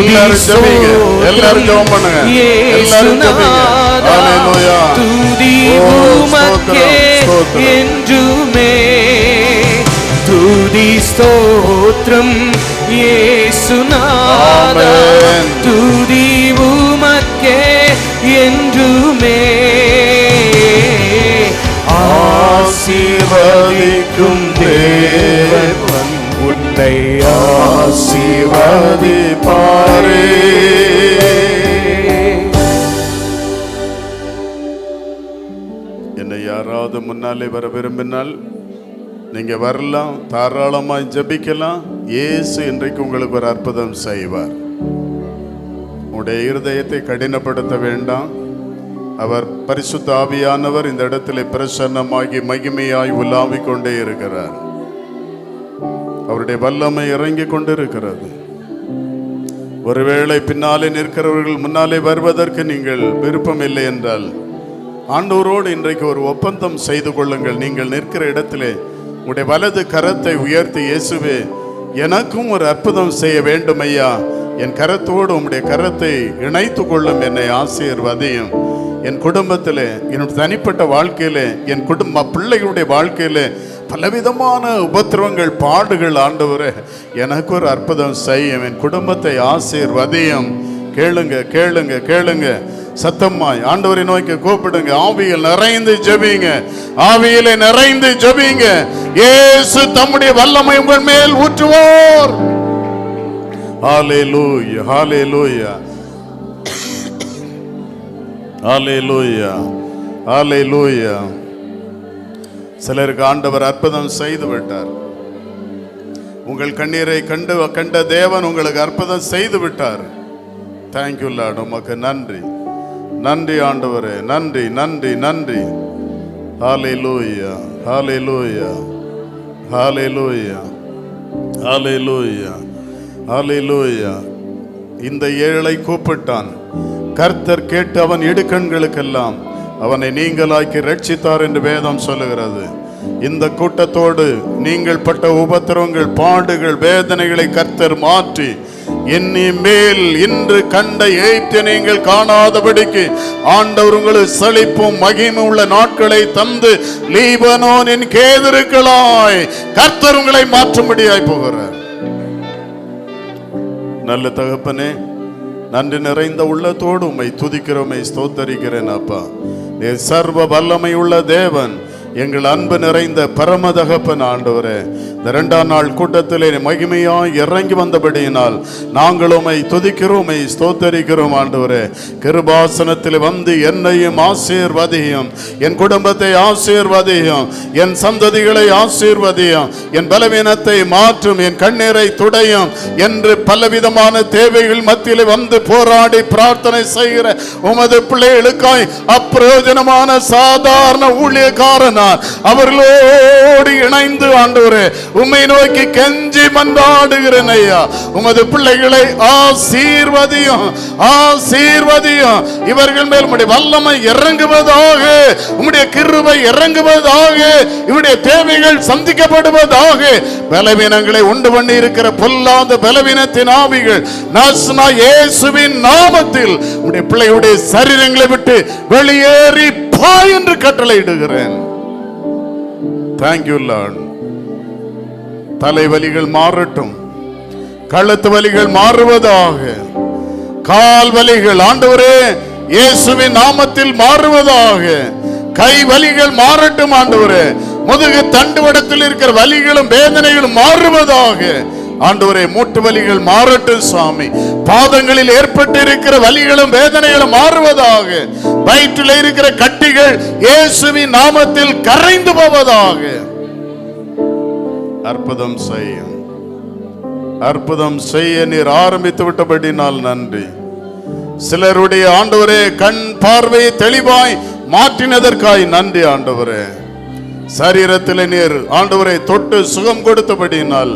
எல்லாரும் ஜெபம் பண்ணுங்க. துதி உமக்கே என்றுமே. துதி ஸ்தோத்திரம் இயேசுநாதா. துதி உமக்கே என்றுமே. ஆசீர்வதிக்கும் தேவன் உன்னை ஆசீர்வதிப்பாரே. என்னை யாராவது முன்னாலே வர விரும்பினால் நீங்க வரலாம், தாராளமாய் ஜெபிக்கலாம். இயேசு இன்றைக்கு உங்களுக்கு ஒரு அற்புதம் செய்வார். உடைய இருதயத்தை கடினப்படுத்த வேண்டாம். அவர் பரிசுத்த ஆவியானவர் இந்த இடத்திலே பிரசன்னமாகி மகிமையாய் உலாவிக் கொண்டே இருக்கிறார். அவருடைய வல்லமை இறங்கிக் கொண்டிருக்கிறது. ஒருவேளை பின்னாலே நிற்கிறவர்கள் முன்னாலே வருவதற்கு நீங்கள் விருப்பம் இல்லை என்றால் ஆண்டவரோடு இன்றைக்கு ஒரு ஒப்பந்தம் செய்து கொள்ளுங்கள். நீங்கள் நிற்கிற இடத்திலே உடைய வலது கரத்தை உயர்த்தி, இயேசுவே எனக்கும் ஒரு அற்புதம் செய்ய வேண்டும் ஐயா, என் கரத்தோடு உம்முடைய கரத்தை இணைத்து கொள்ளும், என்னை ஆசீர்வதியும். என் குடும்பத்திலே, என்னுடைய தனிப்பட்ட வாழ்க்கையிலே, என் பிள்ளைகளுடைய வாழ்க்கையிலே பலவிதமான உபத்திரவங்கள், பாடுகள், ஆண்டவரே எனக்கு ஒரு அற்புதம் செய்யும், என் குடும்பத்தை ஆசீர்வதியும். கேளுங்க கேளுங்க கேளுங்க, சத்தமாய் ஆண்டவரை நோக்கி கூப்பிடுங்க. ஆவியில் நிறைந்து ஜெபிங்க, ஆவியிலே நிறைந்து ஜெபிங்க. இயேசு தம்முடைய வல்லமை உங்கள் மேல் ஊற்றுவார். ஹல்லேலூயா ஹல்லேலூயா ஹல்லேலூயா ஹல்லேலூயா. சிலருக்கு ஆண்டவர் அற்புதம் செய்து விட்டார். உங்கள் கண்ணீரை கண்ட தேவன் உங்களுக்கு அற்புதம் செய்து விட்டார். தேங்க்யூ லார்ட், உமக்கு நன்றி நன்றி ஆண்டவரே, நன்றி நன்றி நன்றி. ஹல்லேலூயா ஹல்லேலூயா ஹல்லேலூயா ஹல்லேலூயா ஹல்லேலூயா. இந்த ஏழை கூப்பிட்டான், கர்த்தர் கேட்டு அவன் இடுக்கண்களுக்கெல்லாம் அவனை நீங்களாக்கி ரட்சித்தார் என்று வேதம் சொல்லுகிறது. இந்த கூட்டத்தோடு நீங்கள் பட்ட உபத்திரவங்கள், பாடுகள், வேதனைகளை கர்த்தர் மாற்றி இனிமேல் இன்று கண்ட ஏற்ற நீங்கள் காணாதபடிக்கு ஆண்டவர் உங்களுக்கு செழிப்பும் மகிமை உள்ள நாட்களை தந்து லீபனோனின் கேதுருக்களாய் கர்த்தர் உங்களை மாற்றும்படியாய் போகிறார். நல்ல தகப்பனே, நன்றி நிறைந்த உள்ளத்தோடு உம்மை துதிக்கிறோமை, ஸ்தோத்தரிக்கிறேன் அப்பா. நீ சர்வ வல்லமை உள்ள தேவன், எங்கள் அன்பு நிறைந்த பரம தகப்பன் ஆண்டவரே. இந்த 2ஆம் நாள் கூட்டத்திலே மகிமையாய் இறங்கி வந்தபடியினால் நாங்கள் உம்மை துதிக்கிறோம், உம்மை ஸ்தோத்தரிக்கிறோம் ஆண்டவரே. கிருபாசனத்தில் வந்து என்னையும் ஆசீர்வதியும், என் குடும்பத்தை ஆசீர்வதியும், என் சந்ததிகளை ஆசீர்வதியும், என் பலவீனத்தை மாற்றும், என் கண்ணீரை துடையும் என்று பலவிதமான தேவைகள் மத்தியிலே வந்து போராடி பிரார்த்தனை செய்கிற உமது பிள்ளைகளுக்காய் அப்பிரயோஜனமான சாதாரண ஊழியக்காரன் அவர்களோடு இணைந்து ஆண்டவரே உம்மை நோக்கி கெஞ்சி மன்றாடுகிறேன் ஐயா. உமது பிள்ளைகளை ஆசீர்வதியும் ஆசீர்வதியும். இவர்கள் மேல் உம்முடைய வல்லமை இறங்குவதாக, உம்முடைய கிருபை இறங்குவதாக, இவருடைய தேவைகள் சந்திக்கப்படுவதாக. பலவீனங்களை உண்டு பண்ணி இருக்கிற பொல்லாத பலவீனத்தின் ஆவிகள் நாசனா இயேசுவின் நாமத்தில் உம்முடைய பிள்ளையுடைய சரீரங்களை விட்டு வெளியேறி போ என்று கட்டளையிடுகிறேன். Thank you Lord. தலைவலிகள் மாறட்டும், கழுத்து வலிகள் மாறுவதாக, கால் வலிகள் ஆண்டவரே இயேசுவின் நாமத்தில் மாறுவதாக, கை வலிகள் மாறட்டும் ஆண்டவரே. முதுகு தண்டுவடத்தில் இருக்கிற வலிகளும் வேதனைகளும் மாறுவதாக ஆண்டவரே. மூட்டு வலிகள் மாறட்டும் சுவாமி. பாதங்களில் ஏற்பட்டு இருக்கிற வலிகளும் வேதனைகளும் மாறுவதாக. வயிற்றில் இருக்கிற கட்டிகள் இயேசுவின் நாமத்தில் கரைந்து போவதாக. அற்புதம் செய்ய, அற்புதம் செய்ய நீர் ஆரம்பித்து விட்டபடினால் நன்றி. சிலருடைய ஆண்டவரே கண் பார்வையை தெளிவாய் மாற்றினதற்காய் நன்றி ஆண்டவரே. சரீரத்தில் நீர் ஆண்டவரை தொட்டு சுகம் கொடுத்தபடினால்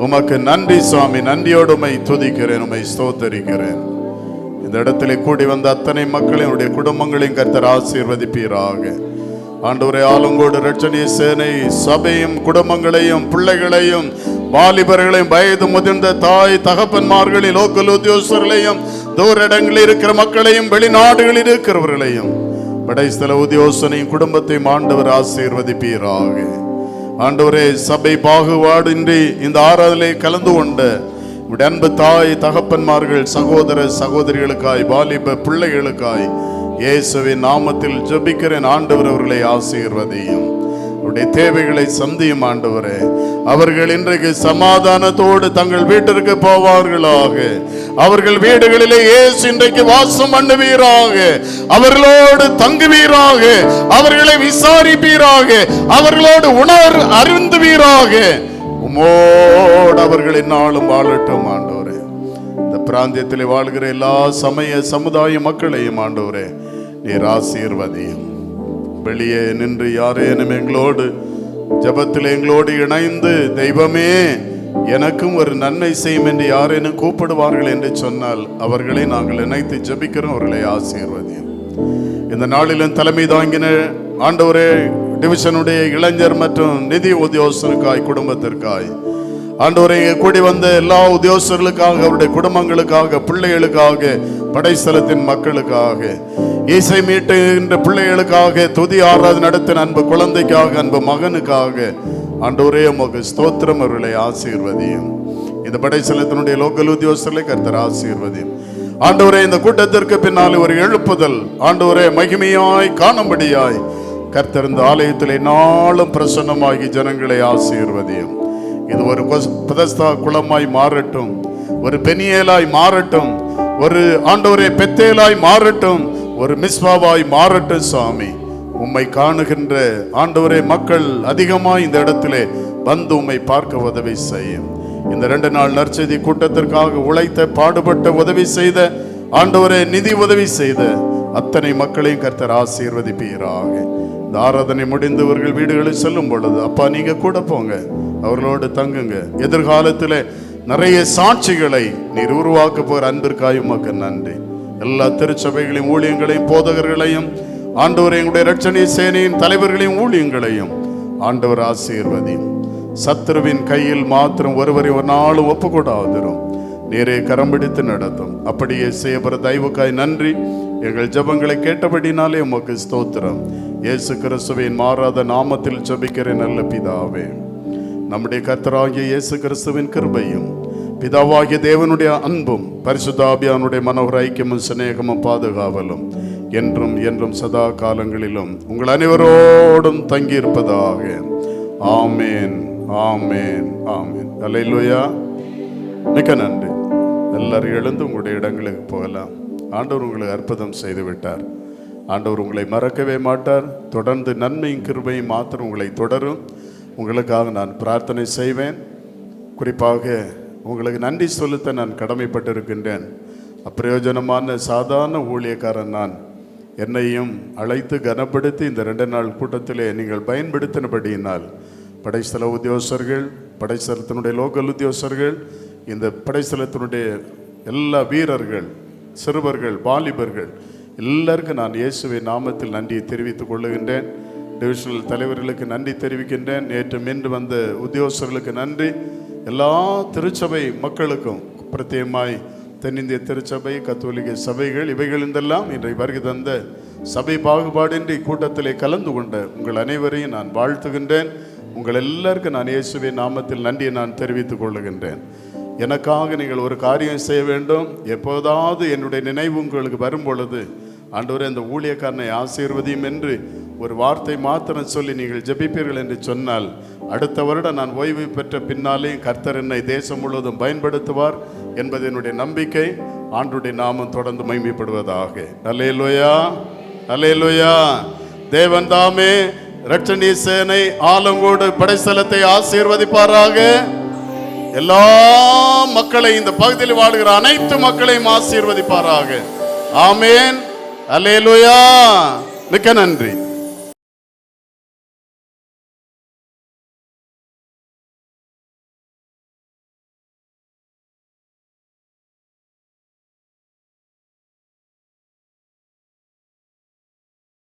உமக்கு நன்றி சுவாமி. நன்றியோடு உம்மை துதிக்கிறேன், உம்மை ஸ்தோத்தரிக்கிறேன். இந்த இடத்திலே கூடி வந்த அத்தனை மக்களினுடைய குடும்பங்களையும் கர்த்தர் ஆசீர்வதிப்பீராக ஆண்டவரே. ஆலங்கோடு இரட்சணிய சேனை சபையும் குடும்பங்களையும் பிள்ளைகளையும் வாலிபர்களையும் வயது முதிர்ந்த தாய் தகப்பன்மார்களையும் லோக்கல் உத்தியோகஸ்தர்களையும் தூர இடங்களில் இருக்கிற மக்களையும் வெளிநாடுகளில் இருக்கிறவர்களையும் படைஸ்தல உத்தியோகஸ்தனையும் குடும்பத்தையும் ஆண்டவர் ஆசீர்வதிப்பீராக ஆண்டவரே. சபை பாகுபாடின்றி இந்த ஆராதனை கலந்து கொண்ட அன்பு தாய் தகப்பன்மார்கள் சகோதர சகோதரிகளுக்காய் வாலிப பிள்ளைகளுக்காய் இயேசுவின் நாமத்தில் ஜெபிக்கிறேன் ஆண்டவர். அவர்களை ஆசீர்வதியும், அவருடைய தேவைகளை சந்தியும் ஆண்டவரே. அவர்கள் இன்றைக்கு சமாதானத்தோடு தங்கள் வீட்டிற்கு போவார்களாக. அவர்கள் வீடுகளிலே இயேசு இன்றைக்கு வாசம் பண்ணுவீராக. அவர்களோடு தங்குவீராக, அவர்களை விசாரிப்பீராக, அவர்களோடு உணர் அருந்துவீராக. உமோடு அவர்கள் என்னாலும் வாழட்டும் ஆண்டவரே. இந்த பிராந்தியத்தில் வாழ்கிற எல்லா சமய சமுதாய மக்களையும் ஆண்டவரே நீர் ஆசீர்வதியும். வெளியே நின்று யாரேனும் எங்களோடு ஜபத்தில் எங்களோடு இணைந்து தெய்வமே எனக்கும் ஒரு நன்மை செய்யும் என்று யாரேனும் கூப்பிடுவார்கள் என்று சொன்னால் அவர்களை நாங்கள் இணைத்து ஜபிக்கிறோம். அவர்களை ஆசீர்வதியும். இந்த நாளிலும் தலைமை தாங்கின ஆண்டவரே டிவிஷனுடைய இளைஞர் மற்றும் நிதி உத்தியோகஸ்தருக்காய் குடும்பத்திற்காய் ஆண்டவரே கூடி வந்த எல்லா உத்தியோகஸ்தர்களுக்காக, அவருடைய குடும்பங்களுக்காக, பிள்ளைகளுக்காக, படைஸ்தலத்தின் மக்களுக்காக, இசை மீட்டுகின்ற பிள்ளைகளுக்காக, துதி ஆராதனை நடத்தின அன்பு குழந்தைக்காக, அன்பு மகனுக்காக ஆண்டவரே உமக்கு ஸ்தோத்திரம். அவர்களை ஆசீர்வதியும். இந்த படைச்சலத்தினுடைய லோக்கல் உத்தியோகஸ்தர்களை கர்த்தர் ஆசீர்வதியும். ஆண்டவரே இந்த கூட்டத்திற்கு பின்னால் ஒரு எழுப்புதல் ஆண்டவரே மகிமையாய் காணும்படியாய் கர்த்தர் இந்த ஆலயத்திலே நாளும் பிரசன்னமாகி ஜனங்களை ஆசீர்வதியும். இது ஒரு பெதஸ்தா குளமாய் மாறட்டும், ஒரு பெனியேலாய் மாறட்டும், ஒரு ஆண்டவரே பெத்தேலாய் மாறட்டும், ஒரு மிஸ்வாவாய் மாறட்டும். சாமி, உம்மை காணுகின்ற ஆண்டவரே மக்கள் அதிகமாய் இந்த இடத்திலே வந்து உம்மை பார்க்க உதவி செய்யும். இந்த 2 நாள் நற்செய்தி கூட்டத்திற்காக உழைத்த, பாடுபட்ட, உதவி செய்த ஆண்டவரே, நிதி உதவி செய்த அத்தனை மக்களையும் கர்த்தர் ஆசீர்வதிப்பீராக. இந்த ஆராதனை முடிந்தவர்கள் வீடுகளில் செல்லும் பொழுது அப்பா நீங்க கூட போங்க, அவர்களோடு தங்குங்க. எதிர்காலத்தில் நிறைய சாட்சிகளை நீர் உருவாக்க போகிற அன்பிற்காய் உமக்கு நன்றி. எல்லா திருச்சபைகளையும் ஊழியங்களையும் போதகர்களையும் ஆண்டவர் எங்களுடைய இரட்சணிய சேனையின் தலைவர்களையும் ஊழியங்களையும் ஆண்டவர் ஆசீர்வதியும். சத்துருவின் கையில் மாத்திரம் ஒருவரை ஒரு நாளும் ஒப்புக்கூடாதிரும். நேரே கரம் பிடித்து நடத்தும். அப்படியே செய்யப்படுற தயவுக்காய் நன்றி. எங்கள் ஜெபங்களை கேட்டபடினாலே உமக்கு ஸ்தோத்திரம். இயேசு கிறிஸ்துவின் மாறாத நாமத்தில் ஜெபிக்கிற நல்ல பிதாவே. நம்முடைய கர்த்தராகிய இயேசு கிறிஸ்துவின் கிருபையும் பிதாவாகிய தேவனுடைய அன்பும் பரிசுத்த ஆவியானுடைய மனோகர ஐக்கியமும் சிநேகமும் பாதுகாவலும் என்றும் என்றும் சதா காலங்களிலும் உங்கள் அனைவரோடும் தங்கியிருப்பதாக. ஆமேன், ஆமேன், ஆமேன். அல்லேலூயா. மிக்க நன்றி. எல்லாரும் எழுந்து உங்களுடைய இடங்களுக்கு போகலாம். ஆண்டவர் உங்களுக்கு அற்புதம் செய்து விட்டார். ஆண்டவர் உங்களை மறக்கவே மாட்டார். தொடர்ந்து நன்மையும் கிருபையும் மாத்திரம் உங்களை தொடரும். உங்களுக்காக நான் பிரார்த்தனை செய்வேன். குறிப்பாக உங்களுக்கு நன்றி செலுத்த நான் கடமைப்பட்டிருக்கின்றேன். அப்பிரயோஜனமான சாதாரண ஊழியக்காரன் நான். என்னையும் அழைத்து கனப்படுத்தி இந்த 2 நாள் கூட்டத்திலே நீங்கள் பயன்படுத்தினபடியினால் படைஸ்தல உத்தியோகஸ்தர்கள், படைஸ்தலத்தினுடைய லோக்கல் உத்தியோகஸ்தர்கள், இந்த படைஸ்தலத்தினுடைய எல்லா வீரர்கள், சிறுவர்கள், வாலிபர்கள் எல்லாருக்கும் நான் இயேசுவின் நாமத்தில் நன்றியை தெரிவித்துக் கொள்ளுகின்றேன். டிவிஷனல் தலைவர்களுக்கு நன்றி தெரிவிக்கின்றேன். நேற்று மீண்டு வந்த உத்தியோகஸ்தர்களுக்கு நன்றி. எல்லா திருச்சபை மக்களுக்கும், பிரத்யேகமாய் தென்னிந்திய திருச்சபை, கத்தோலிக்க சபைகள், இவைகளிருந்தெல்லாம் இன்றைக்கு வருகை தந்த சபை பாகுபாடின்றி கூட்டத்திலே கலந்து கொண்ட உங்கள் அனைவரையும் நான் வாழ்த்துகின்றேன். உங்கள் எல்லாருக்கும் நான் இயேசுவின் நாமத்தில் நன்றியை நான் தெரிவித்துக் கொள்ளுகின்றேன். எனக்காக நீங்கள் ஒரு காரியம் செய்ய வேண்டும். எப்போதாவது என்னுடைய நினைவு உங்களுக்கு வரும் பொழுது ஆண்டவரே இந்த ஊழியக்காரனை ஆசீர்வதியும் என்று ஒரு வார்த்தை மாத்திரம் சொல்லி நீங்கள் ஜெபிப்பீர்கள் என்று சொன்னால், அடுத்த வருடம் நான் ஓய்வு பெற்ற பின்னாலேயும் கர்த்தர் என்னை தேசம் முழுவதும் பயன்படுத்துவார் என்பது என்னுடைய நம்பிக்கை. ஆண்டுடைய நாமம் தொடர்ந்து மகிமைப்படுவதாக. அல்லேலூயா, அல்லேலூயா. தேவன் தாமே இரட்சணிய சேனை ஆலங்கோடு படைஸ்தலத்தை ஆசீர்வதிப்பாராக. எல்லா மக்களை, இந்த பகுதியில் வாழ்கிற அனைத்து மக்களையும் ஆசீர்வதிப்பாராக. ஆமேன், அல்லேலூயா. மிக்க நன்றி.